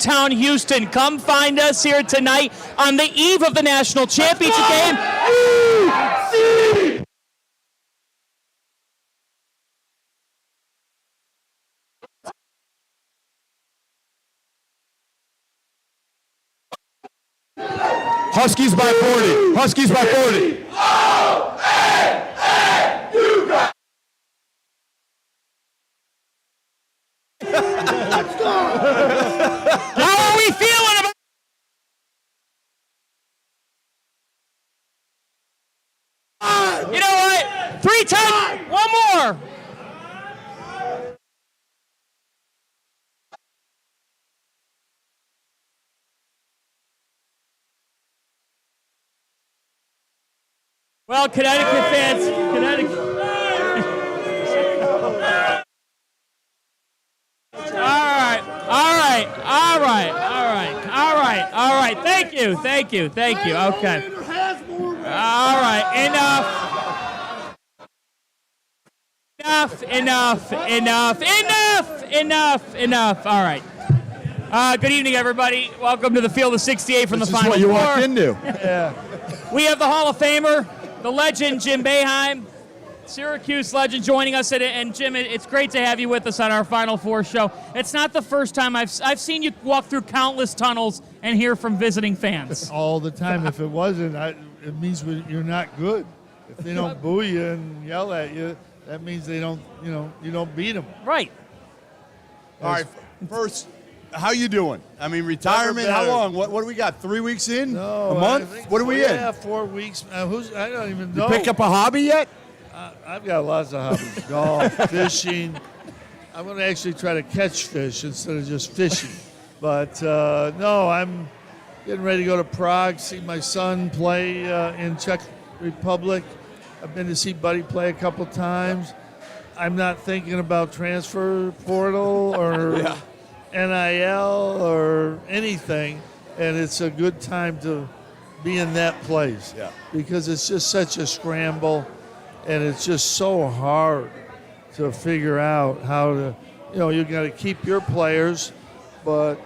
Town Houston. Come find us here tonight on the eve of the national championship game. Huskies by 40. Huskies by 40. How are we feeling about? You know what? 3 times. One more. Well, Connecticut fans, All right. Thank you. Okay. All right, enough. All right. Good evening, everybody. Welcome to the Field of 68 from the Final Four. This is what you walked into. Yeah. We have the Hall of Famer, the legend, Jim Boeheim, Syracuse legend, joining us. And Jim, it's great to have you with us on our Final Four show. It's not the first time I've seen you walk through countless tunnels and hear from visiting fans. All the time. If it wasn't, it means you're not good. If they don't boo you and yell at you, that means they don't, you don't beat them. Right. All right. First, how you doing? I mean, retirement. How long? What do we got? 3 weeks in? No, a month? What are we in? Yeah, 4 weeks. I don't even know. You pick up a hobby yet? I've got lots of hobbies. Golf, fishing. I'm going to actually try to catch fish instead of just fishing. But, no, I'm getting ready to go to Prague, see my son play in Czech Republic. I've been to see Buddy play a couple times. I'm not thinking about transfer portal or NIL or anything, and it's a good time to be in that place because it's just such a scramble, and it's just so hard to figure out how to, you got to keep your players, but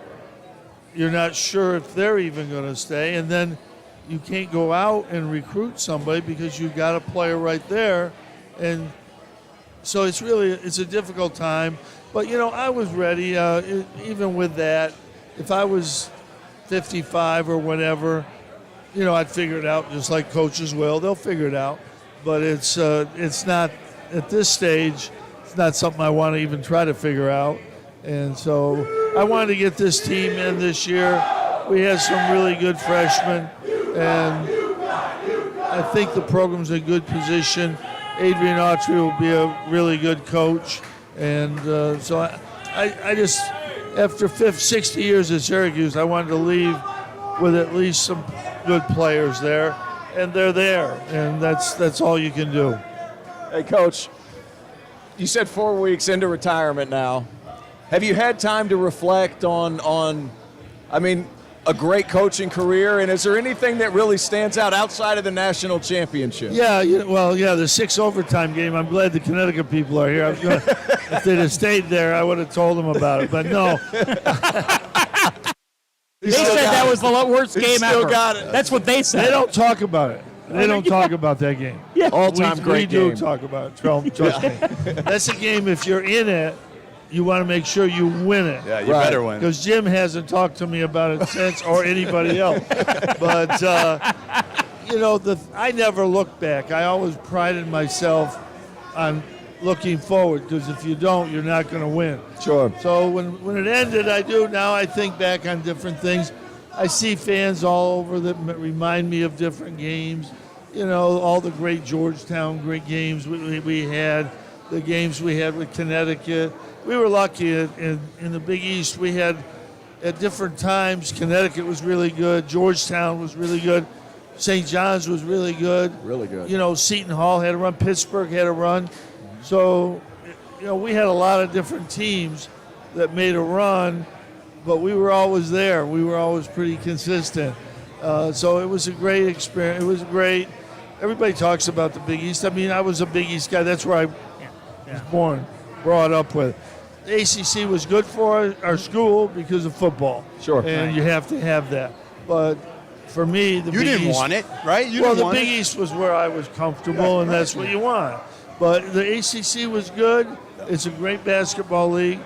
you're not sure if they're even going to stay, and then you can't go out and recruit somebody because you've got a player right there, and so it's a difficult time. But, I was ready, even with that. If I was 55 or whatever, I'd figure it out just like coaches will. They'll figure it out. But it's not, at this stage, it's not something I want to even try to figure out. And so I wanted to get this team in this year. We had some really good freshmen, and I think the program's in a good position. Adrian Autry will be a really good coach. And so I just, after 60 years at Syracuse, I wanted to leave with at least some good players there. And they're there, and that's all you can do. Hey, Coach, you said 4 weeks into retirement now. Have you had time to reflect on a great coaching career, and is there anything that really stands out outside of the national championship? Yeah, the 6 overtime game, I'm glad the Connecticut people are here. If they'd have stayed there, I would have told them about it, but no. They said that was the worst game ever. Got it. That's what they said. They don't talk about it. They don't talk about that game. Yeah. All-time great game. We do talk about it. Trust me. That's a game, if you're in it, you want to make sure you win it. Yeah, you better win. Because Jim hasn't talked to me about it since, or anybody else. But, I never look back. I always prided myself on looking forward, because if you don't, you're not going to win. Sure. So when it ended, I do. Now I think back on different things. I see fans all over that remind me of different games. All the great Georgetown great games we had, the games we had with Connecticut. We were lucky in the Big East. We had, at different times, Connecticut was really good. Georgetown was really good. St. John's was really good. Really good. Seton Hall had a run. Pittsburgh had a run. So, we had a lot of different teams that made a run, but we were always there. We were always pretty consistent. So it was a great experience. It was great. Everybody talks about the Big East. I mean, I was a Big East guy. That's where I was born, brought up with. the ACC was good for our school because of football. Sure. And you have to have that. But for me, the You Big didn't East, want it, right? You well, didn't the want Big it. East was where I was comfortable, and that's what you want. But the ACC was good. It's a great basketball league.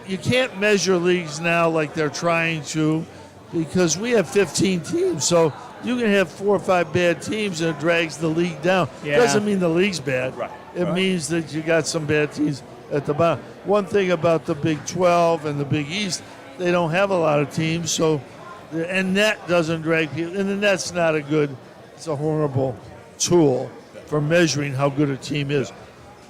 You can't measure leagues now like they're trying to because we have 15 teams. So you can have 4 or 5 bad teams and it drags the league down. Yeah. Doesn't mean the league's bad. Right. It means that you got some bad teams at the bottom. One thing about the Big 12 and the Big East, they don't have a lot of teams. So, and net doesn't drag people. And the net's not a good, it's a horrible tool for measuring how good a team is.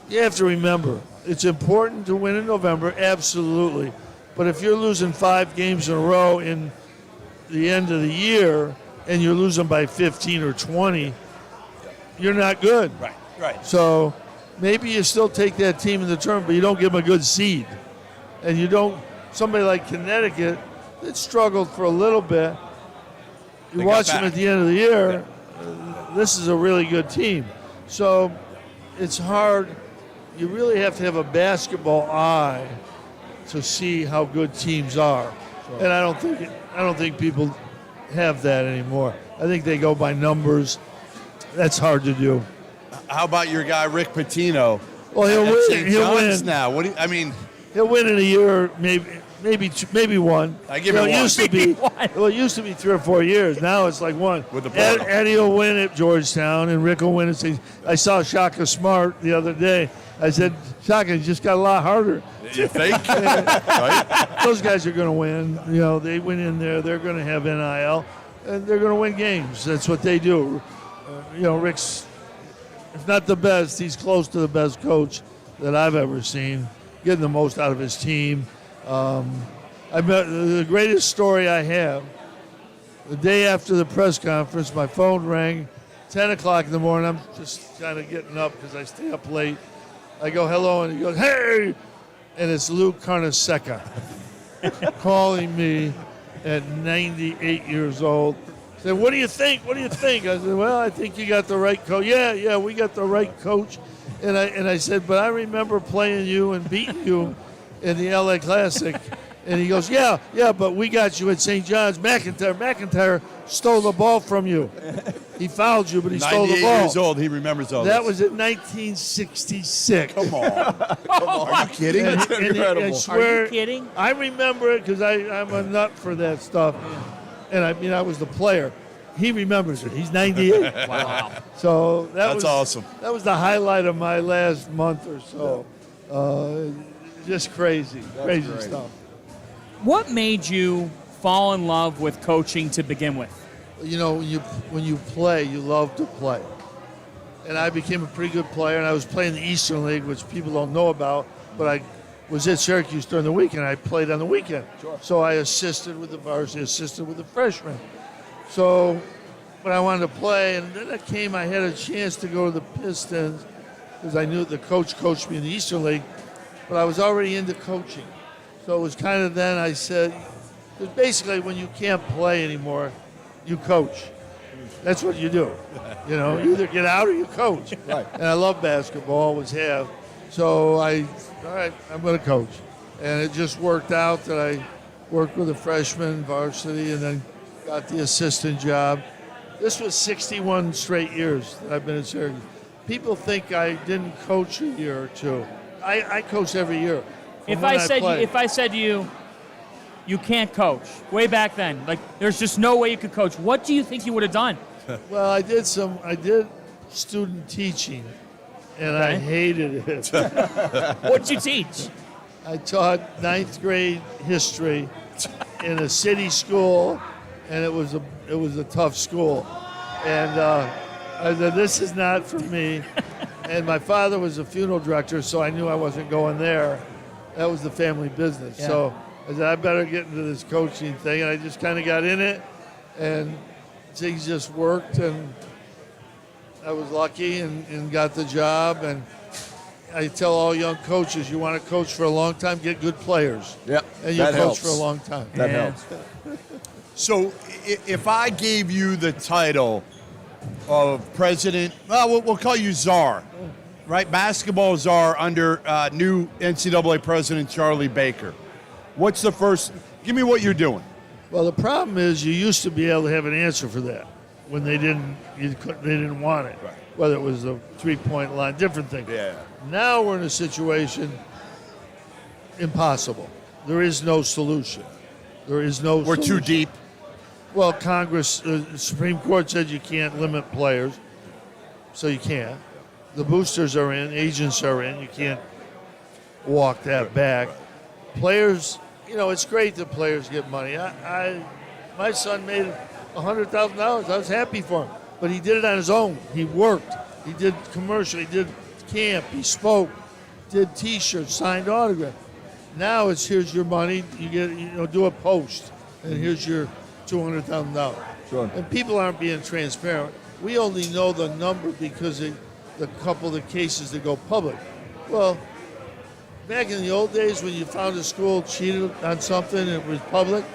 You have to remember, it's important to win in November, absolutely. But if you're losing 5 games in a row in the end of the year and you're losing by 15 or 20, you're not good. Right. So maybe you still take that team in the tournament, but you don't give them a good seed. And you don't, somebody like Connecticut that struggled for a little bit, you They watch got them back. at the end of the year, this is a really good team. So it's hard. You really have to have a basketball eye to see how good teams are. And I don't think people have that anymore. I think they go by numbers. That's hard to do. How about your guy Rick Pitino? Well, he'll at win. St. He'll John's win. now. What do you, I mean? He'll win in a year, maybe two, maybe one. I give You it know, one. Used to be, well, it used to be 3 or 4 years. Now it's like one. With the portal. Eddie will win at Georgetown, and Rick will win at St. I saw Shaka Smart the other day. I said, Shaka, it just got a lot harder. You think? Right? Those guys are going to win. You know, they went in there. They're going to have NIL, and they're going to win games. That's what they do. You know, Rick's, if not the best, he's close to the best coach that I've ever seen, getting the most out of his team. The greatest story I have, the day after the press conference, my phone rang, 10 o'clock in the morning. I'm just kind of getting up because I stay up late. I go, hello, and he goes, hey! And it's Lou Carnesecca calling me at 98 years old. I said, what do you think? What do you think? I said, well, I think you got the right coach. Yeah, we got the right coach. And I said, but I remember playing you and beating you in the LA Classic. And he goes, yeah, but we got you at St. John's. McIntyre stole the ball from you. He fouled you, but he stole the 98 ball. years old. He remembers all That this. was in 1966. Come on. Are you kidding? And- That's and incredible. I Are swear, you kidding? I remember it because I'm a nut for that stuff. And I was the player. He remembers it. He's 98. Wow. So That's awesome. That was the highlight of my last month or so. Just crazy great. stuff. What made you fall in love with coaching to begin with? You know, when you play, you love to play. And I became a pretty good player, and I was playing the Eastern League, which people don't know about, but I was at Syracuse during the weekend. I played on the weekend. Sure. So I assisted with the varsity, assisted with the freshmen. So when I wanted to play, and then I had a chance to go to the Pistons because I knew the coach coached me in the Eastern League, but I was already into coaching. So it was kind of then I said, because basically when you can't play anymore, you coach. That's what you do. You know, you either get out or you coach. Right. And I love basketball, always have. So all right, I'm going to coach. And it just worked out that I worked with a freshman varsity and then got the assistant job. This was 61 straight years that I've been at Syracuse. People think I didn't coach a year or two. I coach every year. If I said to you, you can't coach, way back then, like there's just no way you could coach, what do you think you would have done? Well, I did student teaching, and I Okay. hated it. What'd you teach? I taught 9th grade history in a city school, and it was a tough school. And I said, this is not for me. And my father was a funeral director, so I knew I wasn't going there. That was the family business. Yeah. So I said, I better get into this coaching thing. And I just kind of got in it, and things just worked, and I was lucky and got the job. And I tell all young coaches, you want to coach for a long time, get good players. Yep. And you that coach helps. for a long time. That Yeah. helps. So if I gave you the title of president, well, we'll call you czar right? Basketballs are under new NCAA president Charlie Baker. What's the first? Give me what you're doing. Well, the problem is you used to be able to have an answer for that when they didn't want it, Right. whether it was the three-point line, different thing. Yeah. Now we're in a situation impossible. There is no solution. There is no. We're solution. too deep. Well, Congress, the Supreme Court said you can't limit players, so you can't. The boosters are in, agents are in. You can't walk that back. Players, it's great that players get money. My son made $100,000. I was happy for him, but he did it on his own. He worked. He did commercial. He did camp. He spoke. Did T-shirts, signed autographs. Now it's here's your money. You get do a post, and here's your $200,000. Sure. And people aren't being transparent. We only know the number because of the couple of the cases that go public. Well, back in the old days when you found a school cheated on something and it was public,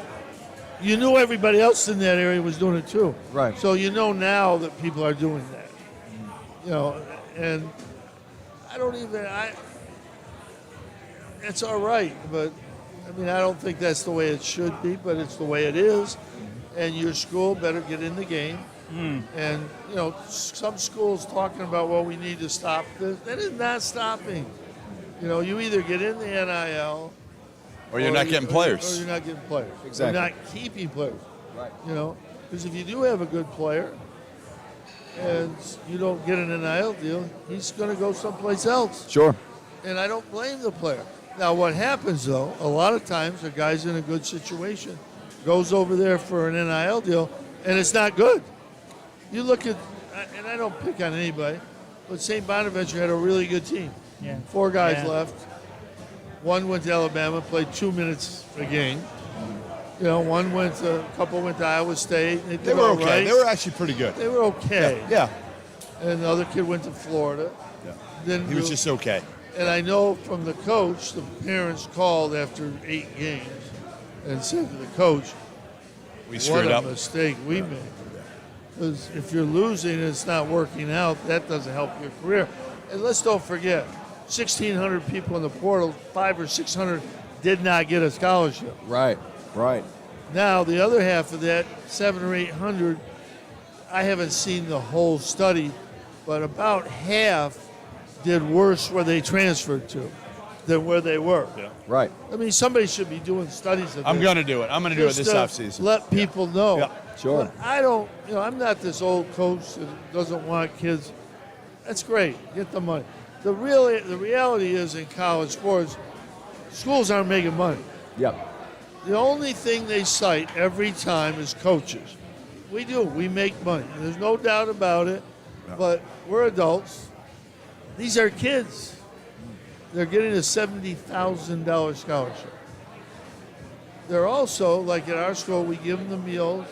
you knew everybody else in that area was doing it too. Right. So you know now that people are doing that. And it's all right, but I don't think that's the way it should be, but it's the way it is. And your school better get in the game. And, some schools talking about, well, we need to stop this. That is not stopping. You either get in the NIL Or you're not getting players. Or you're not getting players. Exactly. You're not keeping players. Right. Because if you do have a good player and you don't get an NIL deal, he's going to go someplace else. Sure. And I don't blame the player. Now, what happens, though, a lot of times a guy's in a good situation, goes over there for an NIL deal, and it's not good. You look at, and I don't pick on anybody, but St. Bonaventure had a really good team. Yeah. 4 guys Yeah. left. One went to Alabama, played 2 minutes a game. A couple went to Iowa State. They were okay. Right. They were actually pretty good. They were okay. Yeah. And the other kid went to Florida. Yeah. He was just okay. And I know from the coach, the parents called after 8 games and said to the coach, We what screwed a up. mistake we made. Because if you're losing and it's not working out, that doesn't help your career. And let's don't forget, 1,600 people in the portal, 500 or 600 did not get a scholarship. Right. Now, the other half of that, 700 or 800, I haven't seen the whole study, but about half did worse where they transferred to than where they were. Yeah. Right. Somebody should be doing studies of I'm this. going to do it. I'm going to do it Just this offseason. let people know. Yeah. Sure. But I don't, I'm not this old coach that doesn't want kids. That's great. Get the money. The reality is in college sports, schools aren't making money. Yeah. The only thing they cite every time is coaches. We do. We make money. There's no doubt about it. Yeah. But we're adults. These are kids. They're getting a $70,000 scholarship. They're also, like at our school, we give them the meals.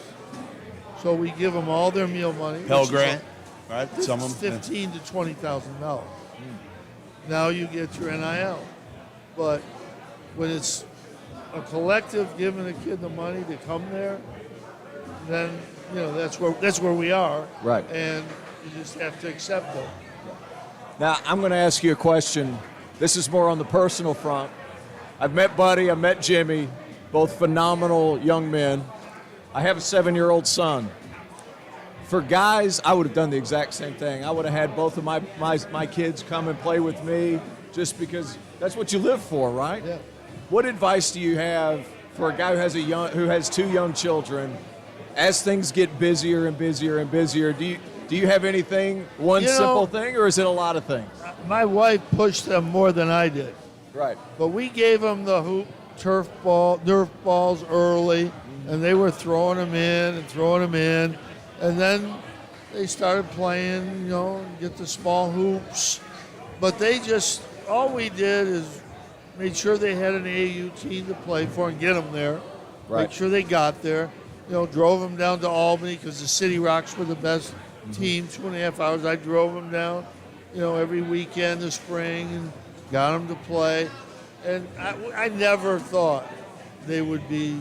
So we give them all their meal money. Pell which is Grant, right? Some of them. $15,000 to $20,000. Now you get your NIL. But when it's a collective giving a kid the money to come there, then that's where we are. Right. And you just have to accept it. Now, I'm going to ask you a question. This is more on the personal front. I've met Buddy, I've met Jimmy, both phenomenal young men. I have a 7-year-old son. For guys, I would have done the exact same thing. I would have had both of my kids come and play with me just because that's what you live for, right? Yeah. What advice do you have for a guy who has 2 young children? As things get busier and busier and busier, do you have anything, simple thing, or is it a lot of things? My wife pushed them more than I did. Right. But we gave them the hoop, Nerf balls early, and they were throwing them in. And then they started playing, get the small hoops. But all we did is made sure they had an AAU team to play for and get them there. Right. Make sure they got there. Drove them down to Albany because the City Rocks were the best team, 2.5 hours. I drove them down, every weekend this spring and got them to play. And I never thought they would be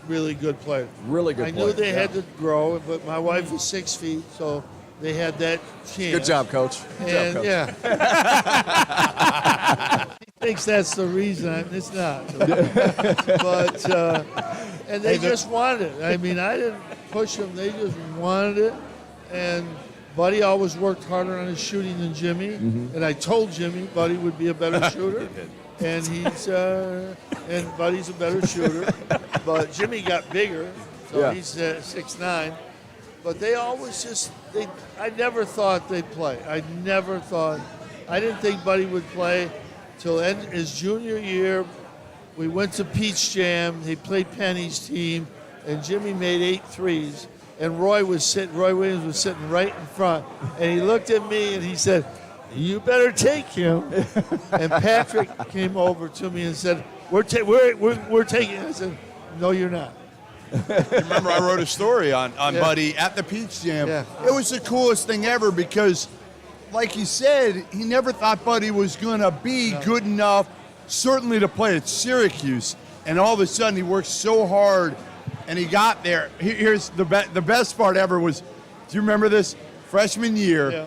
really good players. Really good I players. knew they had to grow, but my wife is 6 feet, so they had that chance. Good job, Coach. Good job, Coach. Yeah. He thinks that's the reason. It's not. But, and they just wanted it. I mean, I didn't push them. They just wanted it. And Buddy always worked harder on his shooting than Jimmy. And I told Jimmy Buddy would be a better shooter. And and Buddy's a better shooter. But Jimmy got bigger, so he's 6'9". But they always I never thought they'd play. I didn't think Buddy would play till his junior year. We went to Peach Jam. He played Penny's team, and Jimmy made 8 threes. And Roy Williams was sitting right in front, and he looked at me and he said, "You better take him." And Patrick came over to me and said, "We're taking him." I said, "No, you're not." Remember, I wrote a story on Buddy at the Peach Jam. Yeah. It was the coolest thing ever because, like he said, he never thought Buddy was going to be good enough, certainly to play at Syracuse. And all of a sudden, he worked so hard, and he got there. Here's the best part ever was, do you remember this? Freshman year. Yeah.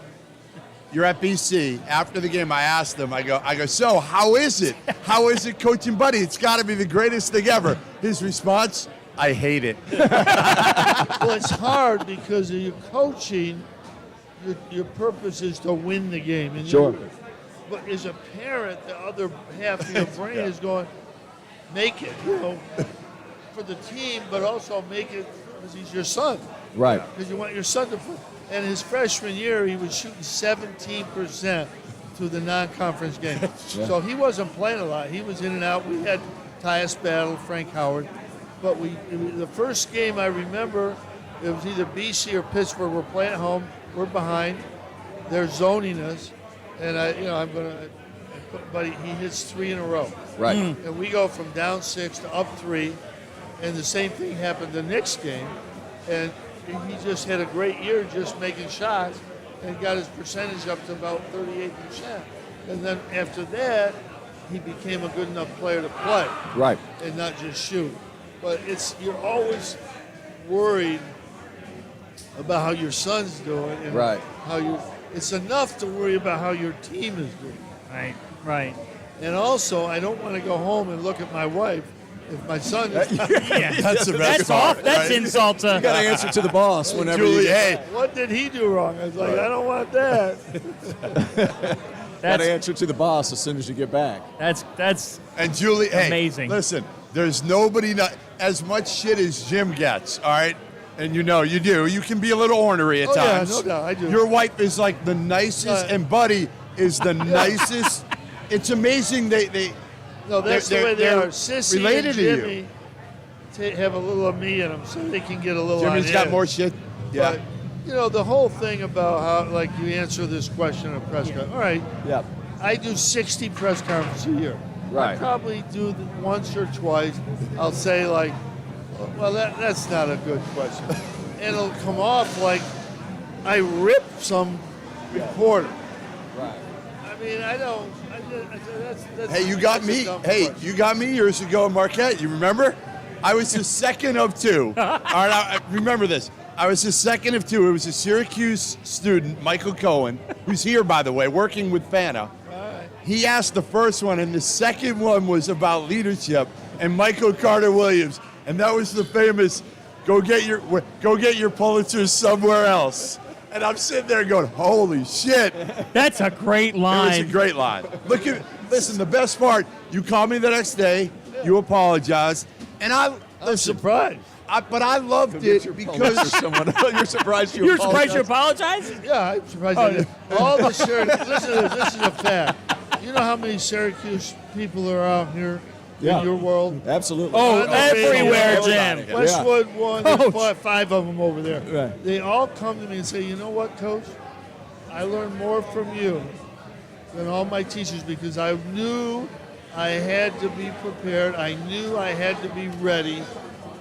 You're at BC. After the game, I asked him, I go, so how is it? How is it coaching Buddy? It's got to be the greatest thing ever. His response, I hate it. Well, it's hard because you're coaching, your purpose is to win the game. And but as a parent, the other half of your brain is going, make it, for the team, but also make it because he's your son. Right. Because you want your son to play. And his freshman year, he was shooting 17% through the non-conference game. So he wasn't playing a lot. He was in and out. We had Tyus Battle, Frank Howard. But the first game I remember, it was either BC or Pittsburgh. We're playing at home. We're behind. They're zoning us. And I'm going to, but he hits 3 in a row. Right. And we go from down 6 to up 3. And the same thing happened the next game. And he just had a great year just making shots and got his percentage up to about 38%. And then after that, he became a good enough player to play. Right. And not just shoot. But you're always worried about how your son's doing and it's enough to worry about how your team is doing. Right. And also, I don't want to go home and look at my wife if my son is That's the best part. That's insult to. You got to answer to the boss whenever Julie, you hey, what did he do wrong? I was like, I don't want that. got to answer to the boss as soon as you get back. That's and Julie, hey, amazing. Listen, there's nobody as much shit as Jim gets, all right? And you do. You can be a little ornery at times. Yeah, no doubt, I do. Your wife is like the nicest, and Buddy is the nicest. It's amazing No, that's the way they are. Sissy related and to you. Jimmy have a little of me in them, so they can get a little. Jimmy's on got edge. more shit. Yeah. But, the whole thing about how, like, you answer this question at a press conference. All right. Yeah. I do 60 press conferences a year. Right. I probably do once or twice. I'll say like, well, that's not a good question, and it'll come off like I rip some reporter. Right. I mean, I don't. That's Hey, you got that's a me. dumb Hey, question. you got me years ago in Marquette. You remember? I was the second of 2. All right, I remember this. I was the second of 2. It was a Syracuse student, Michael Cohen, who's here, by the way, working with Fana. He asked the first one, and the second one was about leadership and Michael Carter Williams, and that was the famous "Go get your Pulitzers somewhere else." And I'm sitting there going, "Holy shit!" That's a great It was line. a great line. Listen. The best part, you called me the next day, you apologized, and I'm surprised. But I loved it because someone else. You're surprised you You're surprised you apologize? Yeah, I'm surprised. I did. All the Syracuse. Listen to this. This is a fact. You know how many Syracuse people are out here in your world? Absolutely. Oh, On the everywhere, radio. Jim. Westwood one. Coach. There's 5 of them over there. Right. They all come to me and say, "You know what, Coach? I learned more from you than all my teachers because I knew I had to be prepared. I knew I had to be ready,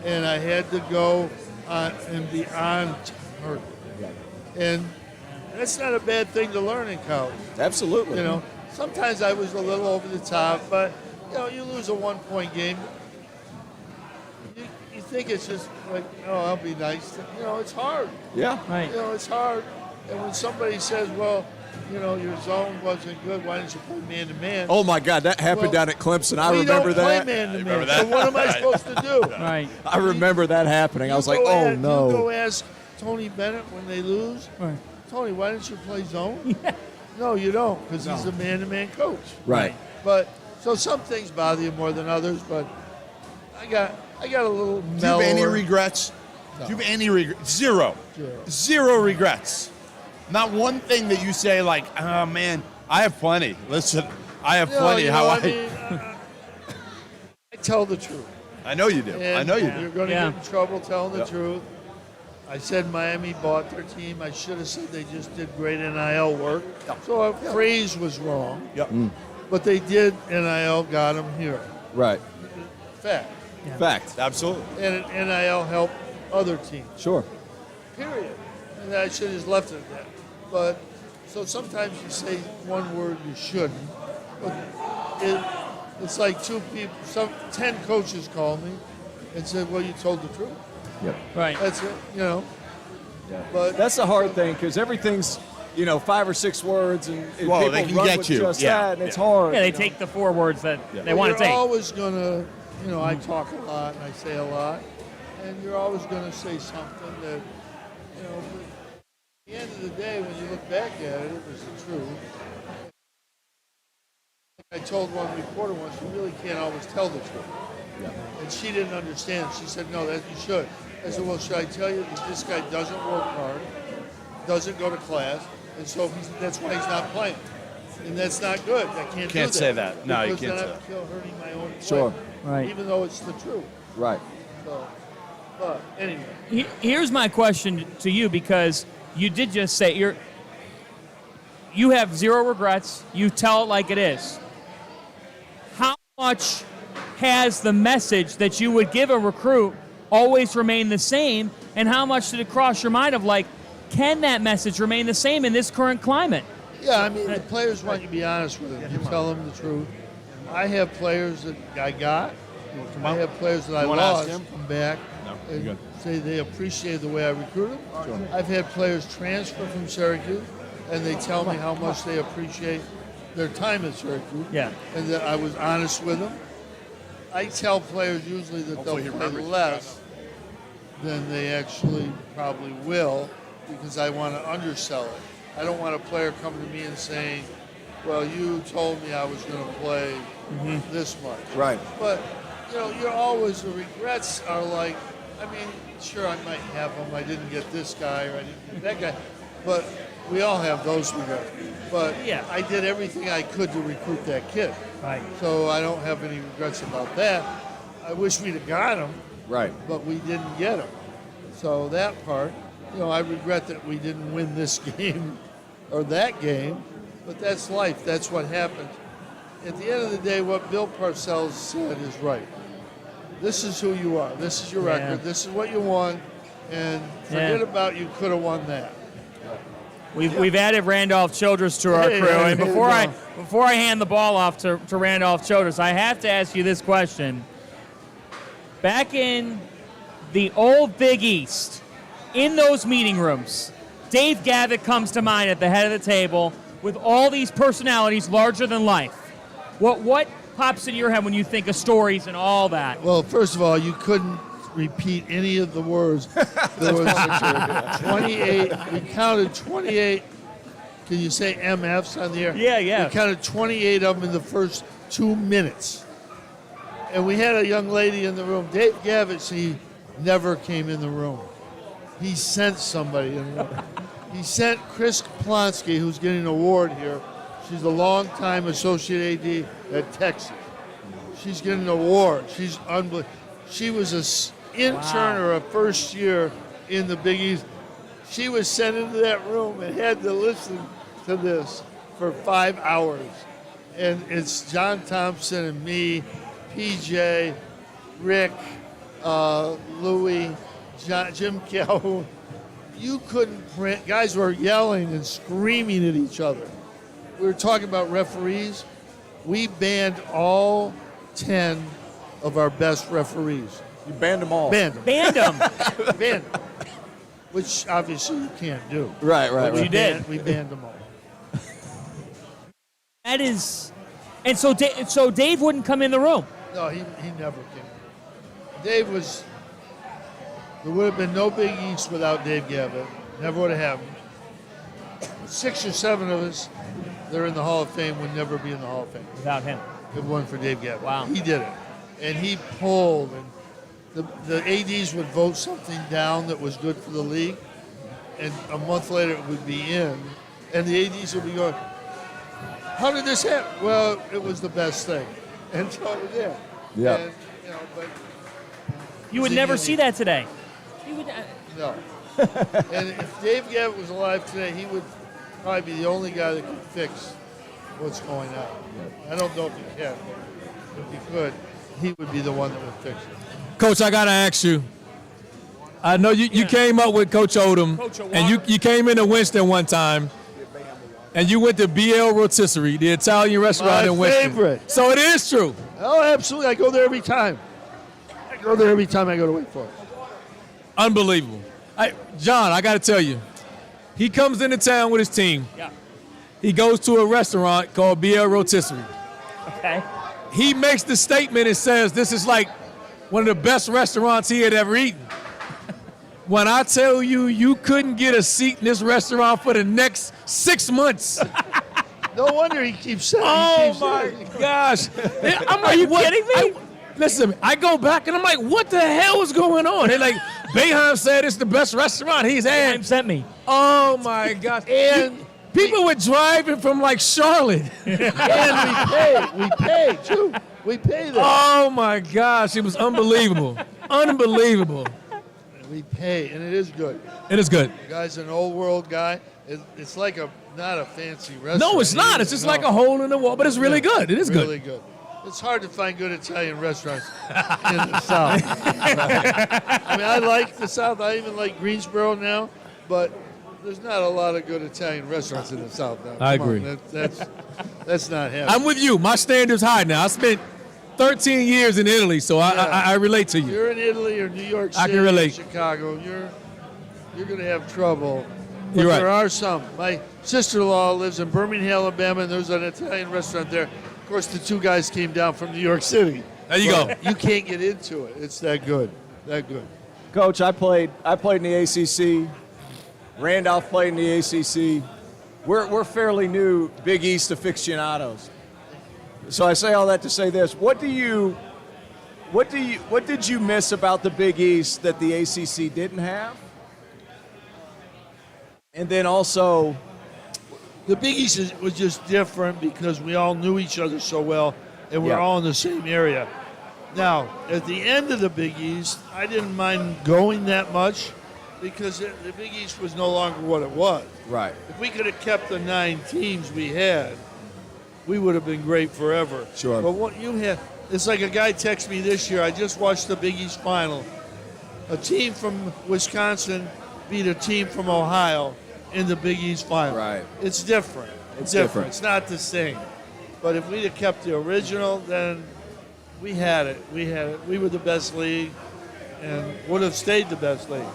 and I had to go and be on target." And that's not a bad thing to learn in college. Absolutely. Sometimes I was a little over the top, but you lose a 1-point game. You think it's just like, oh, I'll be nice. It's hard. Yeah. Right. It's hard. And when somebody says, well, your zone wasn't good, why didn't you play man-to-man? Oh, my God, that happened down at Clemson. I we remember don't play that. man-to-man, remember that? so what am I supposed to do? Right. I remember that happening. I was like, oh, You no. go ask Tony Bennett when they lose, Right. Tony, why didn't you play zone? No, you don't, because he's a man-to-man coach. Right. But so some things bother you more than others, but I got a little Do you have mellower. any regrets? No. Do you have any regrets? Zero. Zero regrets. Not one thing that you say like, oh man, I have plenty. Listen, I have plenty. I tell the truth. I know you do. And I know you You're do. going to Yeah. get in trouble telling the Yep. truth. I said Miami bought their team. I should have said they just did great NIL work. So our phrase was wrong. Yep. But they did NIL, got them here. Right. Fact. Fact. Absolutely. And NIL helped other teams. Sure. Period. And I should have just left it at that. But so sometimes you say one word you shouldn't. But it's like 10 coaches called me and said, well, you told the truth. Yep. Right. That's it, But That's the hard thing because everything's, 5 or 6 words and Well, people they can run get with you. just Yeah. that, and it's hard. Yeah, they take the 4 words that they want to you're take. always going to, I talk a lot and I say a lot. And you're always going to say something that, but at the end of the day, when you look back at it, it was the truth. I told one reporter once, you really can't always tell the truth. Yeah. And she didn't understand. She said, no, that you should. I said, well, should I tell you that this guy doesn't work hard, doesn't go to class, and so that's why he's not playing. And that's not good. I can't do that. say that. No, you because can't then say I feel hurting my own play. Sure. Right. Even though it's the truth. Right. So, but anyway. Here's my question to you, because you did just say you have 0 regrets. You tell it like it is. How much has the message that you would give a recruit always remain the same, and how much did it cross your mind of like, can that message remain the same in this current climate? Yeah, I mean, the players want you to be honest with them. You tell them the truth. I have players that I got. I have players that I wanna ask lost him? come back No, and you're good. say they appreciate the way I recruited them. I've had players transfer from Syracuse, and they tell me how much they appreciate their time at Syracuse. Yeah. And that I was honest with them. I tell players usually that Hopefully he they'll play remembers. less than they actually probably will, because I want to undersell it. I don't want a player coming to me and saying, well, you told me I was going to play this much. Right. But, you're always, the regrets are like, I mean, sure, I might have them. I didn't get this guy or I didn't get that guy. But we all have those regrets. But Yeah. I did everything I could to recruit that kid. Right. So I don't have any regrets about that. I wish we'd have got him, Right. but we didn't get him. So that part, I regret that we didn't win this game or that game, but that's life. That's what happens. At the end of the day, what Bill Parcells said is right. This is who you are. This is your record. This is what you won, and forget about you could have won that. We've added Randolph Childress to our Hey, crew, hey, and hey, before I hand the ball off to Randolph Childress, I have to ask you this question. Back in the old Big East, in those meeting rooms, Dave Gavitt comes to mind at the head of the table with all these personalities larger than life. What pops in your head when you think of stories and all that? Well, first of all, you couldn't repeat any of the words. There was 28. We counted 28. Can you say MFs on the air? Yeah. We counted 28 of them in the first 2 minutes. And we had a young lady in the room. Dave Gavitt, he never came in the room. He sent somebody in the room. He sent Chris Plonsky, who's getting an award here. She's a longtime associate AD at Texas. She's getting an award. She's unbelievable. She was an intern or a first year in the Big East. She was sent into that room and had to listen to this for 5 hours. And it's John Thompson and me, PJ, Rick, Louie, Jim Calhoun. You couldn't print. Guys were yelling and screaming at each other. We were talking about referees. We banned all 10 of our best referees. You banned them all. Banned them. Band 'em. Banned them. which obviously you can't do. Right. You did. We banned them all. That is, and so Dave wouldn't come in the room. No, he never came. Dave was. There would have been no Big East without Dave Gavitt. Never would have happened. 6 or 7 of us that are in the Hall of Fame would never be in the Hall of Fame Without him. if it wasn't for Dave Gavitt. Wow. He did it. And he pulled, and the ADs would vote something down that was good for the league, and a month later it would be in, and the ADs would be going, how did this happen? Well, it was the best thing. And so it did. Yeah. And, but You would never see that today. You would. no. And if Dave Gavitt was alive today, he would probably be the only guy that could fix what's going on. I don't know if he can, but if he could, he would be the one that would fix it. Coach, I got to ask you. I know you came up with Coach Odom, and you came into Winston one time, and you went to BL Rotisserie, the Italian restaurant in Winston. My favorite. So it is true. Oh, absolutely. I go there every time. I go there every time I go to Wake Forest. Unbelievable. John, I got to tell you, he comes into town with his team. Yeah. He goes to a restaurant called BL Rotisserie. Okay. He makes the statement and says this is like one of the best restaurants he had ever eaten. When I tell you, you couldn't get a seat in this restaurant for the next 6 months. No wonder he keeps saying. Oh my gosh! I'm like, Are you what? kidding me? Listen, I go back and I'm like, what the hell is going on? They're like, Boeheim said it's the best restaurant he's had. Time sent me. Oh my gosh! And people were driving from like Charlotte. And we pay too. We pay them. Oh my gosh! It was unbelievable, unbelievable. We pay, and it is good. It is good. The guy's an old world guy. It's like not a fancy restaurant. No, it's not. It's just like a hole in the wall, but it's really good. It is really good. good. It's hard to find good Italian restaurants in the South. I mean, I like the South. I even like Greensboro now, but there's not a lot of good Italian restaurants in the South now. I Come on, agree. That's not happening. I'm with you. My standard's high now. I spent 13 years in Italy, so I relate to you. You're in Italy or New York City I can relate. or Chicago, you're going to have trouble. But You're right. there are some. My sister-in-law lives in Birmingham, Alabama, and there's an Italian restaurant there. Of course, the two guys came down from New York City. There you go. You can't get into it. It's that good. That good. Coach, I played in the ACC. Randolph played in the ACC. We're fairly new Big East aficionados. So I say all that to say this: what did you miss about the Big East that the ACC didn't have? And then also, The Big East was just different because we all knew each other so well, and we're all in the same area. Now, at the end of the Big East, I didn't mind going that much because the Big East was no longer what it was. right? If we could have kept the 9 teams we had, we would have been great forever. Sure. But what you had, it's like a guy texted me this year. I just watched the Big East final. A team from Wisconsin beat a team from Ohio in the Big East final. Right. It's different. It's different. It's not the same. But if we'd have kept the original, then we had it. We had it. We were the best league and would have stayed the best league.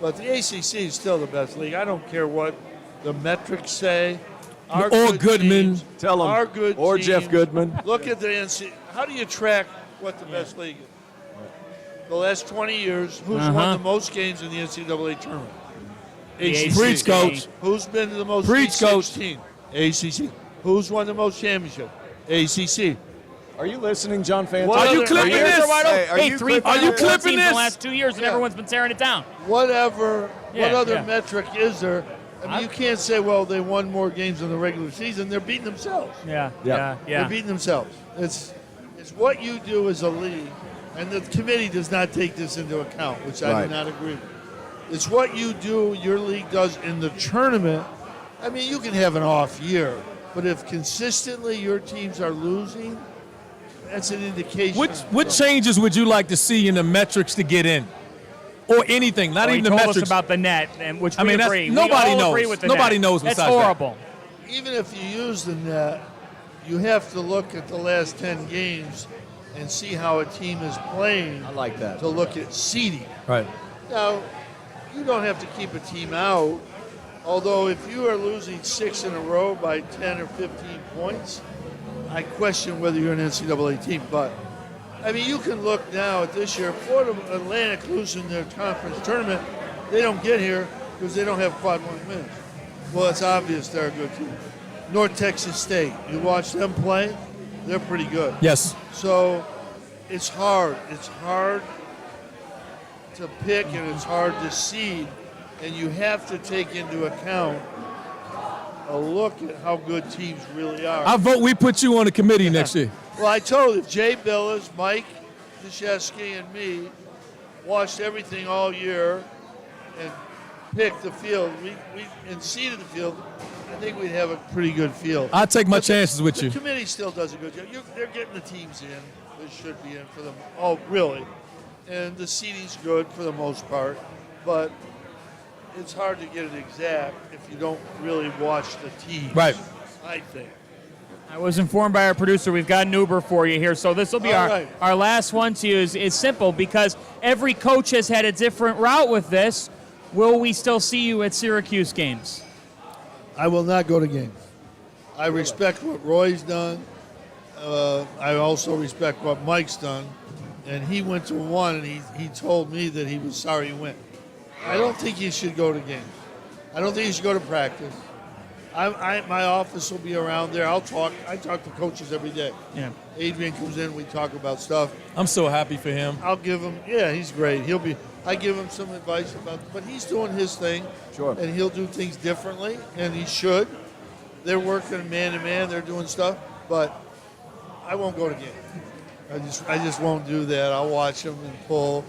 But the ACC is still the best league. I don't care what the metrics say. Our Or good Goodman. teams- Tell 'em. Our good Or teams- Jeff Goodman. Look at the NCAA. How do you track what the best league is? The last 20 years, who's won the most games in the NCAA tournament? ACC. Preach, Coach. Who's been to the most Preach, Sweet Coach. 16? ACC. Who's won the most championship? ACC. Are you listening, John Fanta? What Are you other- clipping are you- this? Hey, Three Are you Final Four clipping teams in this? the last 2 years, and Yeah. everyone's been tearing it down. Whatever. Yeah, what other yeah. metric is there? I mean, you can't say, well, they won more games in the regular season. They're beating themselves. Yeah, Yeah. They're beating themselves. It's what you do as a league, and the committee does not take this into account, which I Right. do not agree with. It's what you do, your league does in the tournament. I mean, you can have an off year, but if consistently your teams are losing, that's an indication. What changes would you like to see in the metrics to get in? Or anything, not Well, even he the told metrics. us about the net, and which I we mean, that's- agree. nobody we all knows. Agree with the Nobody net. knows That's besides that. horrible. Even if you use the net, you have to look at the last 10 games and see how a team is playing I like that. to look at seeding. Right. Now, you don't have to keep a team out. Although if you are losing 6 in a row by 10 or 15 points, I question whether you're an NCAA team. But, I mean, you can look now at this year. Florida Atlantic losing their conference tournament, they don't get here because they don't have quad 1 wins. Well, it's obvious they're a good team. North Texas State, you watch them play, they're pretty good. Yes. So it's hard. It's hard to pick and it's hard to seed. And you have to take into account a look at how good teams really are. I vote we put you on the committee next year. Well, I told you, if Jay Billis, Mike Krzyzewski, and me watched everything all year and picked the field, and seeded the field, I think we'd have a pretty good field. I take my chances with you. The committee still does a good job. They're getting the teams in. They should be in for them. Oh, really? And the seeding's good for the most part, but it's hard to get it exact if you don't really watch the teams. Right. I think. I was informed by our producer we've got an Uber for you here, so this will be All right. our last one to you. Is simple because every coach has had a different route with this. Will we still see you at Syracuse games? I will not go to games. I respect what Roy's done. I also respect what Mike's done. And he went to one, and he told me that he was sorry he went. I don't think he should go to games. I don't think he should go to practice. My office will be around there. I talk to coaches every day. Yeah. Adrian comes in, we talk about stuff. I'm so happy for him. I'll give him, he's great. I give him some advice but he's doing his thing. Sure. And he'll do things differently, and he should. They're working man-to-man, they're doing stuff, but I won't go to games. I just won't do that. I'll watch them and pull.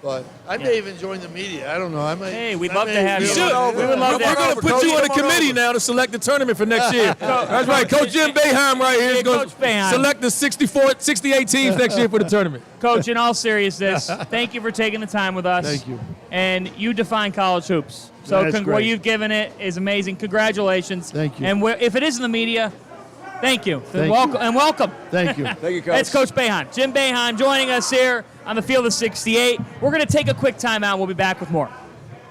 But I may even join the media. I don't know. Hey, we'd love to have you. You We would love to We're have going to put you on the committee now to select the tournament for next year. That's right. Coach Jim Boeheim right here is going Coach Boeheim. to select the 68 teams next year for the tournament. Coach, in all seriousness, thank you for taking the time with us. Thank you. And you define college hoops. So That's what great. you've given it is amazing. Congratulations. Thank you. And if it is in the media, thank you. Thank welcome. you. And welcome. Thank you. Thank you, Coach. That's Coach Boeheim. Jim Boeheim joining us here on the Field of 68. We're going to take a quick timeout. We'll be back with more.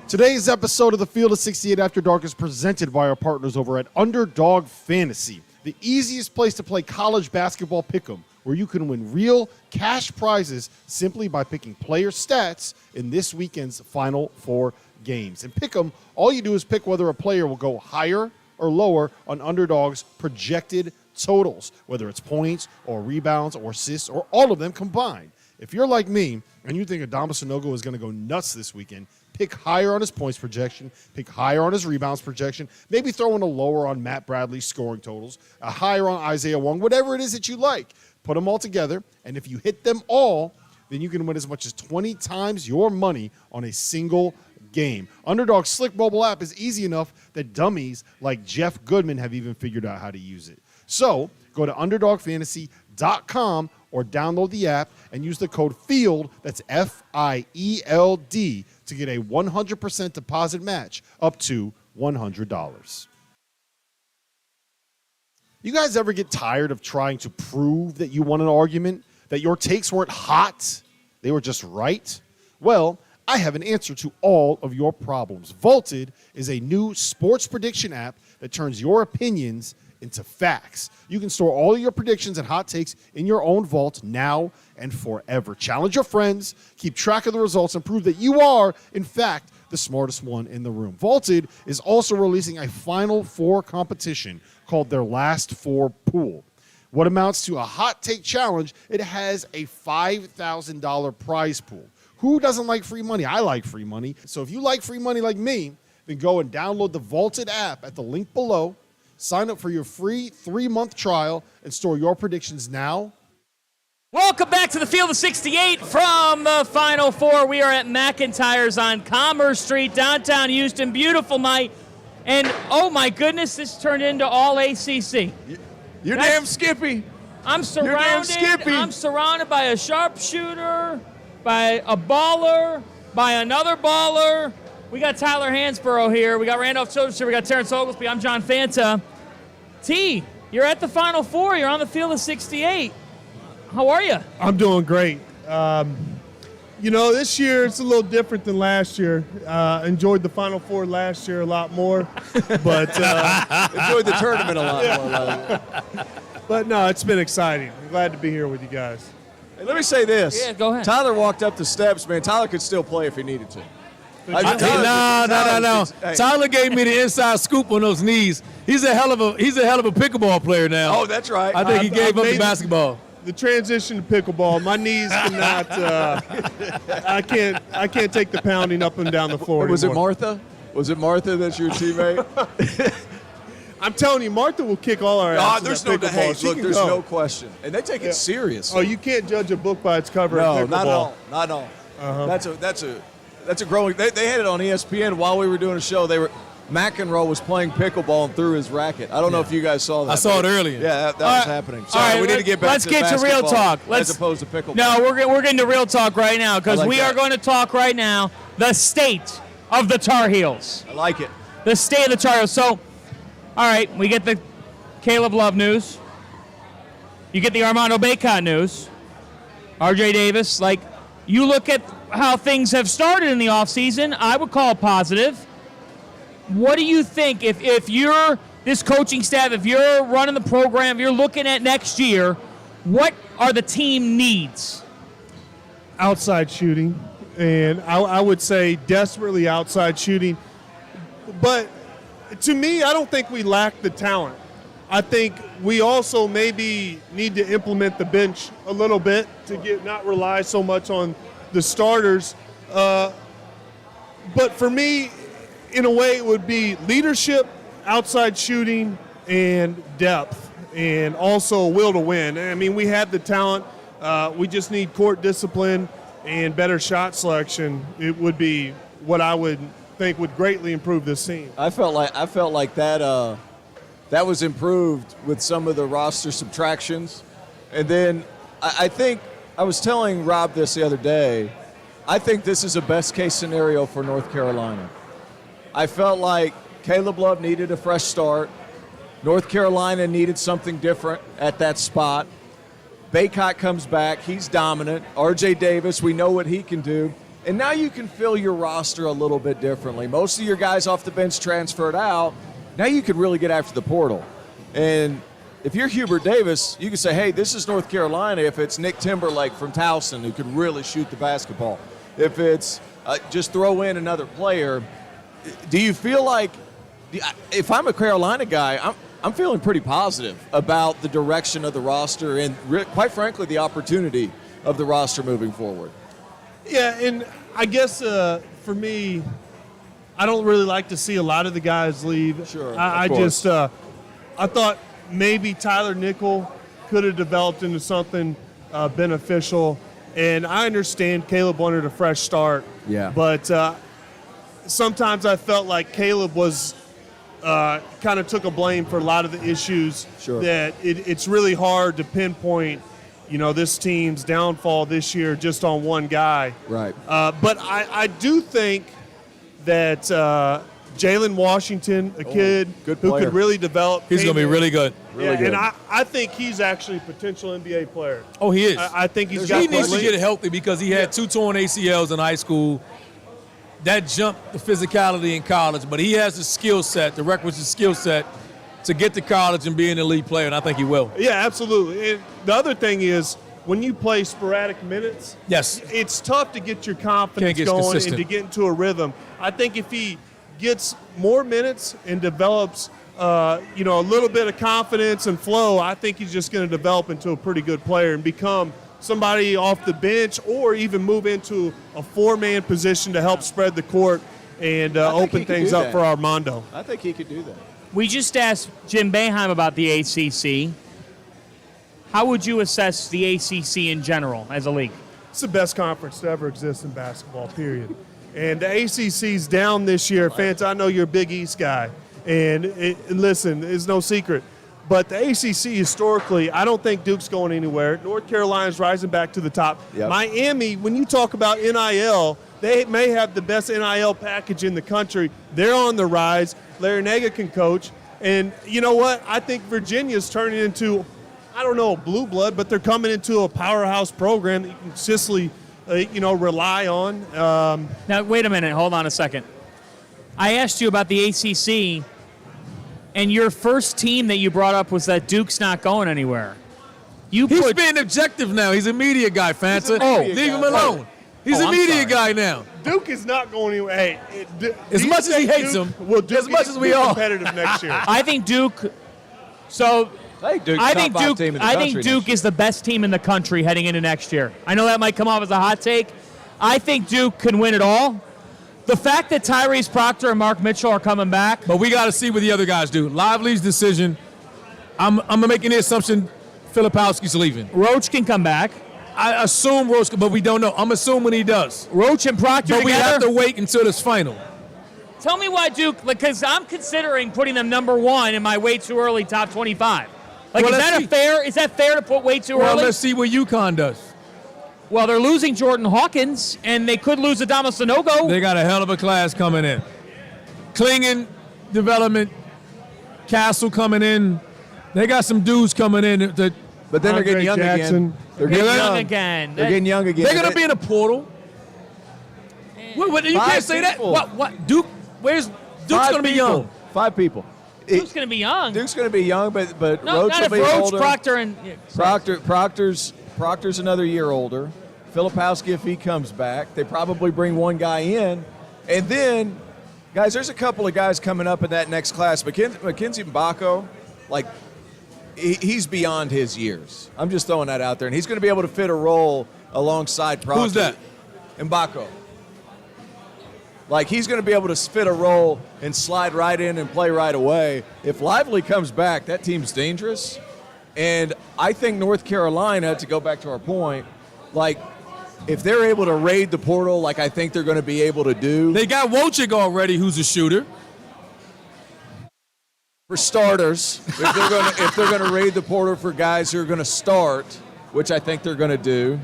Today's episode of the Field of 68 After Dark is presented by our partners over at Underdog Fantasy, the easiest place to play college basketball pick'em, where you can win real cash prizes simply by picking player stats in this weekend's Final Four games. In pick'em, all you do is pick whether a player will go higher or lower on Underdog's projected totals, whether it's points or rebounds or assists or all of them combined. If you're like me and you think Adama Sanogo is going to go nuts this weekend, pick higher on his points projection, pick higher on his rebounds projection, maybe throw in a lower on Matt Bradley's scoring totals, a higher on Isaiah Wong, whatever it is that you like. Put them all together, and if you hit them all, then you can win as much as 20 times your money on a single game. Underdog's slick mobile app is easy enough that dummies like Jeff Goodman have even figured out how to use it. So go to UnderdogFantasy.com or download the app and use the code FIELD, that's FIELD, to get a 100% deposit match up to $100. You guys ever get tired of trying to prove that you won an argument, that your takes weren't hot, they were just right? Well, I have an answer to all of your problems. Vaulted is a new sports prediction app that turns your opinions into facts. You can store all of your predictions and hot takes in your own vault now and forever. Challenge your friends, keep track of the results, and prove that you are, in fact, the smartest one in the room. Vaulted is also releasing a Final Four competition called their Last Four Pool. What amounts to a hot take challenge, it has a $5,000 prize pool. Who doesn't like free money? I like free money. So if you like free money like me, then go and download the Vaulted app at the link below. Sign up for your free 3-month trial and store your predictions now. Welcome back to the Field of 68 from the Final Four. We are at McIntyre's on Commerce Street, downtown Houston. Beautiful night. And, oh, my goodness, this turned into all ACC. You're damn Skippy. I'm You're damn Skippy. I'm surrounded by a sharpshooter, by a baller, by another baller. We got Tyler Hansbrough here. We got Randolph Childress here. We got Terrence Oglesby. I'm John Fanta. T, you're at the Final Four. You're on the Field of 68. How are you? I'm doing great. This year it's a little different than last year. Enjoyed the Final Four last year a lot more, but Enjoyed the tournament a lot more. but no, it's been exciting. I'm glad to be here with you guys. Hey, let me say this. Yeah, go ahead. Tyler walked up the steps, man. Tyler could still play if he needed to. No. Tyler gave me the inside scoop on those knees. He's a hell of a pickleball player now. Oh, that's right. I think he gave up the made- basketball. The transition to pickleball, my knees cannot. I can't take the pounding up and down the floor. Was it anymore. Martha? Was it Martha that's your teammate? I'm telling you, Martha will kick all our asses. there's at no pickleball. hey, She look, can there's go. no question. And they take it serious. Oh, you can't judge a book by its cover. No, at pickleball. not at all. Not at all. That's a growing. They had it on ESPN while we were doing a show. McEnroe was playing pickleball and threw his racket. I don't know if you guys saw that. I saw it earlier. Yeah, that was right. happening. All Sorry, right, we need to get back let's to get to real basketball talk. as opposed to pickleball. No, we're getting to real talk right now because I like we that. are going to talk right now the state of the Tar Heels. I like it. The state of the Tar Heels. So, all right, we get the Caleb Love news. You get the Armando Bacot news. RJ Davis, you look at how things have started in the offseason, I would call it positive. What do you think if you're this coaching staff, if you're running the program, if you're looking at next year, what are the team needs? Outside shooting, and I would say desperately outside shooting. But to me, I don't think we lack the talent. I think we also maybe need to implement the bench a little bit to not rely so much on the starters. But for me, in a way, it would be leadership, outside shooting, and depth, and also a will to win. I mean, we have the talent. We just need court discipline and better shot selection. It would be what I would think would greatly improve this team. I felt like that that was improved with some of the roster subtractions, and then I think I was telling Rob this the other day. I think this is a best case scenario for North Carolina. I felt like Caleb Love needed a fresh start. North Carolina needed something different at that spot. Bacot comes back. He's dominant. RJ Davis, we know what he can do. And now you can fill your roster a little bit differently. Most of your guys off the bench transferred out. Now you can really get after the portal. And if you're Hubert Davis, you can say, hey, this is North Carolina if it's Nick Timberlake from Towson who can really shoot the basketball. If it's just throw in another player. Do you feel like, if I'm a Carolina guy, I'm feeling pretty positive about the direction of the roster and, quite frankly, the opportunity of the roster moving forward? Yeah, and I guess for me, I don't really like to see a lot of the guys leave. Sure, I of course. just I thought maybe Tyler Nickel could have developed into something beneficial. And I understand Caleb wanted a fresh start. Yeah. But sometimes I felt like Caleb was kind of took a blame for a lot of the issues. Sure. That it's really hard to pinpoint, this team's downfall this year just on one guy. Right. But I do think that Jalen Washington, a kid good who player. could really develop. He's going to be really good. Really good. And I think he's actually a potential NBA player. Oh, he is. I think he's He got needs to the get healthy because he had 2 torn ACLs in high school. That jumped the physicality in college, but he has the skill set, the requisite skill set, to get to college and be an elite player, and I think he will. Yeah, absolutely. And the other thing is, when you play sporadic minutes, Yes. it's tough to get your confidence Can't get going consistent. and to get into a rhythm. I think if he gets more minutes and develops, a little bit of confidence and flow, I think he's just going to develop into a pretty good player and become somebody off the bench or even move into a 4-man position to help spread the court and open things up for Armando. I think he could do that. We just asked Jim Boeheim about the ACC. How would you assess the ACC in general as a league? It's the best conference to ever exist in basketball, period. And the ACC's down this year. Fans, I know you're a Big East guy. And listen, it's no secret. But the ACC historically, I don't think Duke's going anywhere. North Carolina's rising back to the top. Yep. Miami, when you talk about NIL, they may have the best NIL package in the country. They're on the rise. Larry Nega can coach. And you know what? I think Virginia's turning into, I don't know, blue blood, but they're coming into a powerhouse program that you can consistently rely on. Now, wait a minute. Hold on a second. I asked you about the ACC, and your first team that you brought up was that Duke's not going anywhere. He's being objective now. He's a media guy, Fanta. Leave him alone. He's a media guy now. Duke is not going anywhere. Hey, as much as he hates him, as much as we are competitive next year. I think Duke. So I think I think Duke is the best team in the country heading into next year. I know that might come off as a hot take. I think Duke can win it all. The fact that Tyrese Proctor and Mark Mitchell are coming back. But we got to see what the other guys do. Lively's decision, I'm making the assumption Filipowski's leaving. Roach can come back. I assume Roach, but we don't know. I'm assuming he does. Roach and Proctor But we together? have to wait until this final. Tell me why Duke, because I'm considering putting them number 1 in my way too early top 25. Like, Well, is that fair to put way too Well, early? let's see what UConn does. Well, they're losing Jordan Hawkins, and they could lose Adama Sanogo. They got a hell of a class coming in. Klingon development, Castle coming in. They got some dudes coming in. But then they're getting young again. They're getting young again. They're getting young again. They're going to be in a portal. What, you can't say that. What? Duke? Duke's going to be young. 5 people. Duke's going to be young. Duke's going to be young, but No, Roach not will if be Roach, older. Proctor, and Proctor's another year older. Filipowski, if he comes back, they probably bring one guy in. And then, guys, there's a couple of guys coming up in that next class. Mackenzie Mbako, he's beyond his years. I'm just throwing that out there. And he's going to be able to fit a role alongside Proctor. Who's that? Mbako. He's going to be able to fit a role and slide right in and play right away. If Lively comes back, that team's dangerous. And I think North Carolina, to go back to our point, if they're able to raid the portal I think they're going to be able to do. They got Wojcik already, who's a shooter. For starters, if they're going to raid the portal for guys who are going to start, which I think they're going to do,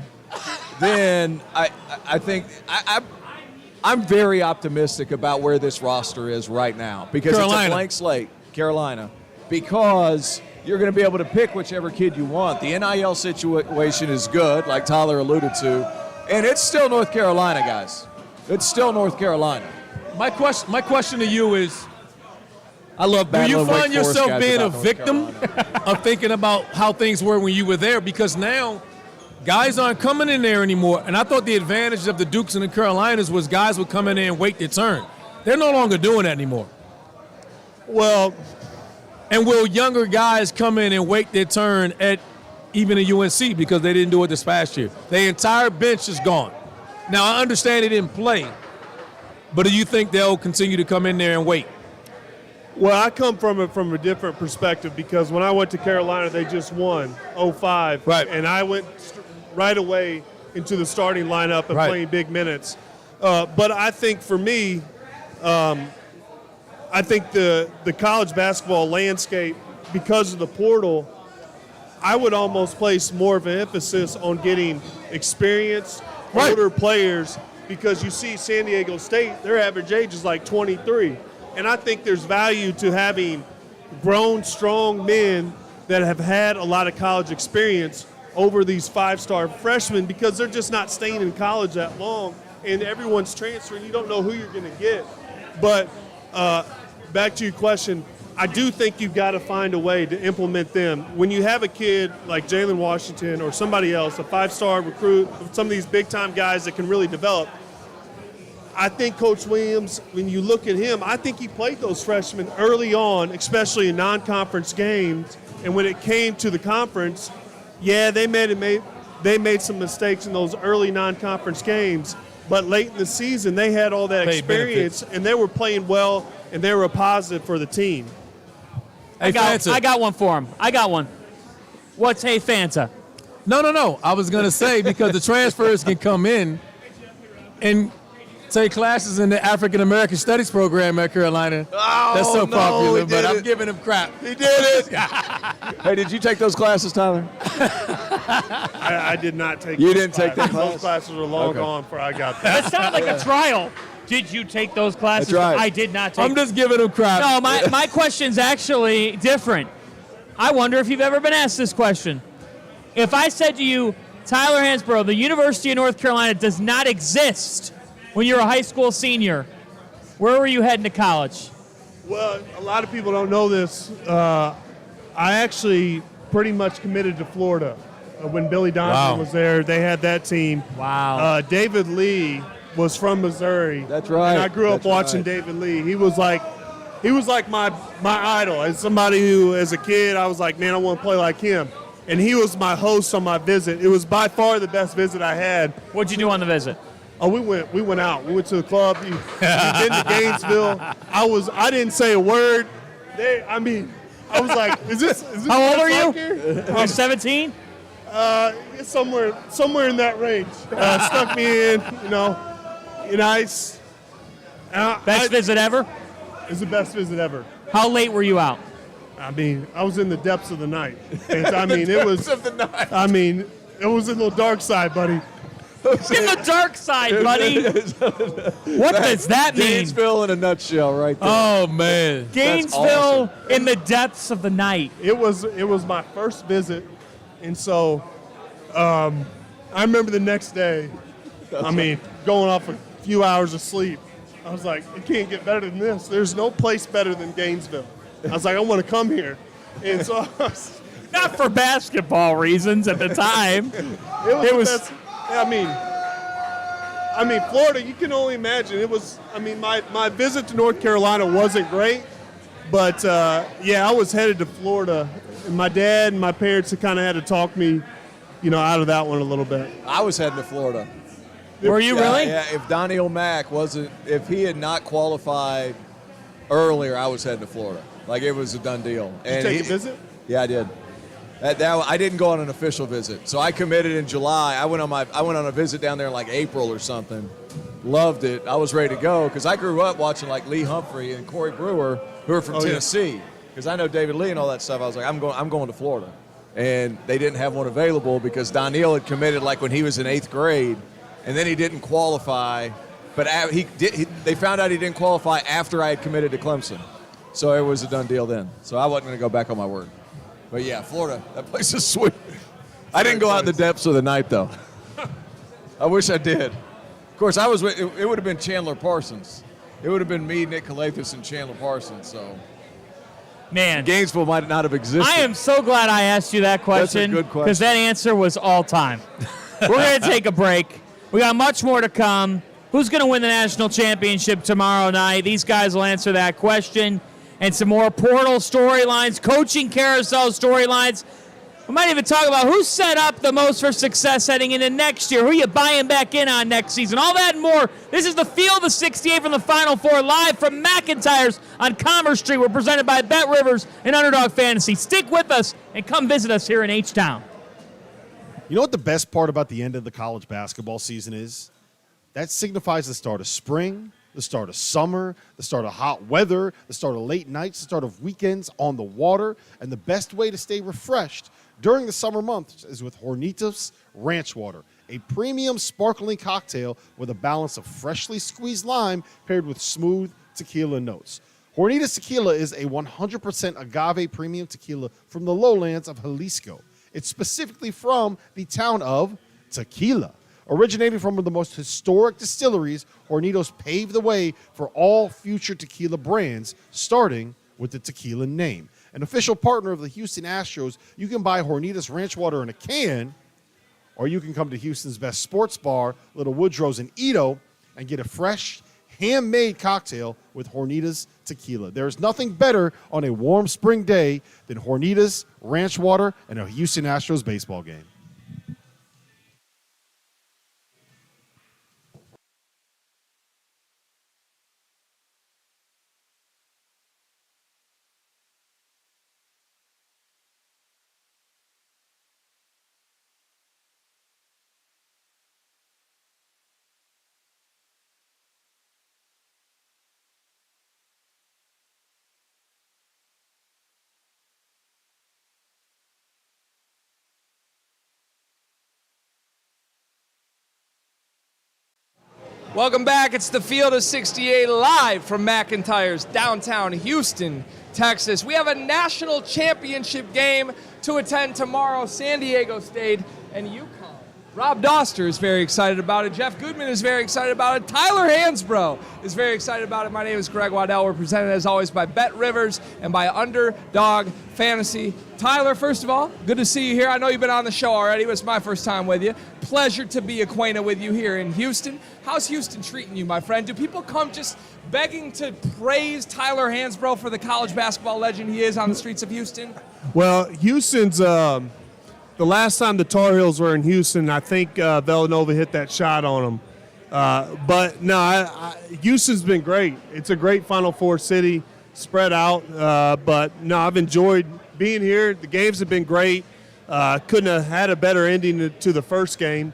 then I think I'm very optimistic about where this roster is right now because it's a blank slate, Carolina, because you're going to be able to pick whichever kid you want. The NIL situation is good, like Tyler alluded to, and it's still North Carolina, guys. It's still North Carolina. My question to you is, I love do you battling find Wake Forest yourself guys being a about North victim of thinking about how things were when you were there? Because now guys aren't coming in there anymore. And I thought the advantage of the Dukes and the Carolinas was guys would come in there and wait their turn. They're no longer doing that anymore. Well, and will younger guys come in and wait their turn at even a UNC because they didn't do it this past year? The entire bench is gone. Now, I understand they didn't play, but do you think they'll continue to come in there and wait? Well, I come from it from a different perspective because when I went to Carolina, they just won 05. Right. And I went right away into the starting lineup and playing big minutes. But I think for me, I think the college basketball landscape, because of the portal, I would almost place more of an emphasis on getting experienced, older players, because you see San Diego State, their average age is 23. And I think there's value to having grown, strong men that have had a lot of college experience over these 5-star freshmen because they're just not staying in college that long, and everyone's transferring. You don't know who you're going to get. But back to your question, I do think you've got to find a way to implement them. When you have a kid like Jalen Washington or somebody else, a 5-star recruit, some of these big-time guys that can really develop, I think Coach Williams, when you look at him, I think he played those freshmen early on, especially in non-conference games. And when it came to the conference, they made some mistakes in those early non-conference games. But late in the season, they had all that experience, and they were playing well, and they were a positive for the team. I got one for him. I got one. What's Hey Fanta? No. I was going to say, because the transfers can come in and take classes in the African American Studies program at Carolina. Oh, that's so popular, but I'm it. giving him crap. He did it. Hey, did you take those classes, Tyler? I did not take. You didn't take that class? Those classes were long gone before I got there. That sounded like a trial. Did you take those classes? That's right. I did not take. I'm just giving him crap. No, my question's actually different. I wonder if you've ever been asked this question. If I said to you, Tyler Hansbrough, the University of North Carolina does not exist when you're a high school senior. Where were you heading to college? Well, a lot of people don't know this. I actually pretty much committed to Florida. When Billy Donovan was there, they had that team. Wow. David Lee was from Missouri. That's right. And I grew up watching David Lee. He was like my idol. As somebody who, as a kid, I was like, man, I want to play like him. And he was my host on my visit. It was by far the best visit I had. What'd you do on the visit? Oh, we went out. We went to the club. We've been to Gainesville. I didn't say a word. I was like, is this How old are you? I'm 17? It's somewhere in that range. Stuck me in ice. Best visit ever? It's the best visit ever. How late were you out? I was in the depths of the night. It was in the dark side, buddy. In the dark side, buddy. What does that mean? Gainesville in a nutshell, right there. Oh, man. Gainesville in the depths of the night. It was my first visit, and so I remember the next day. Going off a few hours of sleep. I was like, it can't get better than this. There's no place better than Gainesville. I was like, I want to come here, and so Not for basketball reasons at the time. it was. Best, Florida. You can only imagine. It was. My visit to North Carolina wasn't great, but I was headed to Florida, and my dad and my parents kind of had to talk me, out of that one a little bit. I was heading to Florida. Were you really? Yeah, if Donnie Mack if he had not qualified earlier, I was heading to Florida. Like, it was a done deal. Did you take a visit? Yeah, I did. I didn't go on an official visit. So I committed in July. I went on a visit down there in like April or something. Loved it. I was ready to go because I grew up watching like Lee Humphrey and Corey Brewer, who are from Tennessee. Because I know David Lee and all that stuff. I was like, I'm going to Florida. And they didn't have one available because Donnell had committed like when he was in 8th grade, and then he didn't qualify. But they found out he didn't qualify after I had committed to Clemson. So it was a done deal then. So I wasn't going to go back on my word. But yeah, Florida, that place is sweet. I didn't go out in the depths of the night, though. I wish I did. Of course, it would have been Chandler Parsons. It would have been me, Nick Calathis, and Chandler Parsons. So, man, Gainesville might not have existed. I am so glad I asked you that question. That's a good question. Because that answer was all time. We're going to take a break. We got much more to come. Who's going to win the national championship tomorrow night? These guys will answer that question. And some more portal storylines, coaching carousel storylines. We might even talk about who's set up the most for success heading into next year. Who are you buying back in on next season? All that and more. This is the Field of 68 from the Final Four, live from McIntyre's on Commerce Street. We're presented by Bet Rivers and Underdog Fantasy. Stick with us and come visit us here in H-Town. You know what the best part about the end of the college basketball season is? That signifies the start of spring, the start of summer, the start of hot weather, the start of late nights, the start of weekends on the water. And the best way to stay refreshed during the summer months is with Hornitos Ranch Water, a premium sparkling cocktail with a balance of freshly squeezed lime paired with smooth tequila notes. Hornitos Tequila is a 100% agave premium tequila from the lowlands of Jalisco. It's specifically from the town of Tequila. Originating from one of the most historic distilleries, Hornitos paved the way for all future tequila brands, starting with the tequila name. An official partner of the Houston Astros, you can buy Hornitos Ranch Water in a can, or you can come to Houston's best sports bar, Little Woodrow's in Edo, and get a fresh, handmade cocktail with Hornitos Tequila. There's nothing better on a warm spring day than Hornitos Ranch Water and a Houston Astros baseball game. Welcome back. It's the Field of 68 live from McIntyre's downtown Houston, Texas. We have a national championship game to attend tomorrow, San Diego State and UConn. Rob Dauster is very excited about it. Jeff Goodman is very excited about it. Tyler Hansbrough is very excited about it. My name is Greg Waddell. We're presented, as always, by Bet Rivers and by Underdog Fantasy. Tyler, first of all, good to see you here. I know you've been on the show already. It was my first time with you. Pleasure to be acquainted with you here in Houston. How's Houston treating you, my friend? Do people come just begging to praise Tyler Hansbrough for the college basketball legend he is on the streets of Houston? Well, Houston's the last time the Tar Heels were in Houston, I think Villanova hit that shot on them. But no, Houston's been great. It's a great Final Four city, spread out. But no, I've enjoyed being here. The games have been great. Couldn't have had a better ending to the first game.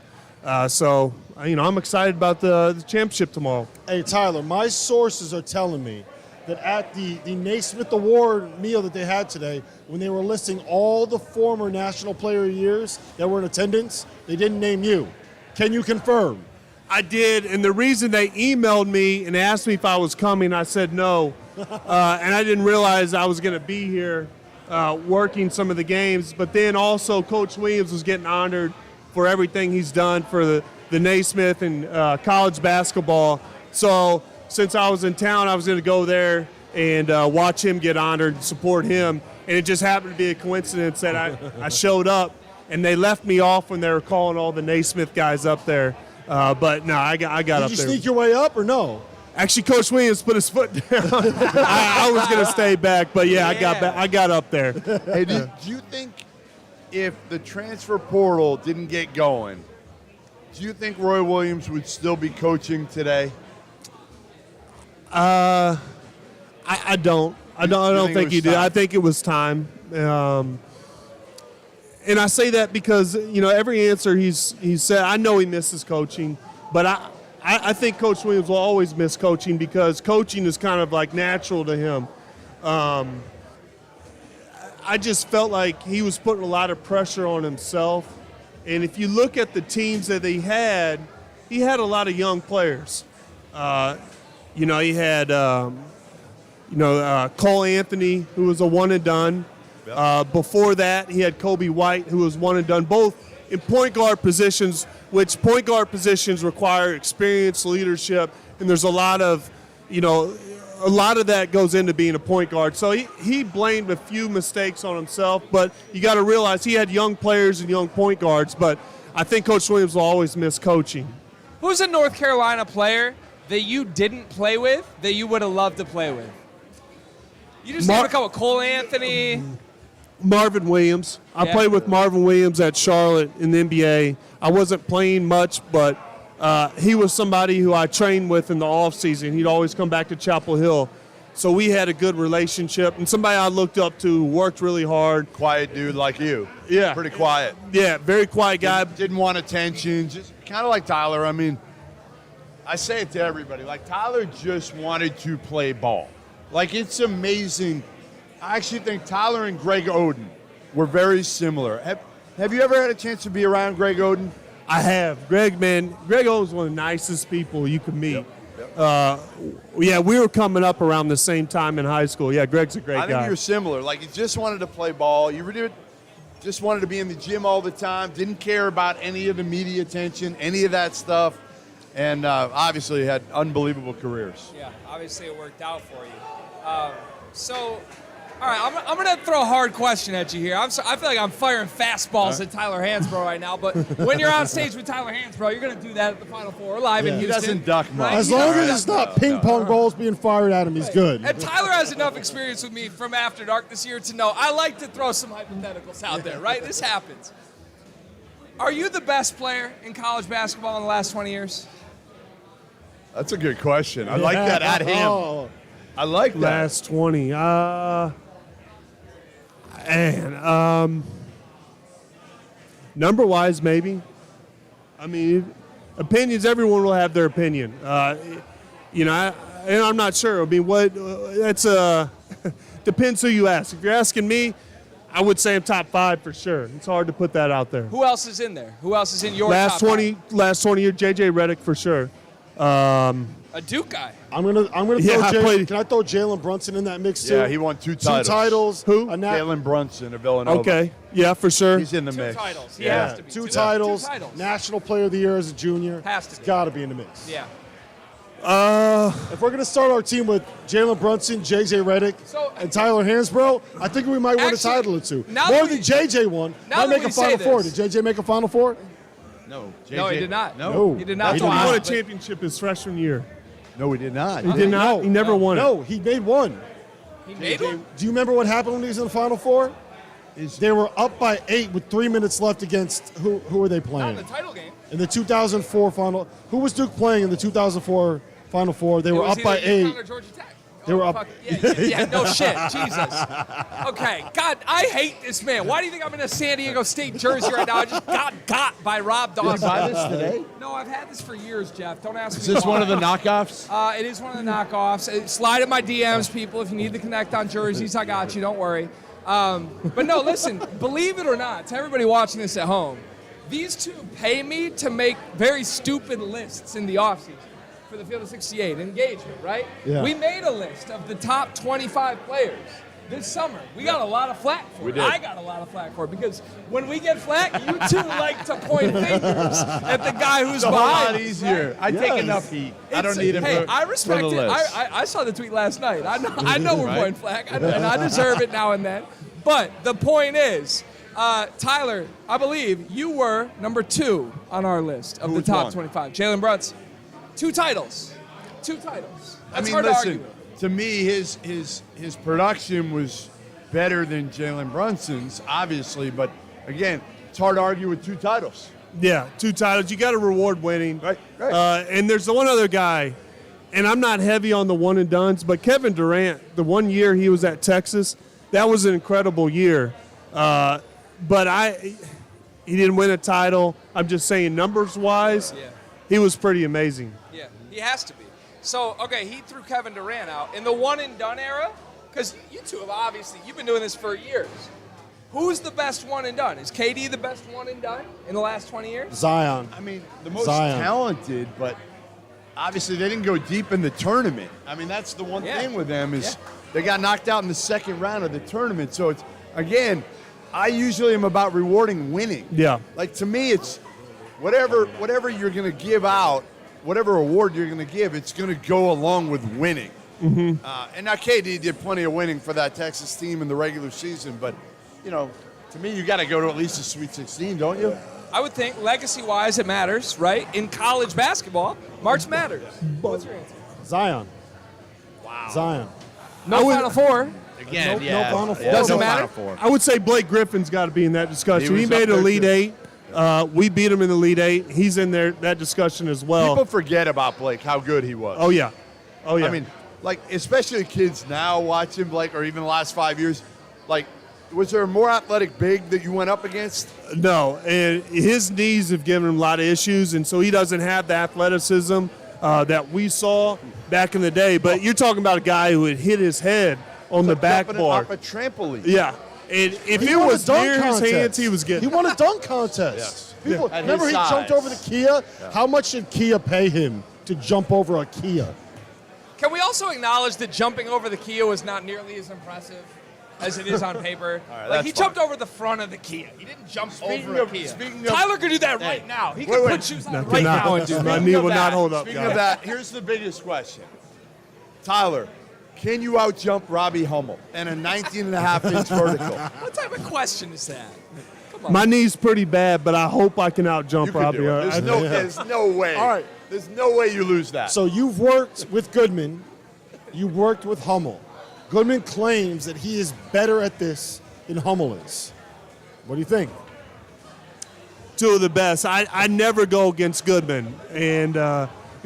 So, I'm excited about the championship tomorrow. Hey, Tyler, my sources are telling me that at the Naismith Award meal that they had today, when they were listing all the former National Player of Years that were in attendance, they didn't name you. Can you confirm? I did, and the reason they emailed me and asked me if I was coming, I said no. And I didn't realize I was going to be here working some of the games. But then also Coach Williams was getting honored for everything he's done for the Naismith and college basketball. So since I was in town, I was going to go there and watch him get honored, support him. And it just happened to be a coincidence that I showed up, and they left me off when they were calling all the Naismith guys up there. But no, I got up there. Did you sneak your way up or no? Actually, Coach Williams put his foot down. I was going to stay back, but yeah, I got up there. Hey, do you think if the transfer portal didn't get going, do you think Roy Williams would still be coaching today? I don't. I don't think he did. Time? I think it was time. And I say that because every answer he's said, I know he misses coaching, but I think Coach Williams will always miss coaching because coaching is kind of like natural to him. I just felt like he was putting a lot of pressure on himself. And if you look at the teams that he had a lot of young players. He had, Cole Anthony, who was a one and done. Yep. Before that, he had Kobe White, who was one and done, both in point guard positions, which point guard positions require experience, leadership, and there's a lot of that goes into being a point guard. So he blamed a few mistakes on himself, but you got to realize he had young players and young point guards, but I think Coach Williams will always miss coaching. Who's a North Carolina player that you didn't play with that you would have loved to play with? You just name a couple. Cole Anthony. Marvin Williams. I played with Marvin Williams at Charlotte in the NBA. I wasn't playing much, but he was somebody who I trained with in the offseason. He'd always come back to Chapel Hill. So we had a good relationship, and somebody I looked up to, worked really hard. Quiet dude like you. Yeah. Pretty quiet. Yeah, very quiet guy. Didn't want attention, just kind of like Tyler. I mean, I say it to everybody. Like, Tyler just wanted to play ball. Like, it's amazing. I actually think Tyler and Greg Oden were very similar. Have you ever had a chance to be around Greg Oden? I have. Greg Oden's one of the nicest people you can meet. Yep. We were coming up around the same time in high school. Yeah, Greg's a great guy. I think you're similar. Like, you just wanted to play ball. You really just wanted to be in the gym all the time. Didn't care about any of the media attention, any of that stuff. And obviously had unbelievable careers. Yeah, obviously it worked out for you. All right, I'm going to throw a hard question at you here. I feel like I'm firing fastballs at Tyler Hansbrough right now, but when you're on stage with Tyler Hansbrough, you're going to do that at the Final Four live in Houston. He doesn't duck much. As long as it's not ping pong balls being fired at him, he's good. And Tyler has enough experience with me from After Dark this year to know I like to throw some hypotheticals out there, right? This happens. Are you the best player in college basketball in the last 20 years? That's a good question. I like that at him. Oh. I like that. Last 20. Number-wise, maybe. I mean, opinions, everyone will have their opinion. And I'm not sure. I mean, that's depends who you ask. If you're asking me, I would say I'm top 5 for sure. It's hard to put that out there. Who else is in there? Who else is in your last top 20 5? Last 20 years, J.J. Redick for sure. All A Duke guy. I'm gonna Yeah, throw I played- Can I throw Jalen Brunson in that mix too? Yeah, he won 2 titles. 2 titles. Who? Jalen Brunson of Villanova. Okay. Yeah, for sure. He's in the 2 mix. titles. He Yeah. has to be. 2 titles. 2 titles. National Player of the Year as a junior. Has to be. Got to be in the mix. Yeah. If we're gonna start our team with Jalen Brunson, JJ Redick, So- and Tyler Hansbrough, I think we might win a Actually, title or two. now More that than we- JJ won. now Might that make we a Final say Four. this- Did JJ make a Final Four? No, No, he did not. No. He did not. He He did won not. a championship his freshman year. No, we did not. He did not. He never won it. No, he made one. He made one? Do you remember what happened when he was in the Final Four? They were up by 8 with 3 minutes left against who were they Not in playing? the title game. In the 2004 final. Who was Duke playing in the 2004 Final Four? They It were was up by either 8. UConn or Georgia Tech. They were Oh, up- fuck. Yeah, no shit. Jesus. Okay. God, I hate this man. Why do you think I'm in a San Diego State jersey right now? I just got by Rob Did you Dauster. buy this today? No, I've had this for years, Jeff. Don't ask me. Is this why. one of the knockoffs? It is one of the knockoffs. Slide in my DMs, people, if you need to connect on jerseys. I got you. Don't worry. But no, listen. Believe it or not, to everybody watching this at home, these two pay me to make very stupid lists in the offseason for the Field of 68 engagement, right? Yeah. We made a list of the top 25 players this summer. We got a lot of flack for it. did. I got a lot of flack for it because when we get flack, you two like to point fingers at the guy who's It's a whole behind. lot easier. I take enough heat. I don't need him Hey, for, I respect for the it. list. I saw the tweet last night. I know we're Right? pointing flag, and I deserve it now and then. But the point is, Tyler, I believe you were number 2 on our list of Who the was top one? 25. Jalen Brunson, 2 titles. 2 titles. I That's mean, hard to argue listen, with. to me, his production was better than Jalen Brunson's, obviously. But again, it's hard to argue with 2 titles. Yeah, 2 titles. You got to reward winning. Right. And there's the one other guy, and I'm not heavy on the one and dones, but Kevin Durant, the 1 year he was at Texas, that was an incredible year. But he didn't win a title. I'm just saying, numbers wise, Yeah. he was pretty amazing. Yeah, he has to be. So, okay, he threw Kevin Durant out. In the one and done era, because you two have obviously, you've been doing this for years. Who's the best one and done? Is KD the best one and done in the last 20 years? Zion. I mean, the most Zion. talented, but obviously they didn't go deep in the tournament. I mean, that's the one Yeah. thing with them is Yeah. they got knocked out in the second round of the tournament. So it's, again, I usually am about rewarding winning. Yeah. Like, to me, it's whatever you're going to give out, whatever award you're going to give, it's going to go along with winning. And now KD did plenty of winning for that Texas team in the regular season, but, you know, to me, you got to go to at least a Sweet 16, don't you? I would think legacy-wise it matters, right? In college basketball, March matters. What's your answer? Zion. Wow. Zion. No Final Four. Again, No Final Four. Doesn't matter? I would say Blake Griffin's got to be in that discussion. He He was made up there, Elite too. 8. We beat him in the Elite 8. He's in there that discussion as well. People forget about Blake, how good he was. Oh yeah. I mean, like, especially kids now watching Blake, or even the last 5 years, like, was there a more athletic big that you went up against? No, and his knees have given him a lot of issues, and so he doesn't have the athleticism that we saw back in the day. But you're talking about a guy who had hit his head on the Jumping backboard. off a trampoline. Yeah, and if He it won a was dunk near his contest. hands, he was getting. He won a dunk contest. Yes. People, At remember his he jumped size. over the Kia? How much did Kia pay him to jump over a Kia? Can we also acknowledge that jumping over the Kia was not nearly as impressive as it is on paper? right, Like, that's he fine. over the front of the Kia. He didn't jump over a of- Kia. speaking of- Tyler could do that Hey, right now. He wait, could wait. put shoes on No, right cannot. now and do My that. knee will not hold up, Speaking guys. of that, here's the biggest question. Tyler, can you out-jump Robbie Hummel in a 19.5-inch vertical? What type of question is that? Come on. My knee's pretty bad, but I hope I can out You jump can Robbie. do it. There's no way. All right. There's no way you lose that. So you've worked with Goodman. You worked with Hummel. Goodman claims that he is better at this than Hummel is. What do you think? Two of the best. I never go against Goodman, and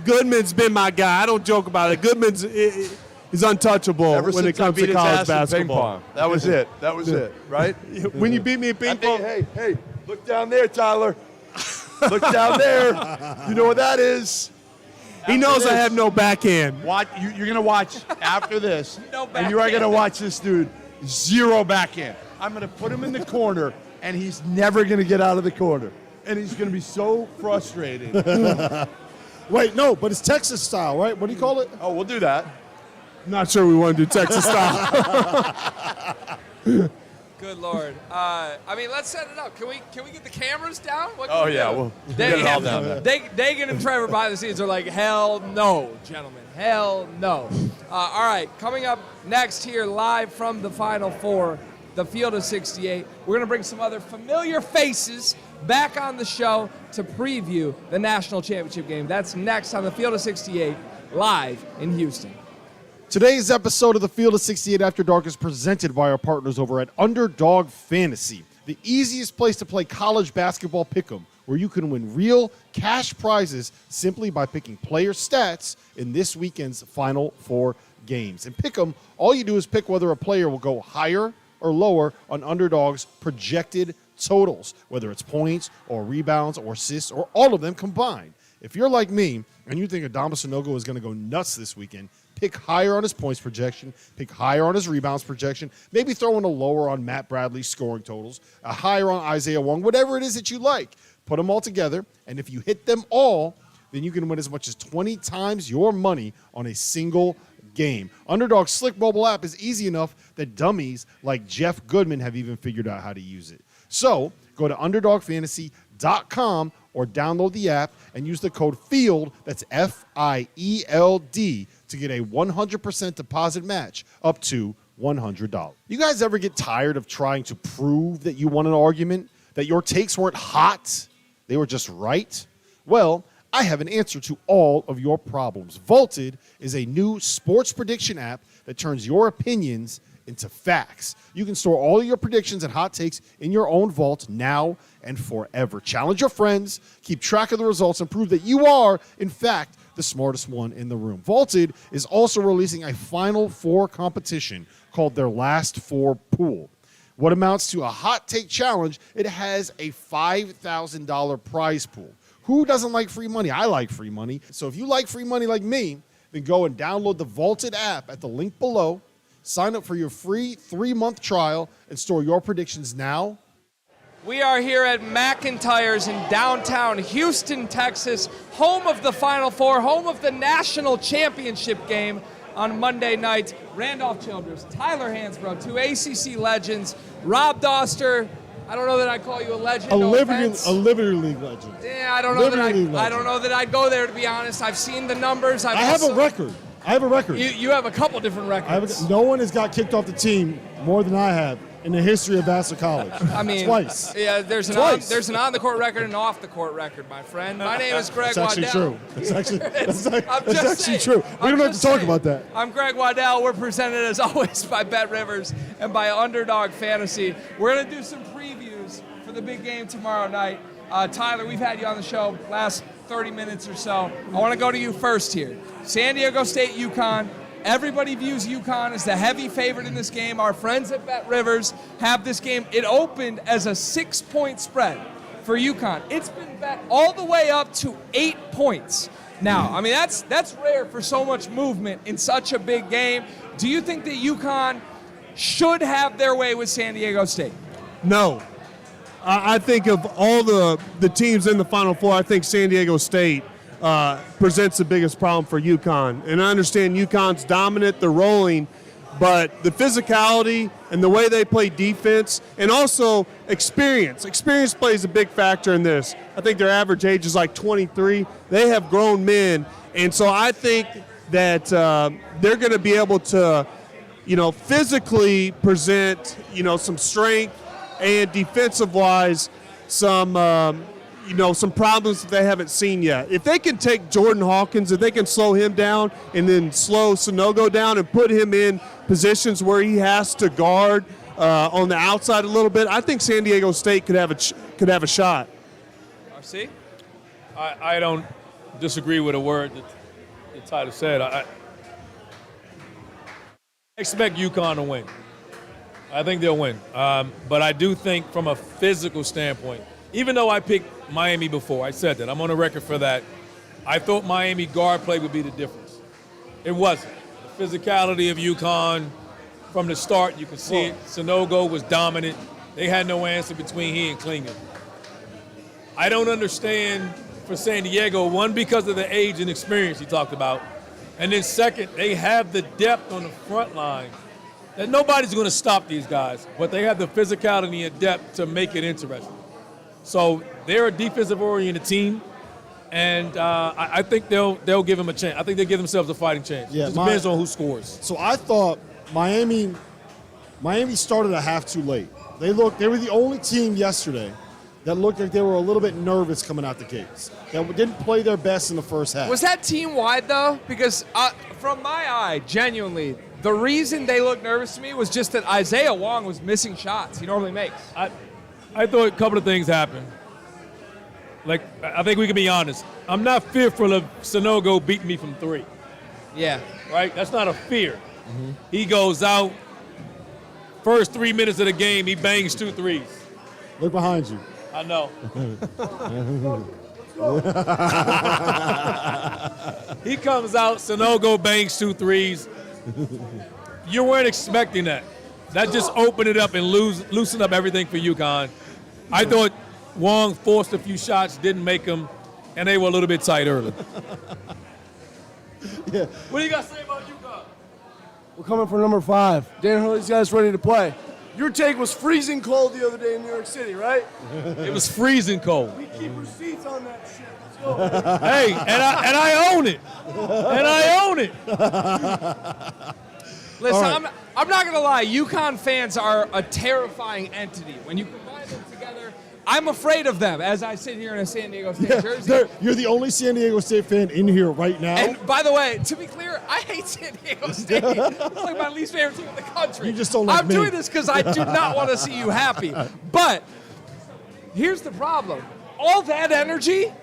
Goodman's been my guy. I don't joke about it. Goodman's is untouchable Ever when it since I comes beat to his college ass in ping basketball. pong. That was it. That was it, right? When you beat me in ping pong, Hey, look down there, Tyler. Look down there. You know what that is? he knows After I this, have no backhand. You're going to watch after this, No and you are going to backhand. watch this dude zero backhand. I'm going to put him in the corner, and he's never going to get out of the corner. And he's going to be so frustrated. Wait, no, but it's Texas style, right? What do you call it? Oh, we'll do that. Not sure we want to do Texas style. Good Lord. Let's set it up. Can we get the cameras down? What can Oh, we yeah, do? we'll get it all down there. Dagan and Trevor behind the scenes are like, hell no, gentlemen. Hell no. All right, coming up next here live from the Final Four, the Field of 68, we're going to bring some other familiar faces back on the show to preview the national championship game. That's next on the Field of 68, live in Houston. Today's episode of the Field of 68 After Dark is presented by our partners over at Underdog Fantasy, the easiest place to play college basketball pick'em, where you can win real cash prizes simply by picking player stats in this weekend's Final Four games. And pick'em, all you do is pick whether a player will go higher or lower on Underdog's projected totals, whether it's points or rebounds or assists or all of them combined. If you're like me and you think Adama Sanogo is going to go nuts this weekend, pick higher on his points projection, pick higher on his rebounds projection, maybe throw in a lower on Matt Bradley's scoring totals, a higher on Isaiah Wong, whatever it is that you like. Put them all together, and if you hit them all, then you can win as much as 20 times your money on a single game. Underdog's slick mobile app is easy enough that dummies like Jeff Goodman have even figured out how to use it. So go to UnderdogFantasy.com or download the app and use the code FIELD, that's FIELD, to get a 100% deposit match up to $100. You guys ever get tired of trying to prove that you won an argument, that your takes weren't hot, they were just right? Well, I have an answer to all of your problems. Vaulted is a new sports prediction app that turns your opinions into facts. You can store all of your predictions and hot takes in your own vault now and forever. Challenge your friends, keep track of the results, and prove that you are, in fact, the smartest one in the room. Vaulted is also releasing a Final Four competition called their Last Four Pool. What amounts to a hot take challenge, it has a $5,000 prize pool. Who doesn't like free money? I like free money. So if you like free money like me, then go and download the Vaulted app at the link below. Sign up for your free 3-month trial and store your predictions now. We are here at McIntyre's in downtown Houston, Texas, home of the Final Four, home of the national championship game on Monday night. Randolph Childress, Tyler Hansbrough, two ACC legends, Rob Dauster. I don't know that I'd call you a legend. A Liberty League legend. Yeah, I don't know that I'd go there, to be honest. I've seen the numbers. I have a record. You have a couple different records. No one has got kicked off the team more than I have in the history of Vassar College. I mean, twice. Yeah, there's an on-the-court record and an off-the-court record, my friend. My name is Greg Waddell. That's actually true. We don't have to talk about that. I'm Greg Waddell. We're presented, as always, by Bet Rivers and by Underdog Fantasy. We're going to do some previews for the big game tomorrow night. Tyler, we've had you on the show last 30 minutes or so. I want to go to you first here. San Diego State-UConn. Everybody views UConn as the heavy favorite in this game. Our friends at Bet Rivers have this game. It opened as a 6-point spread for UConn. It's been bet all the way up to 8 points. Now, I mean, that's rare for so much movement in such a big game. Do you think that UConn should have their way with San Diego State? No. I think of all the teams in the Final Four, I think San Diego State presents the biggest problem for UConn. And I understand UConn's dominant, they're rolling, but the physicality and the way they play defense and also experience. Experience plays a big factor in this. I think their average age is like 23. They have grown men. And so I think that they're going to be able to, physically present, some strength and defensive-wise some problems that they haven't seen yet. If they can take Jordan Hawkins, if they can slow him down and then slow Sanogo down and put him in positions where he has to guard on the outside a little bit, I think San Diego State could have a shot. RC? I don't disagree with a word that Tyler said. I expect UConn to win. I think they'll win. But I do think from a physical standpoint, even though I picked Miami before, I said that. I'm on the record for that. I thought Miami guard play would be the difference. It wasn't. The physicality of UConn from the start, you could see it. Sanogo was dominant. They had no answer between he and Klingon. I don't understand for San Diego. One, because of the age and experience he talked about. And then second, they have the depth on the front line that nobody's going to stop these guys, but they have the physicality and depth to make it interesting. So they're a defensive-oriented team, and I think they'll give them a chance. I think they'll give themselves a fighting chance. Yeah, it just depends on who scores. So I thought Miami started a half too late. They were the only team yesterday that looked like they were a little bit nervous coming out the gates. That didn't play their best in the first half. Was that team-wide, though? Because from my eye, genuinely, the reason they looked nervous to me was just that Isaiah Wong was missing shots he normally makes. I thought a couple of things happened. Like, I think we can be honest. I'm not fearful of Sanogo beating me from 3. Yeah. Right? That's not a fear. Mm-hmm. He goes out, first 3 minutes of the game, he bangs 2 threes. Look behind you. I know. He comes out, Sanogo bangs 2 threes. You weren't expecting that. That just opened it up and loosened up everything for UConn. I thought Wong forced a few shots, didn't make them, and they were a little bit tight early. Yeah. What do you got to say about UConn? We're coming for number 5. Dan Hurley's guys ready to play. Your take was freezing cold the other day in New York City, right? It was freezing cold. We keep receipts on that shit. Let's go. Hey, and I own it. And I own it. Listen, right. I'm not going to lie. UConn fans are a terrifying entity. When you combine them together, I'm afraid of them as I sit here in a San Diego State jersey. You're the only San Diego State fan in here right now. And by the way, to be clear, I hate San Diego State. It's like my least favorite team in the country. You just don't like I'm me. doing this because I do not want to see you happy. But here's the problem. All that energy,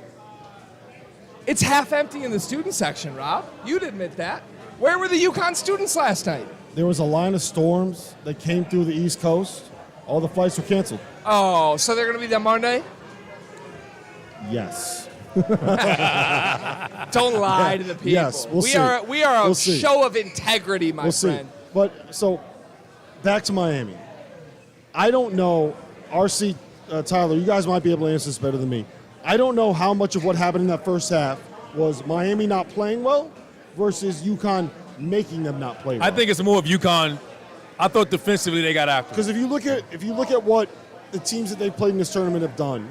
it's half empty in the student section, Rob. You'd admit that. Where were the UConn students last night? There was a line of storms that came through the East Coast. All the flights were canceled. Oh, so they're going to be there Monday? Yes. Don't lie to the people. Yes, we'll see. We are a We'll see. show of integrity, my We'll friend. see. But so, back to Miami. I don't know, RC, Tyler, you guys might be able to answer this better than me. I don't know how much of what happened in that first half was Miami not playing well versus UConn making them not play well. I think it's more of UConn. I thought defensively they got after. Because if you look at what the teams that they played in this tournament have done,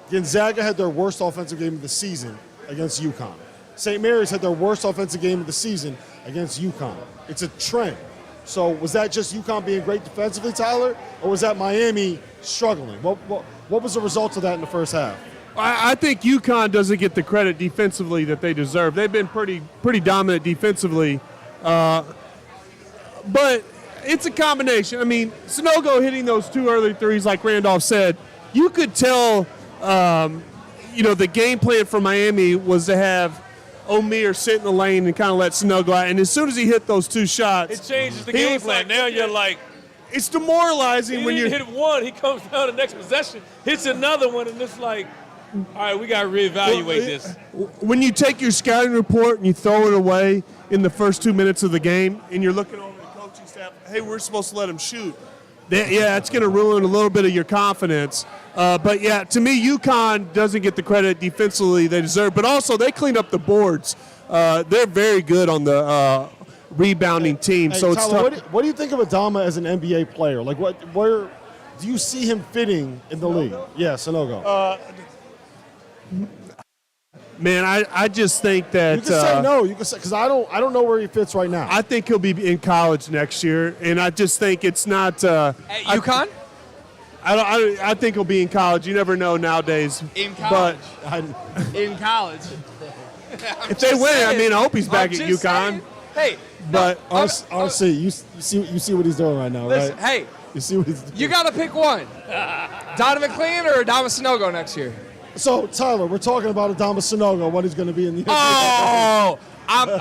Gonzaga had their worst offensive game of the season against UConn. St. Mary's had their worst offensive game of the season against UConn. It's a trend. So was that just UConn being great defensively, Tyler, or was that Miami struggling? What was the result of that in the first half? I think UConn doesn't get the credit defensively that they deserve. They've been pretty dominant defensively, but it's a combination. I mean, Sanogo hitting those 2 early threes, like Randolph said, you could tell. The game plan for Miami was to have O'Meara sit in the lane and kind of let Sanogo out. And as soon as he hit those 2 shots, It changes the game plan. Now you're like, it's demoralizing he when you hit one, he comes down the next possession, hits another one, and it's like, all right, we got to reevaluate this. When you take your scouting report and you throw it away in the first 2 minutes of the game, and you're looking over the coaching staff, hey, we're supposed to let him shoot. It's going to ruin a little bit of your confidence. But yeah, to me, UConn doesn't get the credit defensively they deserve. But also, they cleaned up the boards. They're very good on the rebounding team. Hey, so it's Tyler, tough. what do you think of Adama as an NBA player? Like, where do you see him fitting in the league? Yeah, Sanogo. Man, I just think that you can say no. You can say because I don't know where he fits right now. I think he'll be in college next year, and I just think it's not. At UConn? I think he'll be in college. You never know nowadays. In college. But In college. if they win, I mean, I hope he's back at UConn. Hey, But RC, you see what he's doing right now, listen, right? hey, You see what he's doing. you got to pick one. Donovan McLean or Adama Sanogo next year? So Tyler, we're talking about Adama Sanogo, what he's going to be in the. Oh,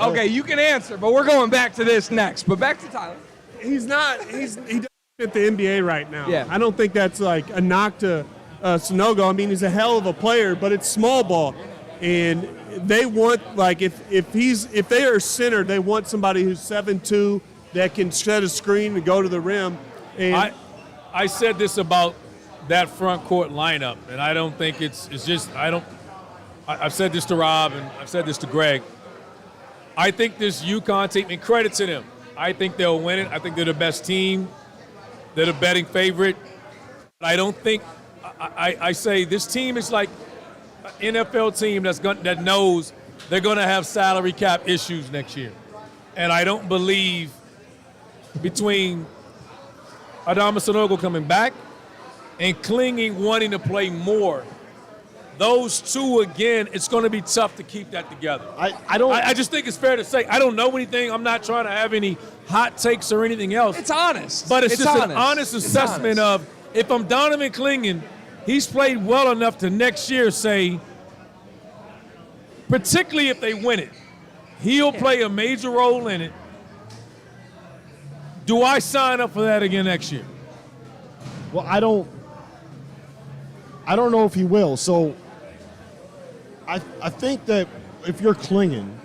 okay, you can answer, but we're going back to this next. But back to Tyler. He doesn't fit the NBA right now. Yeah. I don't think that's like a knock to Sanogo. I mean, he's a hell of a player, but it's small ball, and they want if they are center, they want somebody who's 7'2" that can set a screen and go to the rim. And I said this about that front court lineup, and I don't think it's just I I've said this to Rob and I've said this to Greg. I think this UConn team, and credit to them, I think they'll win it. I think they're the best team. They're the betting favorite. I don't think I say this team is like an NFL team that knows they're going to have salary cap issues next year. And I don't believe between Adama Sanogo coming back and Clinging wanting to play more, those two, again, it's going to be tough to keep that together. I just think it's fair to say, I don't know anything. I'm not trying to have any hot takes or anything else. It's honest. But it's just honest. an honest assessment of, if I'm Donovan Clinging, he's played well enough to next year say, particularly if they win it, he'll play a major role in it. Do I sign up for that again next year? Well, I don't know if he will. So I think that if you're Clinging,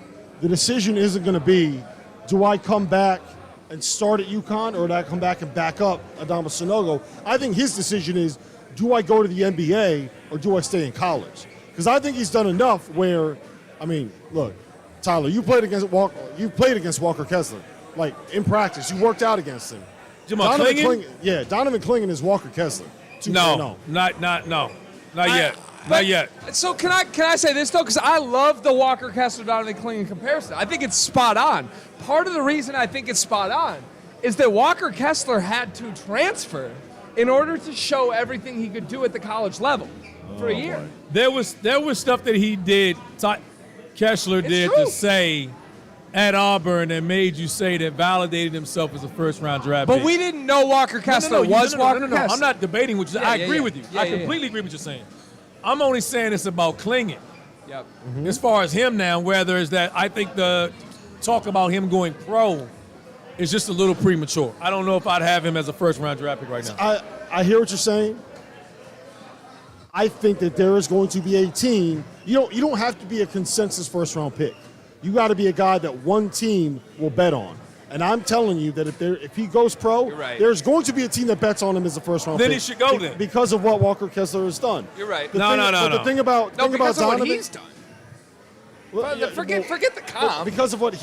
the decision isn't going to be, do I come back and start at UConn, or do I come back and back up Adama Sanogo? I think his decision is, do I go to the NBA or do I stay in college? Because I think he's done enough where, I mean, look, Tyler, you played against Walker Kessler. Like, in practice, you worked out against him. Donovan Clinging? Yeah, Donovan Clinging is Walker Kessler. No, not yet. Not yet. So can I say this, though? Because I love the Walker Kessler-Donovan Clinging comparison. I think it's spot on. Part of the reason I think it's spot on is that Walker Kessler had to transfer in order to show everything he could do at the college level for a year. There was stuff that he did, Kessler did to say at Auburn that made you say that validated himself as a first-round draft pick. But we didn't know Walker Kessler was Walker Kessler. I'm not debating what you're saying. I agree with you. I completely agree with what you're saying. I'm only saying it's about Clinging. Yep. As far as him now, whether it's that I think the talk about him going pro is just a little premature. I don't know if I'd have him as a first-round draft pick right now. I hear what you're saying. I think that there is going to be a team. You don't have to be a consensus first-round pick. You got to be a guy that one team will bet on. And I'm telling you that if he goes pro, right. There's going to be a team that bets on him as a first-round pick. Then he should go then. Because of what Walker Kessler has done. You're right. The thing about because Donovan, of what he's done. Forget the comp. Because of what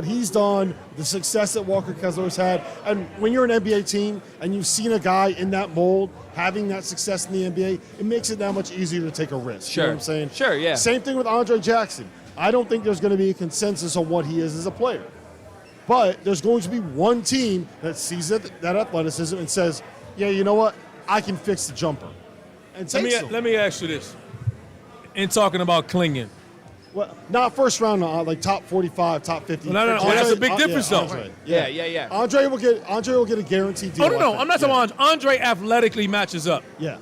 he's done, the success that Walker Kessler has had, and when you're an NBA team and you've seen a guy in that mold having that success in the NBA, it makes it that much easier to take a risk. Sure. You know what I'm saying? Sure, yeah. Same thing with Andre Jackson. I don't think there's going to be a consensus on what he is as a player. But there's going to be one team that sees that athleticism and says, yeah, you know what? I can fix the jumper. And Let me ask you this. In talking about Clinging. Well, not first round, like top 45, top 50. No, that's a big difference, though. Andre. Yeah. Andre will get a guaranteed deal. No, I'm not talking about Andre athletically matches up. Yeah.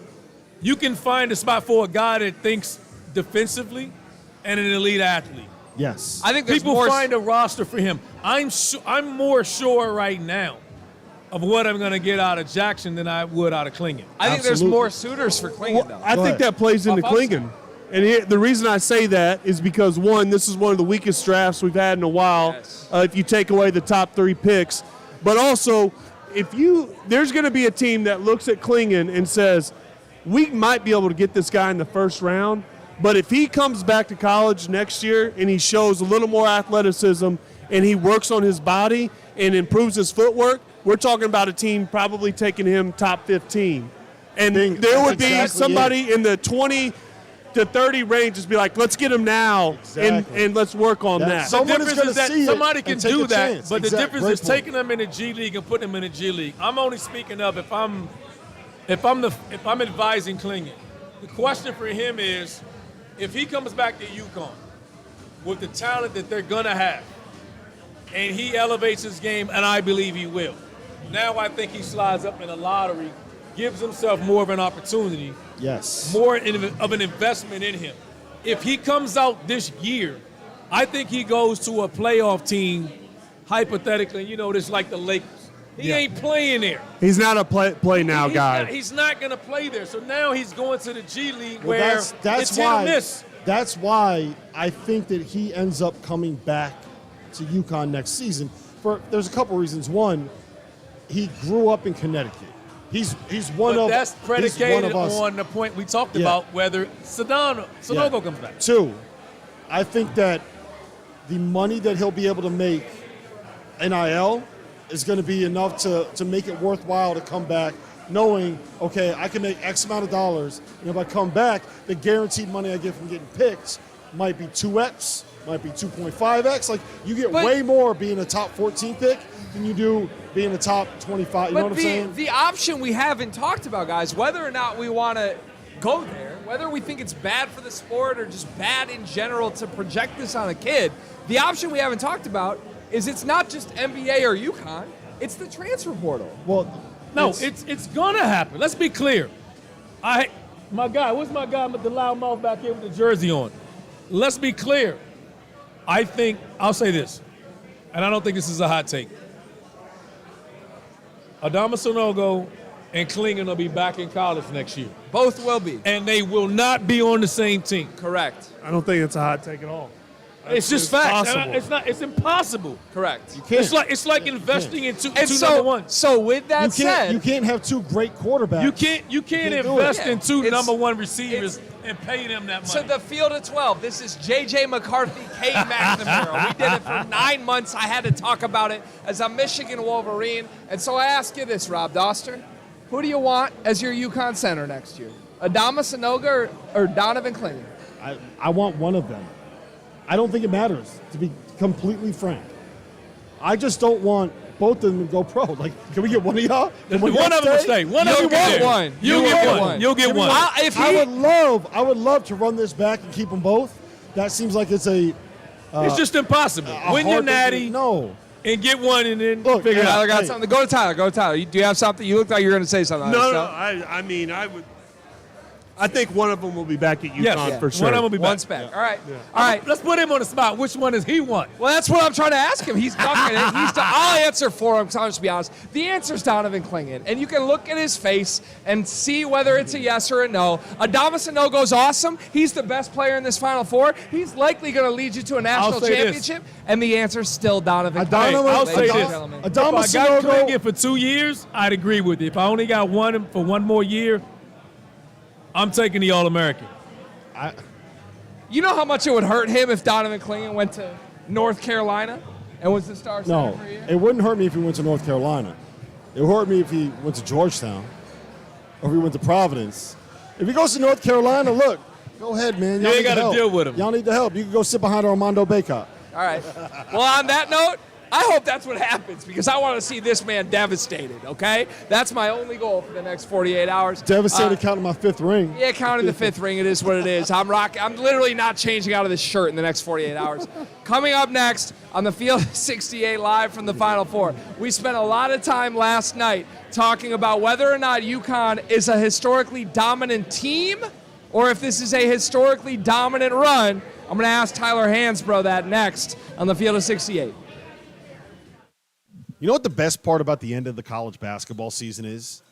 You can find a spot for a guy that thinks defensively and an elite athlete. Yes. I think people find a roster for him. I'm more sure right now of what I'm going to get out of Jackson than I would out of Clinging. I think there's more suitors for Clinging, though. I think that plays into Clinging. And the reason I say that is because, one, this is one of the weakest drafts we've had in a while, Yes. if you take away the top 3 picks. But also, there's going to be a team that looks at Clinging and says, we might be able to get this guy in the first round, but if he comes back to college next year and he shows a little more athleticism and he works on his body and improves his footwork, we're talking about a team probably taking him top 15. And there would be somebody in the 20 to 30 range just be like, let's get him now and let's work on that. Someone is going to see it. Somebody can do that, chance. but the difference is Great point. taking them in the G League and putting them in the G League. I'm only speaking of if I'm advising Clinging. The question for him is, if he comes back to UConn with the talent that they're going to have, and he elevates his game, and I believe he will, now I think he slides up in the lottery, gives himself more of an opportunity, more of an investment in him. If he comes out this year, I think he goes to a playoff team, hypothetically, this like the Lakers. He ain't playing there. He's not a play now guy. He's not going to play there. So now he's going to the G League Well, where that's it's hit or miss. That's why I think that he ends up coming back to UConn next season. There's a couple reasons. One, he grew up in Connecticut. He's one But of. that's he's predicated one of us. on the point we talked Yeah. about, whether Sanogo comes back. 2, I think that the money that he'll be able to make NIL is going to be enough to make it worthwhile to come back, knowing, okay, I can make X amount of dollars, and if I come back, the guaranteed money I get from getting picked might be 2x, might be 2.5x. Like, you get way more being a top 14 pick than you do being a top 25. You know what I'm saying? The option we haven't talked about, guys, whether or not we want to go there, whether we think it's bad for the sport or just bad in general to project this on a kid, the option we haven't talked about is it's not just NBA or UConn, it's the transfer portal. Well, No, it's gonna happen. Let's be clear. My guy, what's my guy with the loud mouth back here with the jersey on? Let's be clear. I think, I'll say this, and I don't think this is a hot take. Adama Sanogo and Klingon will be back in college next year. Both will be. And they will not be on the same team. Correct. I don't think it's a hot take at all. It's just facts. Possible. It's impossible. Correct. It's like investing in two And number ones. so with that said, you can't have 2 great quarterbacks. You can't do invest it. in 2 It's- number 1 receivers and pay them that money. so the field of 12, this is J.J. McCarthy, Kate McNamara. We did it for 9 months. I had to talk about it as a Michigan Wolverine. And so I ask you this, Rob Dauster. Who do you want as your UConn center next year? Adama Sanogo or Donovan Klingon? I want one of them. I don't think it matters, to be completely frank. I just don't want both of them to go pro. Like, can we get one of y'all? Can One of them will stay. One of You'll them get will stay. one. You'll get one. You'll get one. I would love to run this back and keep them both. That seems like it's a It's just impossible. Win your hard thing to- natty No. and get one and then Look, figure it Tyler out. got Hey. something. Go to Tyler. Do you have something? You look like you were going to say something. No, I mean, I think one of them will be back at UConn Yes. for sure. One of them will be back. One's back. All right. All right. Let's put him on the spot. Which one does he want? Well, that's what I'm trying to ask him. He's ducking it. I'll answer for him because I'll just be honest. The answer's Donovan Klingon. And you can look at his face and see whether it's a yes or a no. Adama Sanogo's awesome. He's the best player in this Final Four. He's likely going to lead you to a national say this. championship. And the answer's still Donovan Adama- Klingon. I'll ladies say and this. gentlemen. If I got Sanogo- Klingon for 2 years, I'd agree with you. If I only got one for one more year, I'm taking the All-American. You know how much it would hurt him if Donovan Klingon went to North Carolina and was the star center No, for a year? it wouldn't hurt me if he went to North Carolina. It would hurt me if he went to Georgetown or if he went to Providence. If he goes to North Carolina, look, go ahead, man. You Y'all ain't need the gotta help. deal with him. Y'all need the help. You can go sit behind Armando Bacot. All right. Well, on that note, I hope that's what happens because I want to see this man devastated, okay? That's my only goal for the next 48 hours. Devastated counting my 5th ring. Yeah, counting the 5th ring, it is what it is. I'm literally not changing out of this shirt in the next 48 hours. Coming up next on the Field of 68 live from the Final Four, we spent a lot of time last night talking about whether or not UConn is a historically dominant team or if this is a historically dominant run. I'm going to ask Tyler Hansbrough that next on the Field of 68. You know what the best part about the end of the college basketball season is?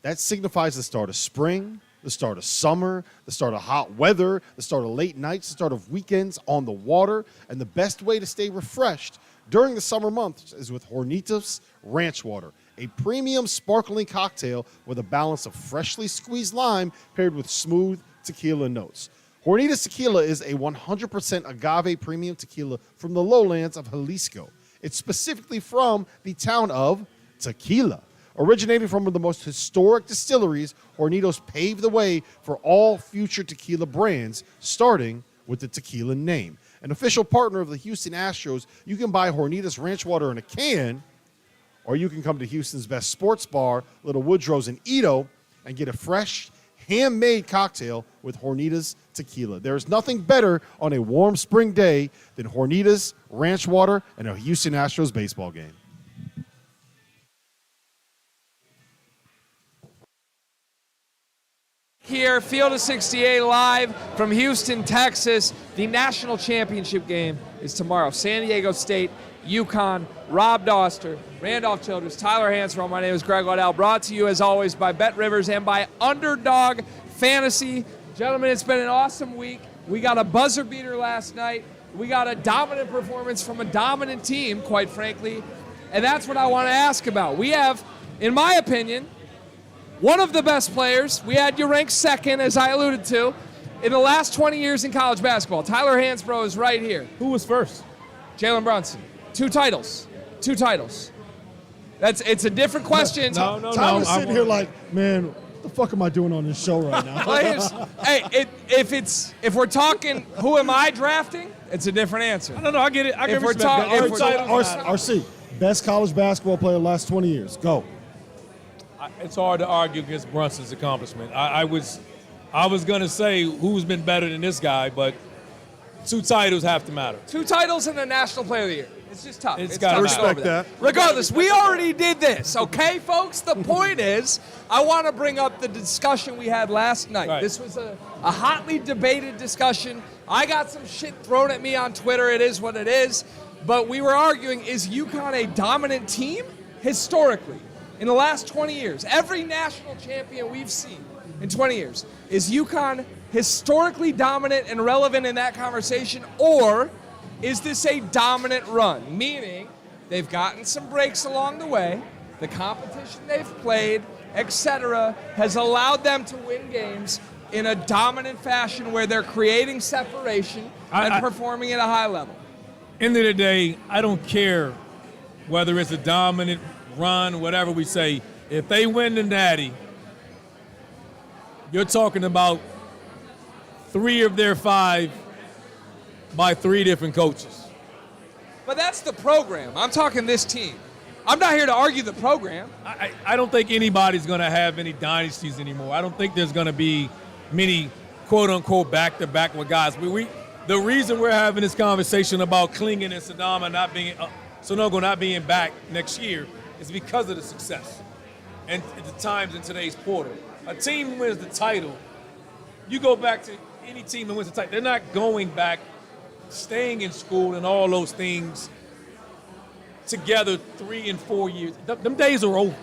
That signifies the start of spring, the start of summer, the start of hot weather, the start of late nights, the start of weekends on the water, and the best way to stay refreshed during the summer months is with Hornitos Ranch Water, a premium sparkling cocktail with a balance of freshly squeezed lime paired with smooth tequila notes. Hornitos Tequila is a 100% agave premium tequila from the lowlands of Jalisco. It's specifically from the town of Tequila. Originating from one of the most historic distilleries, Hornitos paved the way for all future tequila brands, starting with the tequila name. An official partner of the Houston Astros, you can buy Hornitos Ranch Water in a can, or you can come to Houston's best sports bar, Little Woodrow's in Edo, and get a fresh, handmade cocktail with Hornitos Tequila. There's nothing better on a warm spring day than Hornitos Ranch Water and a Houston Astros baseball game. Here, Field of 68 live from Houston, Texas. The national championship game is tomorrow. San Diego State, UConn, Rob Dauster, Randolph Childress, Tyler Hansbrough. My name is Greg Waddell. Brought to you, as always, by Bet Rivers and by Underdog Fantasy. Gentlemen, it's been an awesome week. We got a buzzer beater last night. We got a dominant performance from a dominant team, quite frankly. And that's what I want to ask about. We have, in my opinion, one of the best players. We had you ranked second, as I alluded to, in the last 20 years in college basketball. Tyler Hansbrough is right here. Who was first? Jalen Brunson. 2 titles. 2 titles. It's a different question. Tyler's sitting here like, man, what the fuck am I doing on this show right now? Hey, if we're talking who am I drafting, it's a different answer. No, I get it. I If can we're respect talking- that. RC, best college basketball player the last 20 years. Go. It's hard to argue against Brunson's accomplishment. I was going to say who's been better than this guy, but 2 titles have to matter. 2 titles and a National Player of the Year. It's just tough. It's It's gotta tough to matter. go over Respect Regardless, we already did this, okay, folks? The point is, I want to bring up the discussion we had last night. Right. This was a hotly debated discussion. I got some shit thrown at me on Twitter. It is what it is. But we were arguing, is UConn a dominant team historically in the last 20 years? Every national champion we've seen in 20 years. Is UConn historically dominant and relevant in that conversation, or is this a dominant run? Meaning, they've gotten some breaks along the way, the competition they've played, etc., has allowed them to win games in a dominant fashion where they're creating separation and performing at a high level. End of the day, I don't care whether it's a dominant run, whatever we say. If they win the Natty, you're talking about 3 of their 5 by 3 different coaches. But that's the program. I'm talking this team. I'm not here to argue the program. I don't think anybody's going to have any dynasties anymore. I don't think there's going to be many quote-unquote back-to-back with guys. The reason we're having this conversation about Klingon and Sanogo not being back next year is because of the success and the times in today's portal. A team wins the title, you go back to any team that wins the title, they're not going back, staying in school and all those things together 3 and 4 years. Them days are over.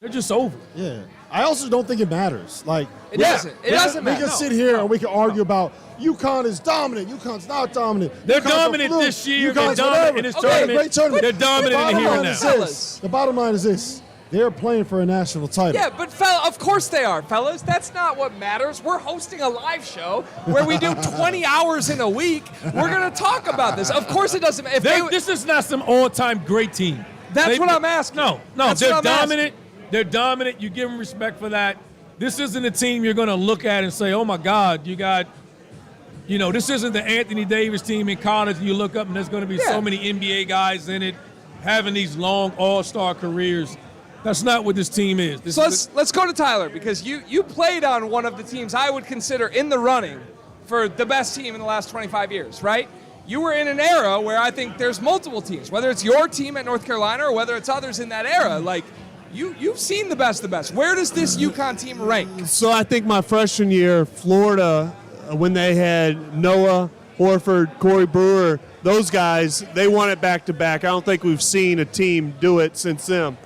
They're just over. Yeah. I also don't think it matters. Like It doesn't. It doesn't We matter. can sit here and we can argue about UConn is dominant. UConn's not dominant. They're UConn's a dominant fluke. this year. UConn's They're dominant in this tournament. Great tournament. They're dominant in the here and now. The bottom line is this. They're playing for a national title. Yeah, but of course they are, fellas. That's not what matters. We're hosting a live show where we do 20 hours in a week. We're going to talk about this. Of course it doesn't. This is not some all-time great team. That's what I'm asking. No, That's they're what I'm dominant. asking. They're dominant. You give them respect for that. This isn't a team you're going to look at and say, oh, my God, this isn't the Anthony Davis team in college, and you look up and there's going to be so many NBA guys in it having these long all-star careers. That's not what this team is. So let's go to Tyler, because you played on one of the teams I would consider in the running for the best team in the last 25 years, right? You were in an era where I think there's multiple teams, whether it's your team at North Carolina or whether it's others in that era. Like, you've seen the best of the best. Where does this UConn team rank? So I think my freshman year, Florida, when they had Noah, Horford, Corey Brewer, those guys, they won it back-to-back. I don't think we've seen a team do it since them.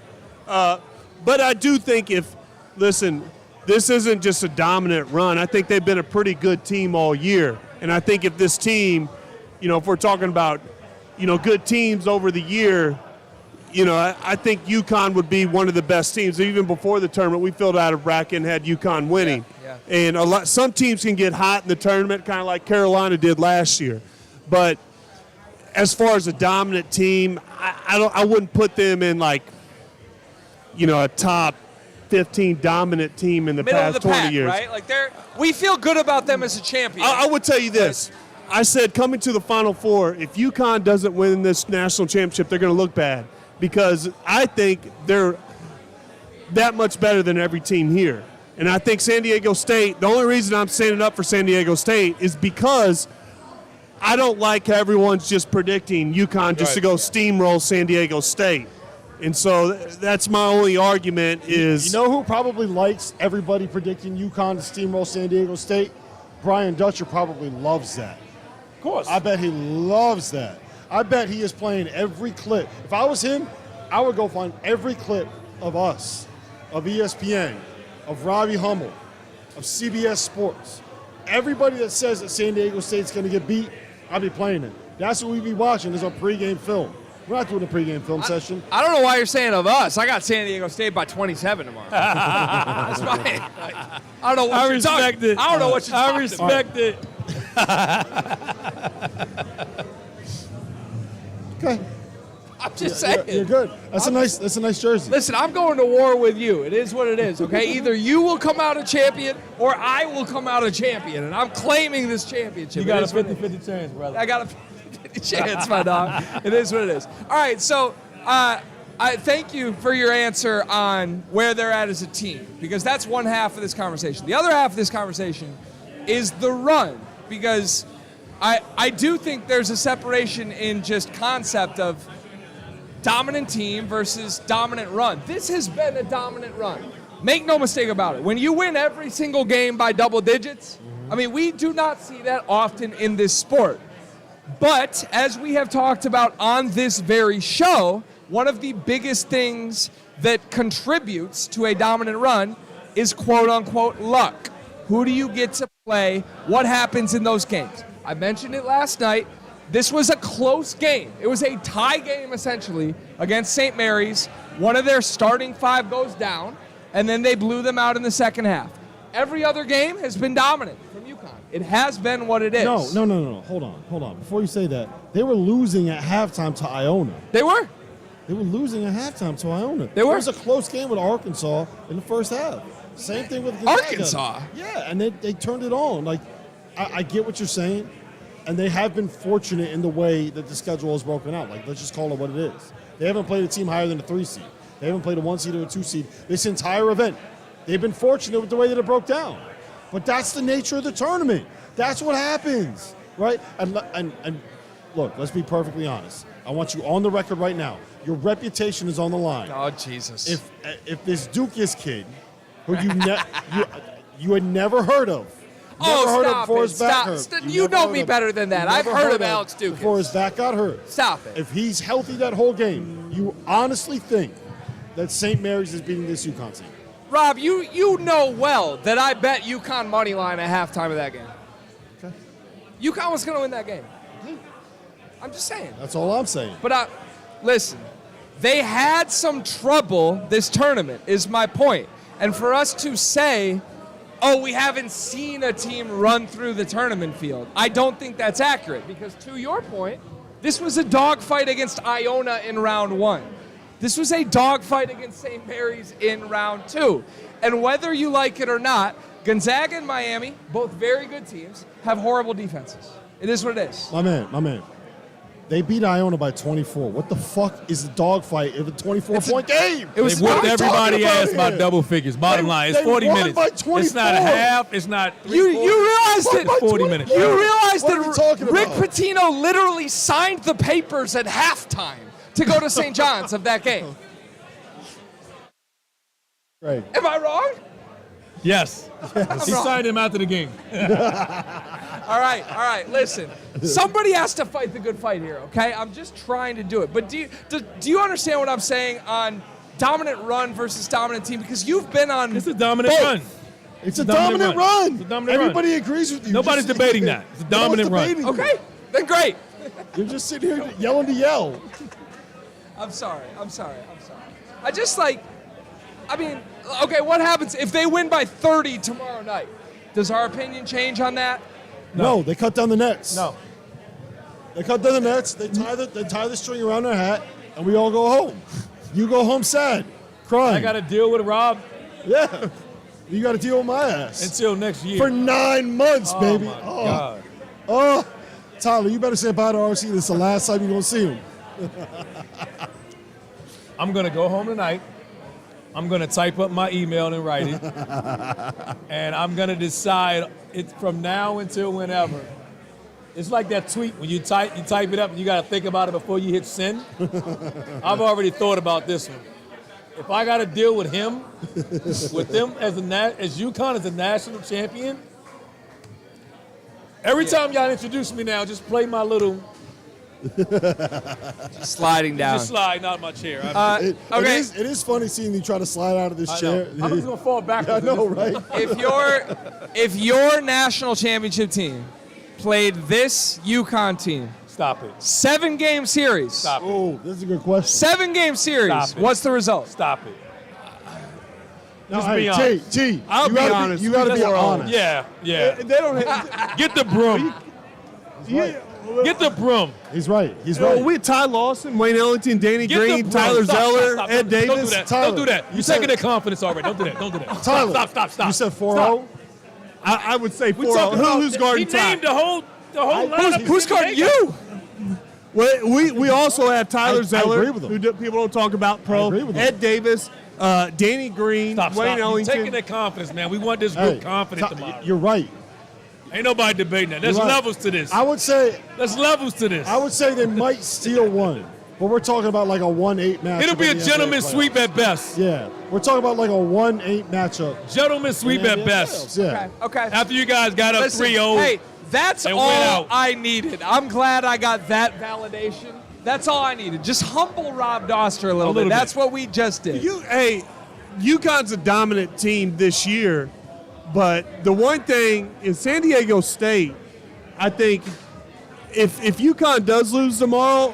But I do think this isn't just a dominant run. I think they've been a pretty good team all year. And I think if this team, if we're talking about, good teams over the year, I think UConn would be one of the best teams. Even before the tournament, we filled out a bracket and had UConn winning. Yeah. And some teams can get hot in the tournament, kind of like Carolina did last year. But as far as a dominant team, I wouldn't put them in like, a top 15 dominant team in the Middle past of the 20 pack, years. right? Like we feel good about them as a champion. I would tell you this. I said coming to the Final Four, if UConn doesn't win this national championship, they're going to look bad, because I think they're that much better than every team here. And I think San Diego State, the only reason I'm standing up for San Diego State is because I don't like how everyone's just predicting UConn just to go steamroll San Diego State. And so that's my only argument is... You know who probably likes everybody predicting UConn to steamroll San Diego State? Brian Dutcher probably loves that. Of course. I bet he loves that. I bet he is playing every clip. If I was him, I would go find every clip of us, of ESPN, of Robbie Hummel, of CBS Sports. Everybody that says that San Diego State's going to get beat, I'll be playing it. That's what we'd be watching is our pregame film. We're not doing a pregame film session. I don't know why you're saying of us. I got San Diego State by 27 tomorrow. That's fine. I don't know what you're talking about. I don't know what you're talking about. I respect it. Okay. I'm just saying. You're good. That's a nice jersey. Listen, I'm going to war with you. It is what it is, okay? Either you will come out a champion or I will come out a champion, and I'm claiming this championship. You got a 50-50 chance, brother. I got a 50-50 chance, my dog. It is what it is. All right, so I thank you for your answer on where they're at as a team, because that's one half of this conversation. The other half of this conversation is the run, because I do think there's a separation in just concept of dominant team versus dominant run. This has been a dominant run. Make no mistake about it. When you win every single game by double digits, I mean, we do not see that often in this sport. But as we have talked about on this very show, one of the biggest things that contributes to a dominant run is quote-unquote luck. Who do you get to play? What happens in those games? I mentioned it last night. This was a close game. It was a tie game, essentially, against St. Mary's. One of their starting five goes down, and then they blew them out in the second half. Every other game has been dominant from UConn. It has been what it is. No. Hold on. Before you say that, they were losing at halftime to Iona. They were? They were losing at halftime to Iona. They were? It was a close game with Arkansas in the first half. Same thing with Gonzaga. Arkansas? Yeah, and they turned it on. Like, I get what you're saying. And they have been fortunate in the way that the schedule is broken out. Like, let's just call it what it is. They haven't played a team higher than a 3 seed. They haven't played a 1 seed or a 2 seed this entire event. They've been fortunate with the way that it broke down. But that's the nature of the tournament. That's what happens, right? And look, let's be perfectly honest. I want you on the record right now. Your reputation is on the line. Oh, Jesus. If this Dukas kid, who you had never heard of, Stop. You know me better than that. I've heard of Alex Dukas. Before his back got hurt. Stop it. If he's healthy that whole game, you honestly think that St. Mary's is beating this UConn team? Rob, you know well that I bet UConn money line at halftime of that game. Okay. UConn was going to win that game. I'm just saying. That's all I'm saying. But listen, they had some trouble this tournament, is my point. And for us to say, oh, we haven't seen a team run through the tournament field, I don't think that's accurate, because to your point, this was a dogfight against Iona in round 1. This was a dogfight against St. Mary's in round 2. And whether you like it or not, Gonzaga and Miami, both very good teams, have horrible defenses. It is what it is. My man. They beat Iona by 24. What the fuck is a dogfight of a 24-point game? They whooped everybody ass by double figures. Bottom line, it's 40 minutes. It's not a half. It's not 3 You realize that 40 minutes. You realize that Rick about? Pitino literally signed the papers at halftime to go to St. John's of that game. Right. Am I wrong? Yes. He signed him after the game. All right. Listen, somebody has to fight the good fight here, okay? I'm just trying to do it. But do you understand what I'm saying on dominant run versus dominant team? Because you've been on It's a dominant both. run. It's a dominant run. It's a dominant Everybody run. agrees with you. Nobody's debating that. It's a dominant run. Okay, then great. You're just sitting here yelling to yell. I'm sorry. I just okay, what happens if they win by 30 tomorrow night? Does our opinion change on that? No, they cut down the nets. No. They cut down the nets. They tie the string around their hat, and we all go home. You go home sad, crying. I got to deal with Rob Yeah. You got to deal with my ass. until next year. For 9 months, baby. My God. Oh, Tyler, you better say bye to RC. This is the last time you're going to see him. I'm going to go home tonight. I'm going to type up my email and write it. And I'm going to decide it from now until whenever. It's like that tweet when you type it up and you got to think about it before you hit send. I've already thought about this one. If I got to deal with him, with them as UConn as a national champion, every time y'all introduce me now, just play my little Sliding down. just sliding out of my chair. It is funny seeing you try to slide out of this chair. I'm just gonna fall backwards. I know, right? If your national championship team played this UConn team Stop it. 7-game series. Stop it. Oh, this is a good question. 7-game series. Stop it. What's the result? Stop it. No, Just be honest. T, I'll be honest. You got to be That's honest. Yeah. They don't have, Get the broom. yeah. Get the broom. He's right. He's Oh, right. we Ty Lawson, Wayne Ellington, Danny Get the Green, broom. Tyler Stop, Zeller, stop, stop. Ed Davis. Don't do that. Tyler, Don't do that. you You're said- taking their confidence already. Don't do that. Don't do that. Tyler, Stop. You said 4-0? Stop. I would say We 4. talking about Who's guarding He Ty? named the whole lineup. Who's guarding you? Well, we also have Tyler I Zeller, agree with him. people don't talk about, I pro. agree with him. Ed Davis, Danny Green, Stop. Wayne You're Ellington. taking their confidence, man. We want this group Hey, confident Ty- tomorrow. You're right. Ain't nobody debating that. There's You're right. levels to this. I would say There's levels to this. they might steal one, but we're talking about like a 1-8 matchup. It'll be a in the NBA gentleman's playoffs. sweep at best. Yeah, we're talking about like a 1-8 matchup. Gentleman's sweep in the at NBA best. playoffs. Yeah. Okay. After you guys got up Listen, 3-0. hey, that's and all went out. I needed. I'm glad I got that validation. That's all I needed. Just humble Rob Dauster a little bit. little bit. That's what we just did. UConn's a dominant team this year, but the one thing is San Diego State, I think if UConn does lose tomorrow,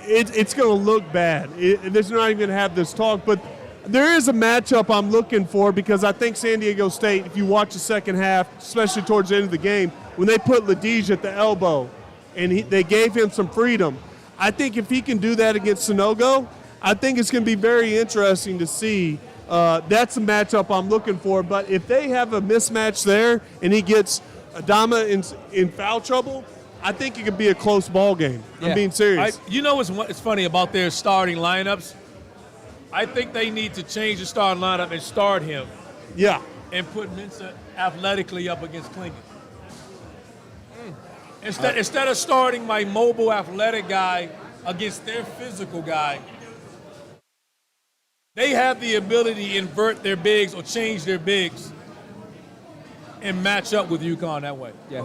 it's going to look bad. There's not even going to have this talk, but there is a matchup I'm looking for because I think San Diego State, if you watch the second half, especially towards the end of the game, when they put Ladij at the elbow and they gave him some freedom, I think if he can do that against Sonogo, I think it's going to be very interesting to see. That's a matchup I'm looking for. But if they have a mismatch there and he gets Adama in foul trouble, I think it could be a close ball game. Yeah. I'm being serious. You know what's funny about their starting lineups? I think they need to change the starting lineup and start him Yeah. and put Mensah athletically up against Klingon. Instead of starting my mobile athletic guy against their physical guy, they have the ability to invert their bigs or change their bigs and match up with UConn that way. Yeah.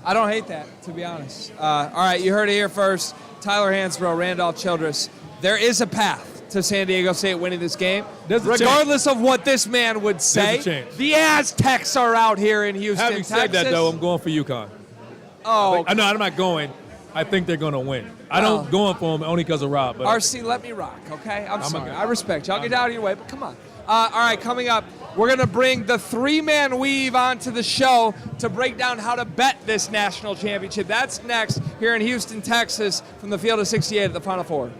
I don't hate that, to be honest. All right, you heard it here first. Tyler Hansbrough, Randolph Childress. There is a path to San Diego State winning this game. There's a regardless of what this man would say. There's a chance. The Aztecs are out here in Houston, Having said that, Texas. though, I'm going for UConn. Oh, No, I'm not going. I think they're going to win. I don't going for them only because of Rob. But RC, let me rock, okay? I'm sorry. guy. I respect you. I'll get out of your way, but come on. All right, coming up, we're going to bring the three-man weave onto the show to break down how to bet this national championship. That's next here in Houston, Texas, from the Field of 68 at the Final Four.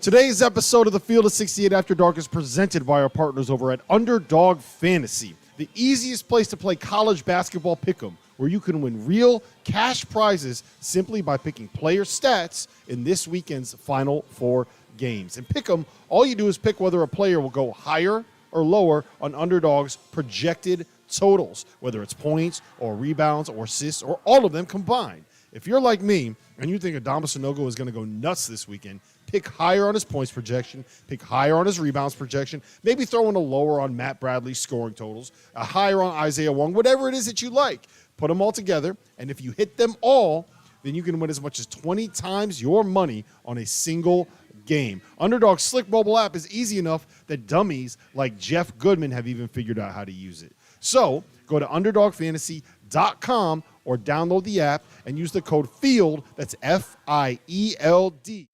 Today's episode of the Field of 68 After Dark is presented by our partners over at Underdog Fantasy, the easiest place to play college basketball pick'em, where you can win real cash prizes simply by picking player stats in this weekend's Final Four games. And pick'em, all you do is pick whether a player will go higher or lower on Underdog's projected totals, whether it's points or rebounds or assists or all of them combined. If you're like me and you think Adama Sanogo is going to go nuts this weekend, pick higher on his points projection, pick higher on his rebounds projection, maybe throw in a lower on Matt Bradley's scoring totals, a higher on Isaiah Wong, whatever it is that you like. Put them all together, and if you hit them all, then you can win as much as 20 times your money on a single game. Underdog's slick mobile app is easy enough that dummies like Jeff Goodman have even figured out how to use it. So go to UnderdogFantasy.com or download the app and use the code FIELD, that's FIELD.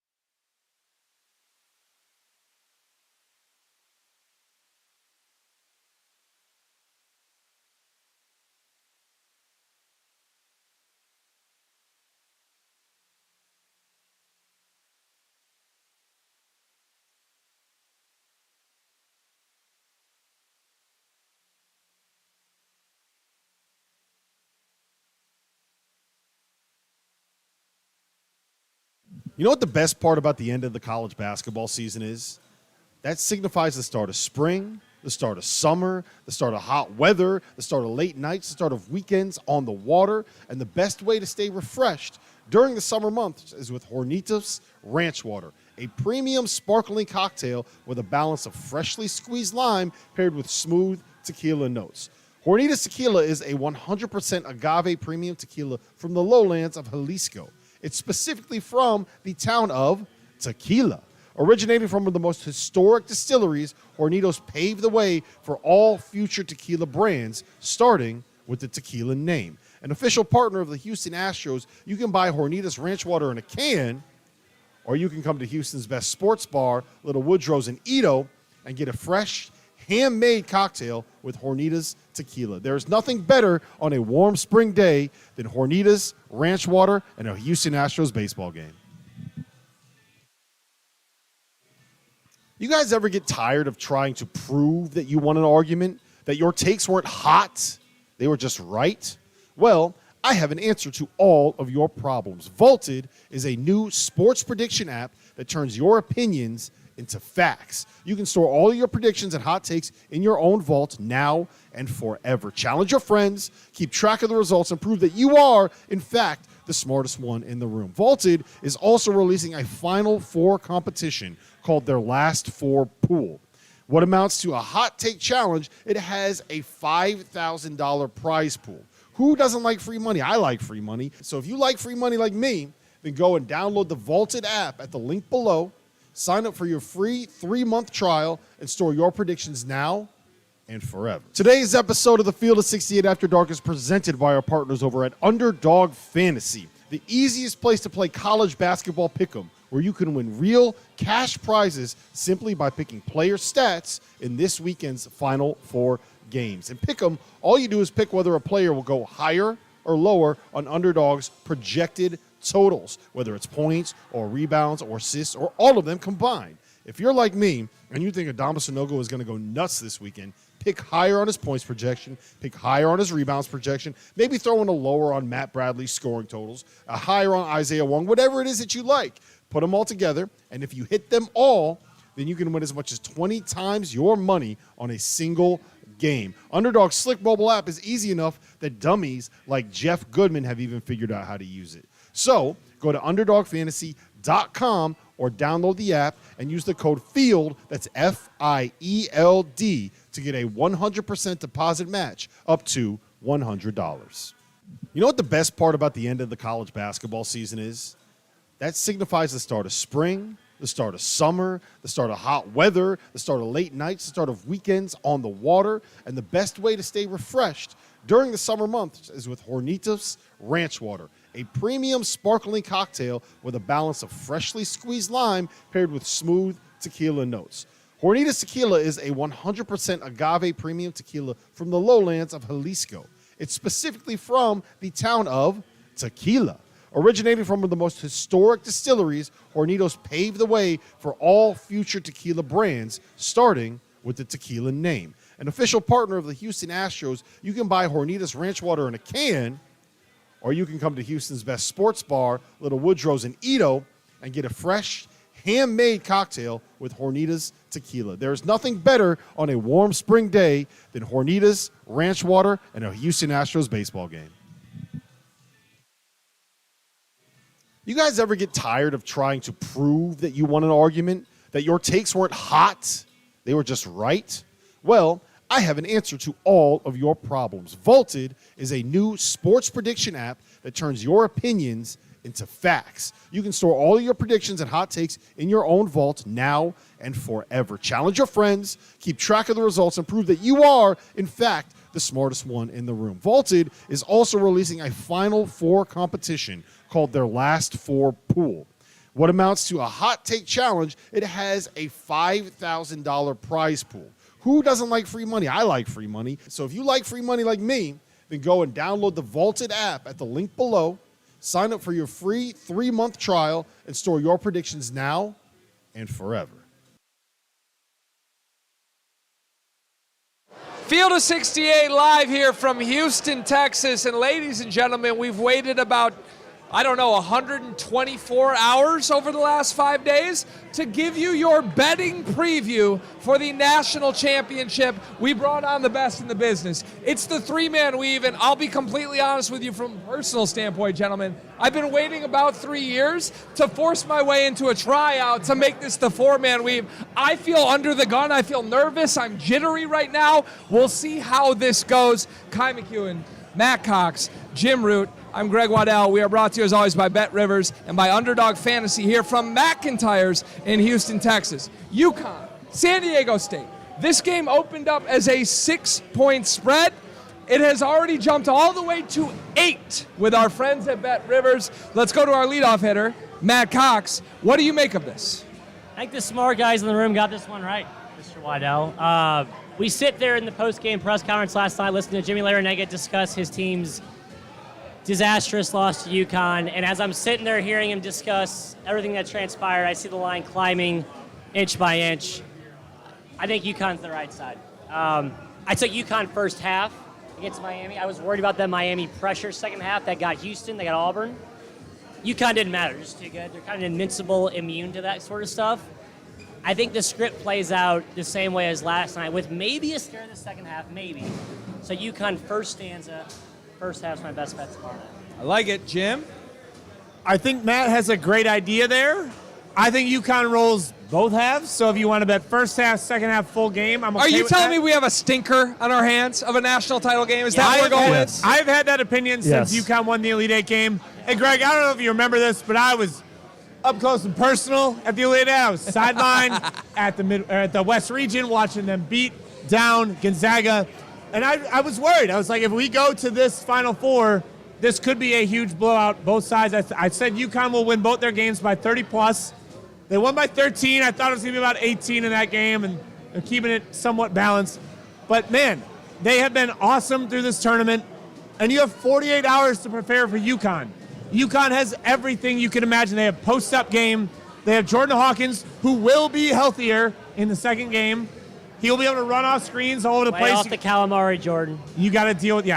You know what the best part about the end of the college basketball season is? That signifies the start of spring, the start of summer, the start of hot weather, the start of late nights, the start of weekends on the water, and the best way to stay refreshed during the summer months is with Hornitos Ranch Water, a premium sparkling cocktail with a balance of freshly squeezed lime paired with smooth tequila notes. Hornitos Tequila is a 100% agave premium tequila from the lowlands of Jalisco. It's specifically from the town of Tequila. Originating from one of the most historic distilleries, Hornitos paved the way for all future tequila brands, starting with the tequila name. An official partner of the Houston Astros, you can buy Hornitos Ranch Water in a can, or you can come to Houston's best sports bar, Little Woodrow's in Edo, and get a fresh, handmade cocktail with Hornitos tequila. There's nothing better on a warm spring day than Hornitos Ranch Water and a Houston Astros baseball game. You guys ever get tired of trying to prove that you won an argument, that your takes weren't hot, they were just right? Well, I have an answer to all of your problems. Vaulted is a new sports prediction app that turns your opinions into facts. You can store all of your predictions and hot takes in your own vault now and forever. Challenge your friends, keep track of the results, and prove that you are, in fact, the smartest one in the room. Vaulted is also releasing a Final Four competition called their Last Four Pool. What amounts to a hot take challenge, it has a $5,000 prize pool. Who doesn't like free money? I like free money. So if you like free money like me, then go and download the Vaulted app at the link below, sign up for your free 3-month trial, and store your predictions now and forever. Today's episode of the Field of 68 After Dark is presented by our partners over at Underdog Fantasy, the easiest place to play college basketball pick'em, where you can win real cash prizes simply by picking player stats in this weekend's Final Four games. And pick'em, all you do is pick whether a player will go higher or lower on Underdog's projected totals, whether it's points or rebounds or assists or all of them combined. If you're like me and you think Adama Sanogo is going to go nuts this weekend, pick higher on his points projection, pick higher on his rebounds projection, maybe throw in a lower on Matt Bradley's scoring totals, a higher on Isaiah Wong, whatever it is that you like. Put them all together, and if you hit them all, then you can win as much as 20 times your money on a single game. Underdog's slick mobile app is easy enough that dummies like Jeff Goodman have even figured out how to use it. So go to UnderdogFantasy.com or download the app and use the code FIELD, that's FIELD, to get a 100% deposit match up to $100. You know what the best part about the end of the college basketball season is? That signifies the start of spring, the start of summer, the start of hot weather, the start of late nights, the start of weekends on the water, and the best way to stay refreshed during the summer months is with Hornitos Ranch Water, a premium sparkling cocktail with a balance of freshly squeezed lime paired with smooth tequila notes. Hornitos Tequila is a 100% agave premium tequila from the lowlands of Jalisco. It's specifically from the town of Tequila. Originating from one of the most historic distilleries, Hornitos paved the way for all future tequila brands, starting with the tequila name. An official partner of the Houston Astros, you can buy Hornitos Ranch Water in a can, or you can come to Houston's best sports bar, Little Woodrow's in Edo, and get a fresh, handmade cocktail with Hornitos tequila. There's nothing better on a warm spring day than Hornitos Ranch Water and a Houston Astros baseball game. You guys ever get tired of trying to prove that you won an argument, that your takes weren't hot, they were just right? Well, I have an answer to all of your problems. Vaulted is a new sports prediction app that turns your opinions into facts. You can store all of your predictions and hot takes in your own vault now and forever. Challenge your friends, keep track of the results, and prove that you are, in fact, the smartest one in the room. Vaulted is also releasing a Final Four competition called their Last Four Pool. What amounts to a hot take challenge, it has a $5,000 prize pool. Who doesn't like free money? I like free money. So if you like free money like me, then go and download the Vaulted app at the link below, sign up for your free 3-month trial, and store your predictions now and forever. Field of 68 live here from Houston, Texas. And ladies and gentlemen, we've waited about, 124 hours over the last 5 days to give you your betting preview for the national championship. We brought on the best in the business. It's the 3-man weave, and I'll be completely honest with you from a personal standpoint, gentlemen. I've been waiting about 3 years to force my way into a tryout to make this the 4-man weave. I feel under the gun. I feel nervous. I'm jittery right now. We'll see how this goes. Kai McEwen, Matt Cox, Jim Root. I'm Greg Waddell. We are brought to you as always by Bet Rivers and by Underdog Fantasy here from McIntyre's in Houston, Texas. UConn, San Diego State. This game opened up as a 6-point spread. It has already jumped all the way to 8 with our friends at Bet Rivers. Let's go to our leadoff hitter, Matt Cox. What do you make of this? I think the smart guys in the room got this one right, Mr. Waddell. We sit there in the post-game press conference last night listening to Jimmy Larrañaga discuss his team's disastrous loss to UConn, and as I'm sitting there hearing him discuss everything that transpired, I see the line climbing inch by inch. I think UConn's the right side. I took UConn first half against Miami. I was worried about that Miami pressure second half. That got Houston, they got Auburn. UConn didn't matter, just too good. They're kind of invincible, immune to that sort of stuff. I think the script plays out the same way as last night, with maybe a scare in the second half, maybe. So UConn first stanza, first half's my best bet tomorrow night. I like it. Jim? I think Matt has a great idea there. I think UConn rolls both halves, so if you want to bet first half, second half, full game, I'm okay Are you with telling that. me we have a stinker on our hands of a national title game? Is that what we're going with? I've had that opinion since UConn won the Elite Eight game. And Greg, I don't know if you remember this, but I was up close and personal at the Elite Eight. I was sidelined at the West Region watching them beat down Gonzaga. And I was worried. I was like, if we go to this Final Four, this could be a huge blowout, both sides. I said UConn will win both their games by 30+. They won by 13. I thought it was going to be about 18 in that game, and they're keeping it somewhat balanced. But, man, they have been awesome through this tournament, and you have 48 hours to prepare for UConn. UConn has everything you can imagine. They have post-up game. They have Jordan Hawkins, who will be healthier in the second game. He'll be able to run off screens all over the Lay place. off the calamari, Jordan. You got to deal with,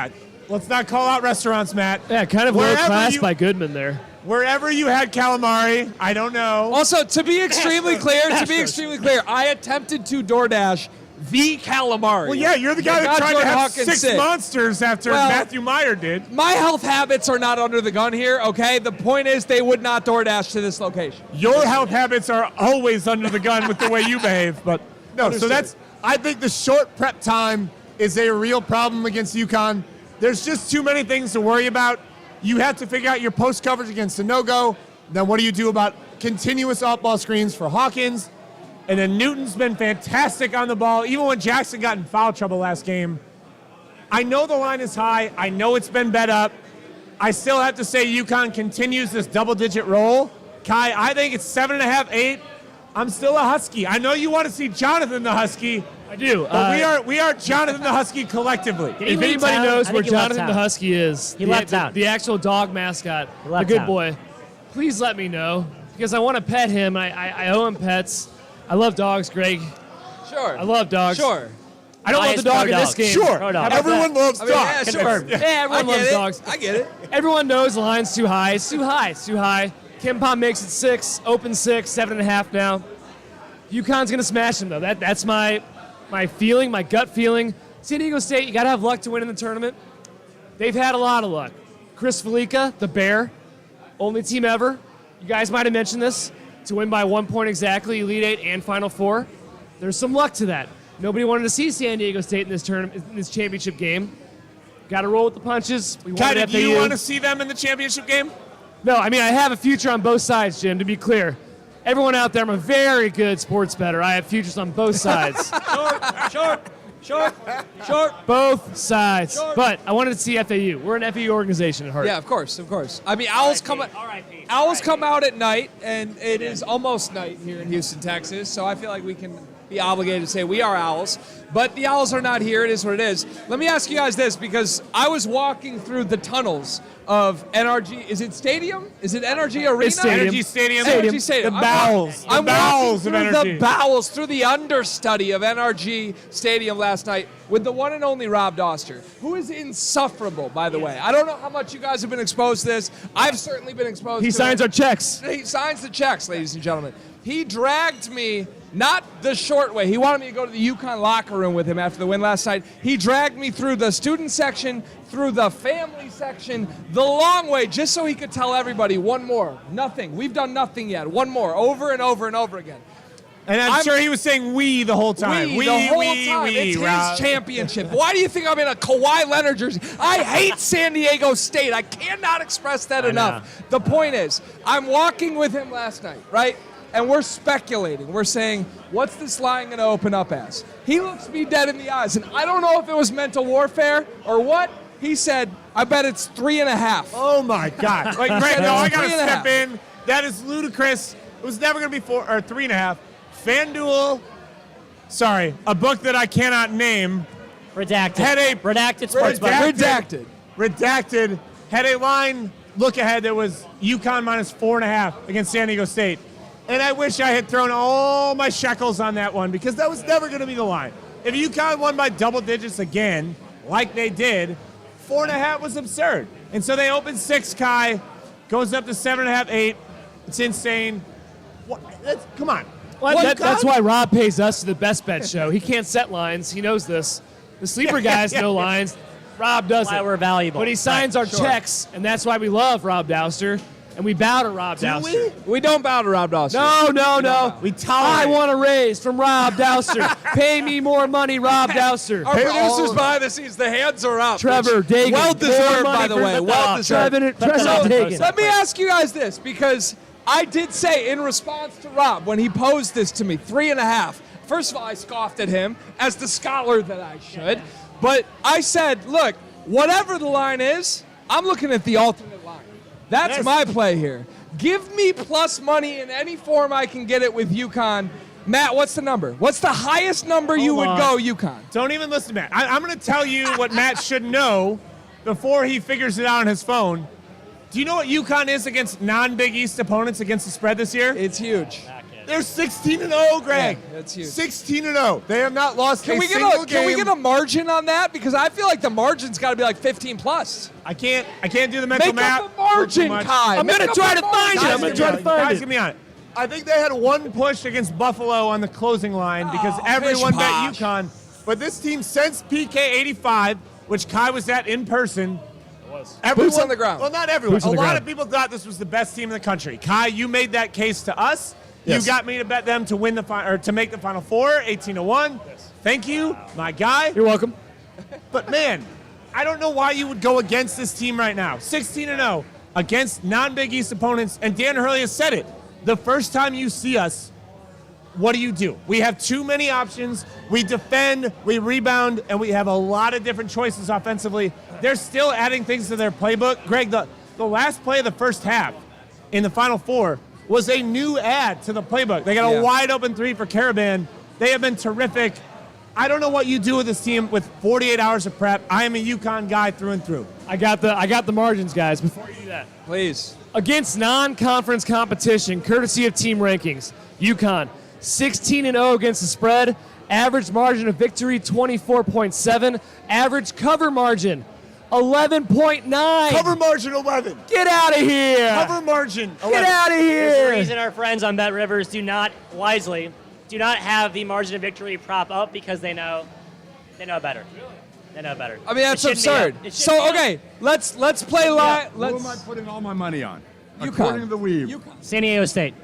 let's not call out restaurants, Matt. Yeah, kind of low Wherever class by Goodman there. Wherever you had calamari, I don't know. Also, to be extremely clear, I attempted to DoorDash the calamari. Well, yeah, you're the guy that tried to have Hawkins 6 sick. monsters after Matthew Meyer did. My health habits are not under the gun here, okay? The point is they would not DoorDash to this location. Your health habits are always under the gun with the way you behave, but no. Understood. So I think the short prep time is a real problem against UConn. There's just too many things to worry about. You have to figure out your post coverage against a no-go. Then what do you do about continuous off-ball screens for Hawkins? And then Newton's been fantastic on the ball, even when Jackson got in foul trouble last game. I know the line is high. I know it's been bet up. I still have to say UConn continues this double-digit roll. Kai, I think it's 7.5, 8. I'm still a Husky. I know you want to see Jonathan the Husky. I do. But we are Jonathan the Husky collectively. If anybody knows where Jonathan the Husky is, He left town. the actual dog mascot, the left good town. boy, please let me know because I want to pet him. I owe him pets. I love dogs, Greg. Sure. I love dogs. Sure. I don't love Biased the dog pro in this dogs. game. Sure. Pro dog. Everyone loves dogs. Yeah, sure. Confirmed. Yeah, everyone loves dogs. I get it. Everyone knows the line's too high. It's too high. It's too high. Kim Pom makes it 6, open 6, 7.5 now. UConn's going to smash them, though. That's my feeling, my gut feeling. San Diego State, you got to have luck to win in the tournament. They've had a lot of luck. Chris Felica, the Bear, only team ever. You guys might have mentioned this, to win by 1 point exactly, Elite Eight and Final Four. There's some luck to that. Nobody wanted to see San Diego State in this tournament, in this championship game. Got to roll with the punches. We Kai, wanted do you FAU. want to see them in the championship game? No, I mean, I have a future on both sides, Jim, to be clear. Everyone out there, I'm a very good sports bettor. I have futures on both sides. Short. Both sides. But I wanted to see FAU. We're an FAU organization at heart. Yeah, of course. I mean, Owls come out at night, and it is almost night here in Houston, Texas. So I feel like we can be obligated to say we are Owls. But the Owls are not here. It is what it is. Let me ask you guys this, because I was walking through the tunnels of NRG. Is it Stadium? Is it NRG Arena? It's Stadium. Energy Stadium. Energy Stadium. The bowels. I'm the bowels walking of through energy. the bowels, through the understudy of NRG Stadium last night with the one and only Rob Dauster, who is insufferable, by the way. I don't know how much you guys have been exposed to this. I've certainly been exposed He to signs it. our checks. He signs the checks, ladies and gentlemen. He dragged me, not the short way. He wanted me to go to the UConn locker room with him after the win last night. He dragged me through the student section, through the family section, the long way, just so he could tell everybody one more. Nothing. We've done nothing yet. One more. Over and over and over again. And I'm sure he was saying we the whole time. We, the whole time. It's Rob. his championship. Why do you think I'm in a Kawhi Leonard jersey? I hate San Diego State. I cannot express that enough. The point is, I'm walking with him last night, right? and we're speculating. We're saying, what's this line going to open up as? He looks me dead in the eyes, and I don't know if it was mental warfare or what. He said, I bet it's 3.5. Oh, my God. Like, Greg, no, I got to 3.5. step in. That is ludicrous. It was never going to be 4 or 3.5. FanDuel, sorry, a book that I cannot name. Redacted. Had a redacted sports book. Redacted. Had a line look ahead that was UConn minus 4.5 against San Diego State. And I wish I had thrown all my shekels on that one because that was never going to be the line. If UConn won by double digits again, like they did, 4.5 was absurd. And so they opened 6, Kai, goes up to 7.5, 8. It's insane. Come on. Well, that's why Rob pays us to the Best Bet show. He can't set lines. He knows this. The sleeper guys know lines. Rob doesn't. Why we're valuable. But he signs our checks, and that's why we love Rob Dauster, and we bow to Rob Dauster. We don't bow to Rob Dauster. No. We tolerate. I want a raise from Rob Dauster. Pay me more money, Rob Dauster. Our producers behind the scenes, the hands are up. Trevor Dagan. Well deserved, by the way. Well deserved. Trevor Dagan. Let me ask you guys this, because I did say in response to Rob when he posed this to me, 3.5. First of all, I scoffed at him as the scholar that I should. But I said, look, whatever the line is, I'm looking at the alternate line. That's my play here. Give me plus money in any form I can get it with UConn. Matt, what's the number? What's the highest number you would go UConn? Don't even listen to Matt. I'm going to tell you what Matt should know before he figures it out on his phone. Do you know what UConn is against non-Big East opponents against the spread this year? It's huge. They're 16-0, Greg. Yeah, that's huge. 16-0. They have not lost Can we get a margin on that? Because I feel like the margin's got to be like 15 plus. I can't do the mental Make math. up a margin, Kai. I'm going to try to find it. I'm going to try to find Guys, it. get me on it. I think they had one push against Buffalo on the closing line because everyone bet UConn. But this team, since PK 85, which Kai was at in person, everyone, Boots on the ground. Well, not everyone. Boots on A the lot ground. of people thought this was the best team in the country. Kai, you made that case to us. Yes. You got me to bet them to win the or to make the Final Four, 18-1. Yes. Thank you, my guy. You're welcome. But man, I don't know why you would go against this team right now. 16-0 against non-Big East opponents, and Dan Hurley has said it. The first time you see us, what do? We have too many options. We defend, we rebound, and we have a lot of different choices offensively. They're still adding things to their playbook. Greg, the last play of the first half in the Final Four was a new add to the playbook. They got a wide open 3 for Caravan. They have been terrific. I don't know what you do with this team with 48 hours of prep. I am a UConn guy through and through. I got the margins, guys. Before you do that, Please. against non-conference competition, courtesy of team rankings, UConn 16-0 against the spread. Average margin of victory 24.7. Average cover margin 11.9. Cover margin 11. Get out of here. Cover margin 11. Get out of There's a here. reason our friends on Bet Rivers do not have the margin of victory prop up because they know better. They know better. I mean, that's It shouldn't absurd. be up. So, okay, let's play live. Who am I putting all my money on? UConn. According to the Weave. San Diego State.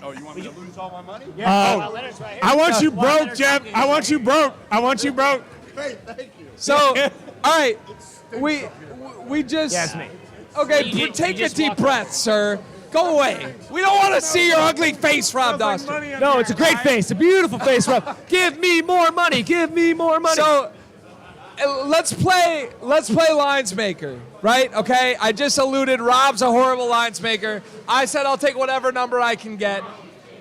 Oh, you want me to lose all my money? Leonard's right here. I want you broke, Jeff. I want you broke. Great, thank you. So, all right, we just. Yes, me. Okay, You just- take you a just deep walked breath, sir. Go away. We don't want to see your ugly face, Rob Dauster. No, it's a great face, a beautiful face, Rob. Give me more money. Give me more money. So, let's play lines maker, right? Okay, I just alluded Rob's a horrible lines maker. I said I'll take whatever number I can get.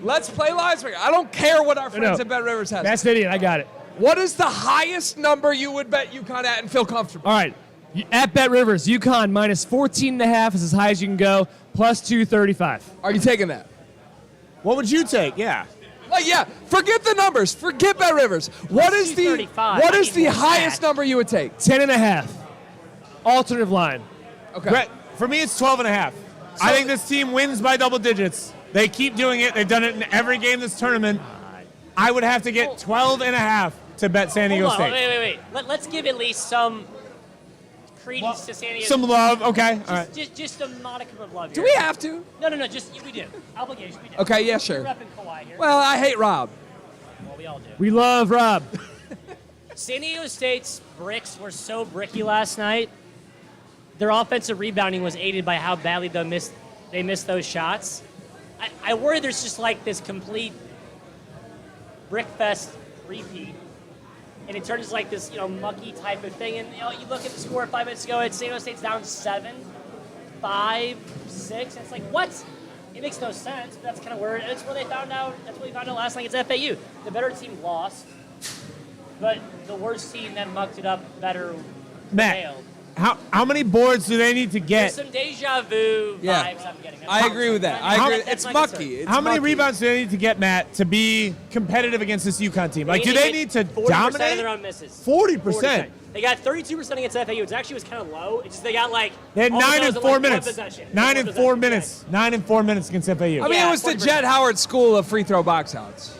Let's play lines maker. I don't care what our friends No. at Bet Rivers have. That's an idiot. I got it. What is the highest number you would bet UConn at and feel comfortable? All right. At Bet Rivers, UConn minus 14.5 is as high as you can go, plus 235. Are you taking that? What would you take? Yeah. Like, yeah, forget the numbers. Forget Bet Rivers. What is the 235. what I is need the more than highest that. number you would take? 10.5. Alternative line. Okay. Greg, for me, it's 12.5. I think this team wins by double digits. They keep doing it. They've done it in every game this tournament. I would have to get 12.5 to bet San Diego Hold on, State. wait. Let's give at least some credence to San Diego. Some love, okay. All right. Just a modicum of love Do here. we have to? No. Just we do. Obligation. We do. Okay, yeah, sure. We're repping Kawhi here. Well, I hate Rob. Well, we all do. We love Rob. San Diego State's bricks were so bricky last night. Their offensive rebounding was aided by how badly they missed those shots. I worry there's just like this complete brickfest repeat, and it turns like this, mucky type of thing. And you look at the score 5 minutes ago, San Diego State's down 7, 5, 6. And it's like, what? It makes no sense. But that's kind of weird. And it's where they found out. That's what we found out last night. It's FAU. The better team lost, but the worst team then mucked it up. Better failed. How many boards do they need to get? There's some deja vu vibes I'm getting. I agree with that. I agree. It's mucky. How many rebounds do they need to get, Matt, to be competitive against this UConn team? Like, do they need to 40% dominate? of their own misses. 40%. They got 32% against FAU. It actually was kind of low. It's just they got like They had all 9 those and in, 4 like, one minutes. possession. 9 One and possession, 4 minutes. 9 and 4 minutes against FAU. I mean, Yeah, it was the 40%. Jet Howard School of free throw box outs.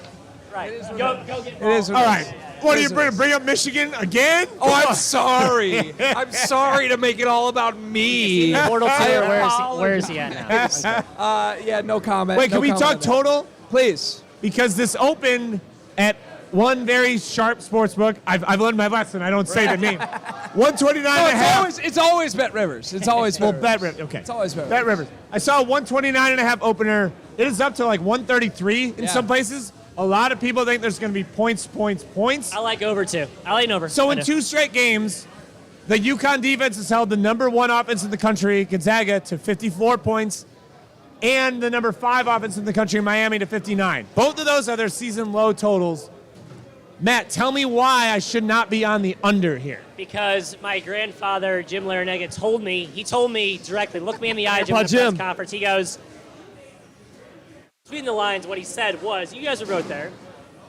Right. Go get It is. All right. What are you bring up Michigan again? Oh, I'm sorry. I'm sorry to make it all about me. Portal player, where is he at now? Yeah, no comment. Wait, can no we comment talk on that. total? Please. Because this opened at one very sharp sports book. I've learned my lesson. I don't say the name. 129 No, and a half. it's always Bet Rivers. It's always Bet Rivers. Bet Rivers. Okay. It's always Bet Bet Rivers. I saw a 129 and a half opener. It is up to like 133 in Yeah. some places. A lot of people think there's going to be points. I like over too. I like over. So I in do. 2 straight games, the UConn defense has held the number 1 offense in the country, Gonzaga, to 54 points, and the number 5 offense in the country, Miami, to 59. Both of those are their season low totals. Matt, tell me why I should not be on the under here. Because my grandfather, Jim Larrañaga, told me directly, look me in the eye during the press conference. He goes, between the lines, what he said was, you guys were both there.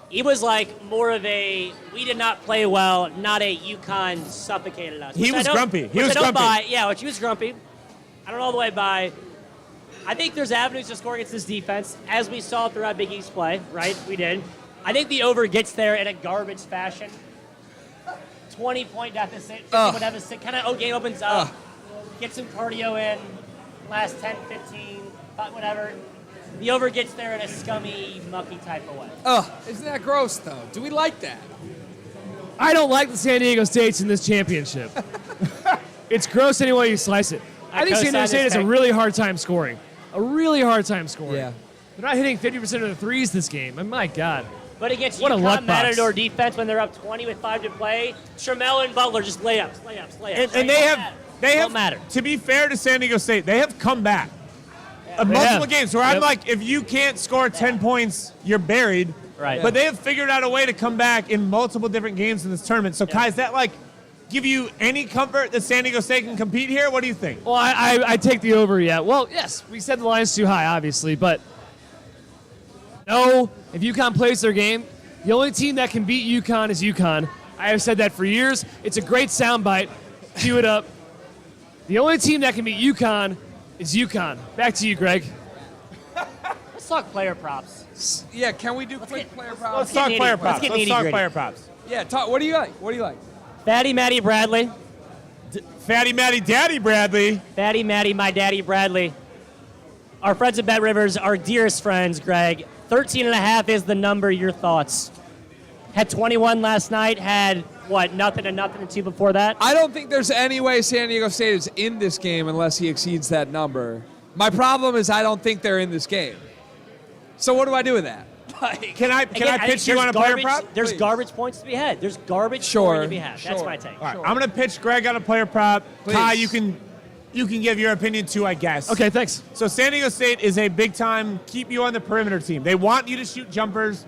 He was like more of a, we did not play well, not a UConn suffocated us. He was grumpy. He was grumpy. grumpy. Which he was grumpy. I don't know all the way by. I think there's avenues to score against this defense, as we saw throughout Big East play, right? We did. I think the over gets there in a garbage fashion. 20-point deficit, 50-point deficit, kind of game opens up. Get some cardio in, last 10, 15, whatever. The over gets there in a scummy, mucky type of way. Isn't that gross, though? Do we like that? I don't like the San Diego States in this championship. It's gross any way you slice it. I think San Diego State has a really hard time scoring. A really hard time scoring. Yeah. They're not hitting 50% of the threes this game. And my God. But against What a luck UConn box. Matador defense, when they're up 20 with 5 to play, Trammell and Butler just layups. And they have, matter. to be fair to San Diego State, they have come back. Multiple games where I'm like, if you can't score 10 points, you're buried. Right. But they have figured out a way to come back in multiple different games in this tournament. So, Kai, is that like give you any comfort that San Diego State can compete here? What do you think? Well, I take the over, yeah. Well, yes, we said the line's too high, obviously, but no, if UConn plays their game, the only team that can beat UConn is UConn. I have said that for years. It's a great soundbite. Cue it up. The only team that can beat UConn is UConn. Back to you, Greg. Let's talk player props. Yeah, can we do quick player props? Let's talk player props. get Let's talk nitty-gritty. player props. Yeah, what do you like? What do you like? Fatty Matty Bradley. Fatty Matty Daddy Bradley. Fatty Matty, my daddy Bradley. Our friends at Bet Rivers, our dearest friends, Greg. 13.5 is the number. Your thoughts? Had 21 last night. Had, nothing and 2 before that? I don't think there's any way San Diego State is in this game unless he exceeds that number. My problem is I don't think they're in this game. So what do I do with that? Can I pitch you on a player prop? There's garbage points to be had. There's garbage scoring to be had. That's my take. All right, I'm going to pitch Greg on a player prop. Please. Kai, you can give your opinion too, I guess. Okay, thanks. So San Diego State is a big-time keep you on the perimeter team. They want you to shoot jumpers.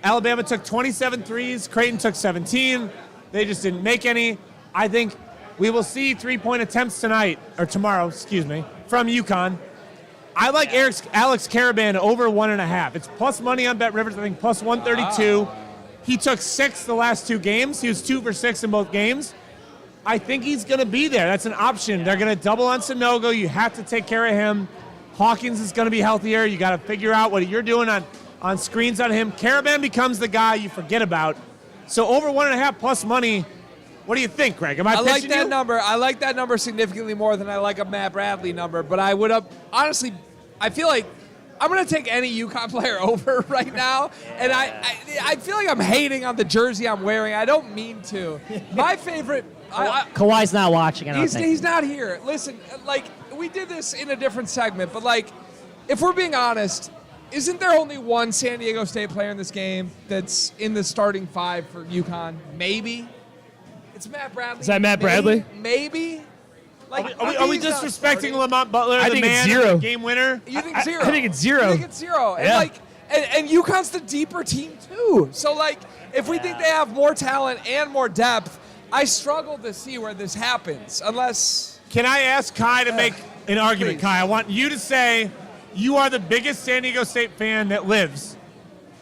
Alabama took 27 threes. Creighton took 17. They just didn't make any. I think we will see 3-point attempts tonight, or tomorrow, from UConn. I like Alex Caravan over 1.5. It's plus money on Bet Rivers, I think plus 132. Wow. He took 6 the last 2 games. He was 2 for 6 in both games. I think he's going to be there. That's an option. They're going to double on Sanogo. You have to take care of him. Hawkins is going to be healthier. You got to figure out what you're doing on screens on him. Caravan becomes the guy you forget about. So over 1.5 plus money. What do you think, Greg? Am I like pitching that you? number. I like that number significantly more than I like a Matt Bradley number. But I would have honestly. I feel like I'm going to take any UConn player over right now. And I feel like I'm hating on the jersey I'm wearing. I don't mean to. My favorite. Kawhi's not watching. He's not here. Listen, we did this in a different segment, but if we're being honest, Isn't there only one San Diego State player in this game that's in the starting 5 for UConn? Maybe. It's Matt Bradley. Is that Matt Bradley? Maybe. Like, Are we disrespecting Lamont Butler, I the think it's man, zero. the game winner? You think zero? I think it's zero. You think it's zero. And Yeah. and UConn's the deeper team too. So if we think they have more talent and more depth, I struggle to see where this happens unless. Can I ask Kai to make an argument? Please. Kai, I want you to say you are the biggest San Diego State fan that lives.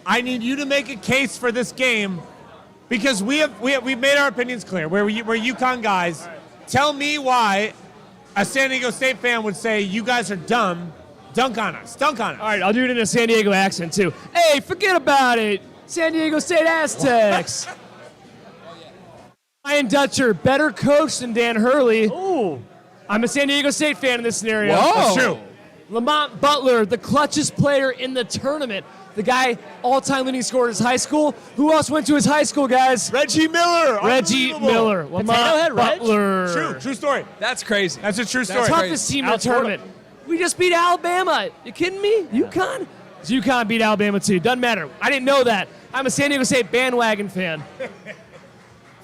I need you to make a case for this game because we've made our opinions clear. We're UConn guys. Tell me why a San Diego State fan would say you guys are dumb. Dunk on us. Dunk on us. All right, I'll do it in a San Diego accent too. Hey, forget about it. San Diego State Aztecs. Ryan Dutcher, better coach than Dan Hurley. Ooh. I'm a San Diego State fan in this scenario. Whoa. That's true. Lamont Butler, the clutchest player in the tournament. The guy all-time leading scorer in his high school. Who else went to his high school, guys? Reggie Miller. Reggie Unbelievable. Miller. Lamont Butler. True story. That's crazy. That's a true story. Toughest team in the tournament. We just beat Alabama. You kidding me? UConn? UConn beat Alabama too. Doesn't matter. I didn't know that. I'm a San Diego State bandwagon fan.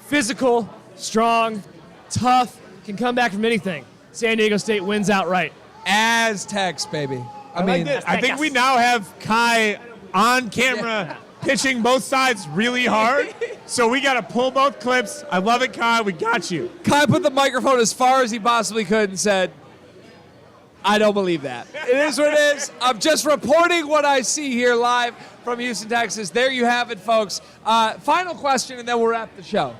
Physical, strong, tough, can come back from anything. San Diego State wins outright. Aztecs, baby. I think we now have Kai on camera pitching both sides really hard. So we got to pull both clips. I love it, Kai. We got you. Kai put the microphone as far as he possibly could and said, I don't believe that. It is what it is. I'm just reporting what I see here live from Houston, Texas. There you have it, folks. Final question, and then we'll wrap the show.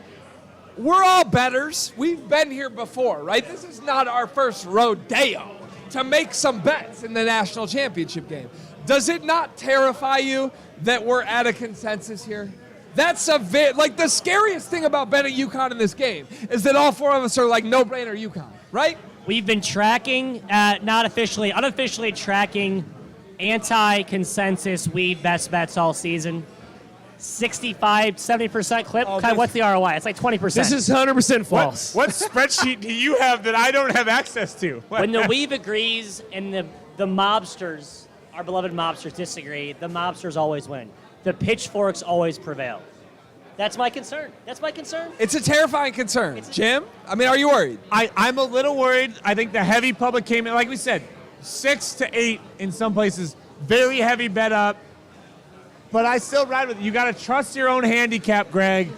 We're all bettors. We've been here before, right? This is not our first rodeo to make some bets in the national championship game. Does it not terrify you that we're at a consensus here? That's the scariest thing about betting UConn in this game is that all 4 of us are like no-brainer UConn, right? We've been tracking, unofficially tracking anti-consensus weed best bets all season. 65, 70% clip. Kai, what's the ROI? It's like 20%. This is 100% false. What spreadsheet do you have that I don't have access to? When the weave agrees and the mobsters, our beloved mobsters, disagree, the mobsters always win. The pitchforks always prevail. That's my concern. It's a terrifying concern. Jim, are you worried? I'm a little worried. I think the heavy public came in, like we said, 6 to 8 in some places. Very heavy bet up. But I still ride with it. You got to trust your own handicap, Greg.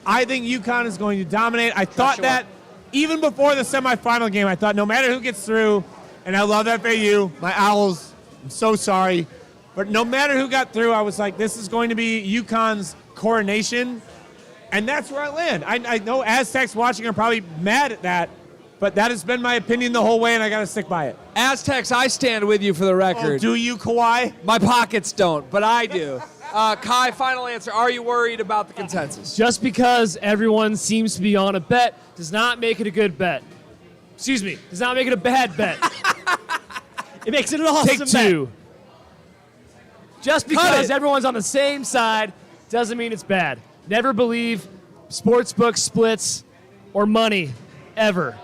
I think UConn is going to dominate. I thought that even before the semifinal game, I thought no matter who gets through, and I love FAU, my Owls, I'm so sorry. But no matter who got through, I was like, this is going to be UConn's coronation. And that's where I land. I know Aztecs watching are probably mad at that, but that has been my opinion the whole way, and I got to stick by it. Aztecs, I stand with you for the record. Oh, do you, Kawhi? My pockets don't, but I do. Kai, final answer. Are you worried about the consensus? Just because everyone seems to be on a bet does not make it a good bet. Excuse me, does not make it a bad bet. It makes it an awesome Take 2. bet. Just because everyone's on the same side doesn't mean it's bad. Never believe sportsbook splits or money, ever.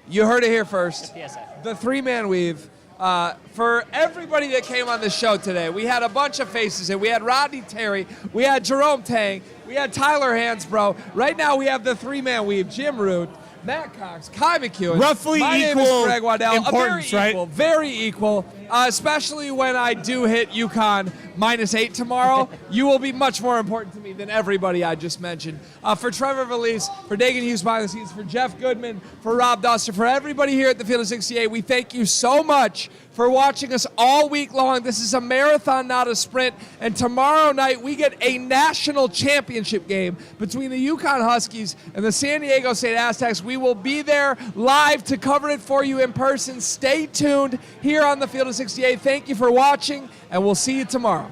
You heard it here first. Yes, The 3-man weave. For everybody that came on the show today, we had a bunch of faces in. We had Rodney Terry, we had Jerome Tang, we had Tyler Hansbrough. Right now we have the 3-man weave, Jim Root, Matt Cox, Kai McEwen. Roughly My name equal is Greg Waddell. importance, Very equal, right? very equal. Especially when I do hit UConn -8 tomorrow. You will be much more important to me than everybody I just mentioned. For Trevor Valise, for Dagan Hughes behind the scenes, for Jeff Goodman, for Rob Dauster, for everybody here at the Field of 68, we thank you so much for watching us all week long. This is a marathon, not a sprint. And tomorrow night, we get a national championship game between the UConn Huskies and the San Diego State Aztecs. We will be there live to cover it for you in person. Stay tuned here on the Field of 68. Thank you for watching, and we'll see you tomorrow.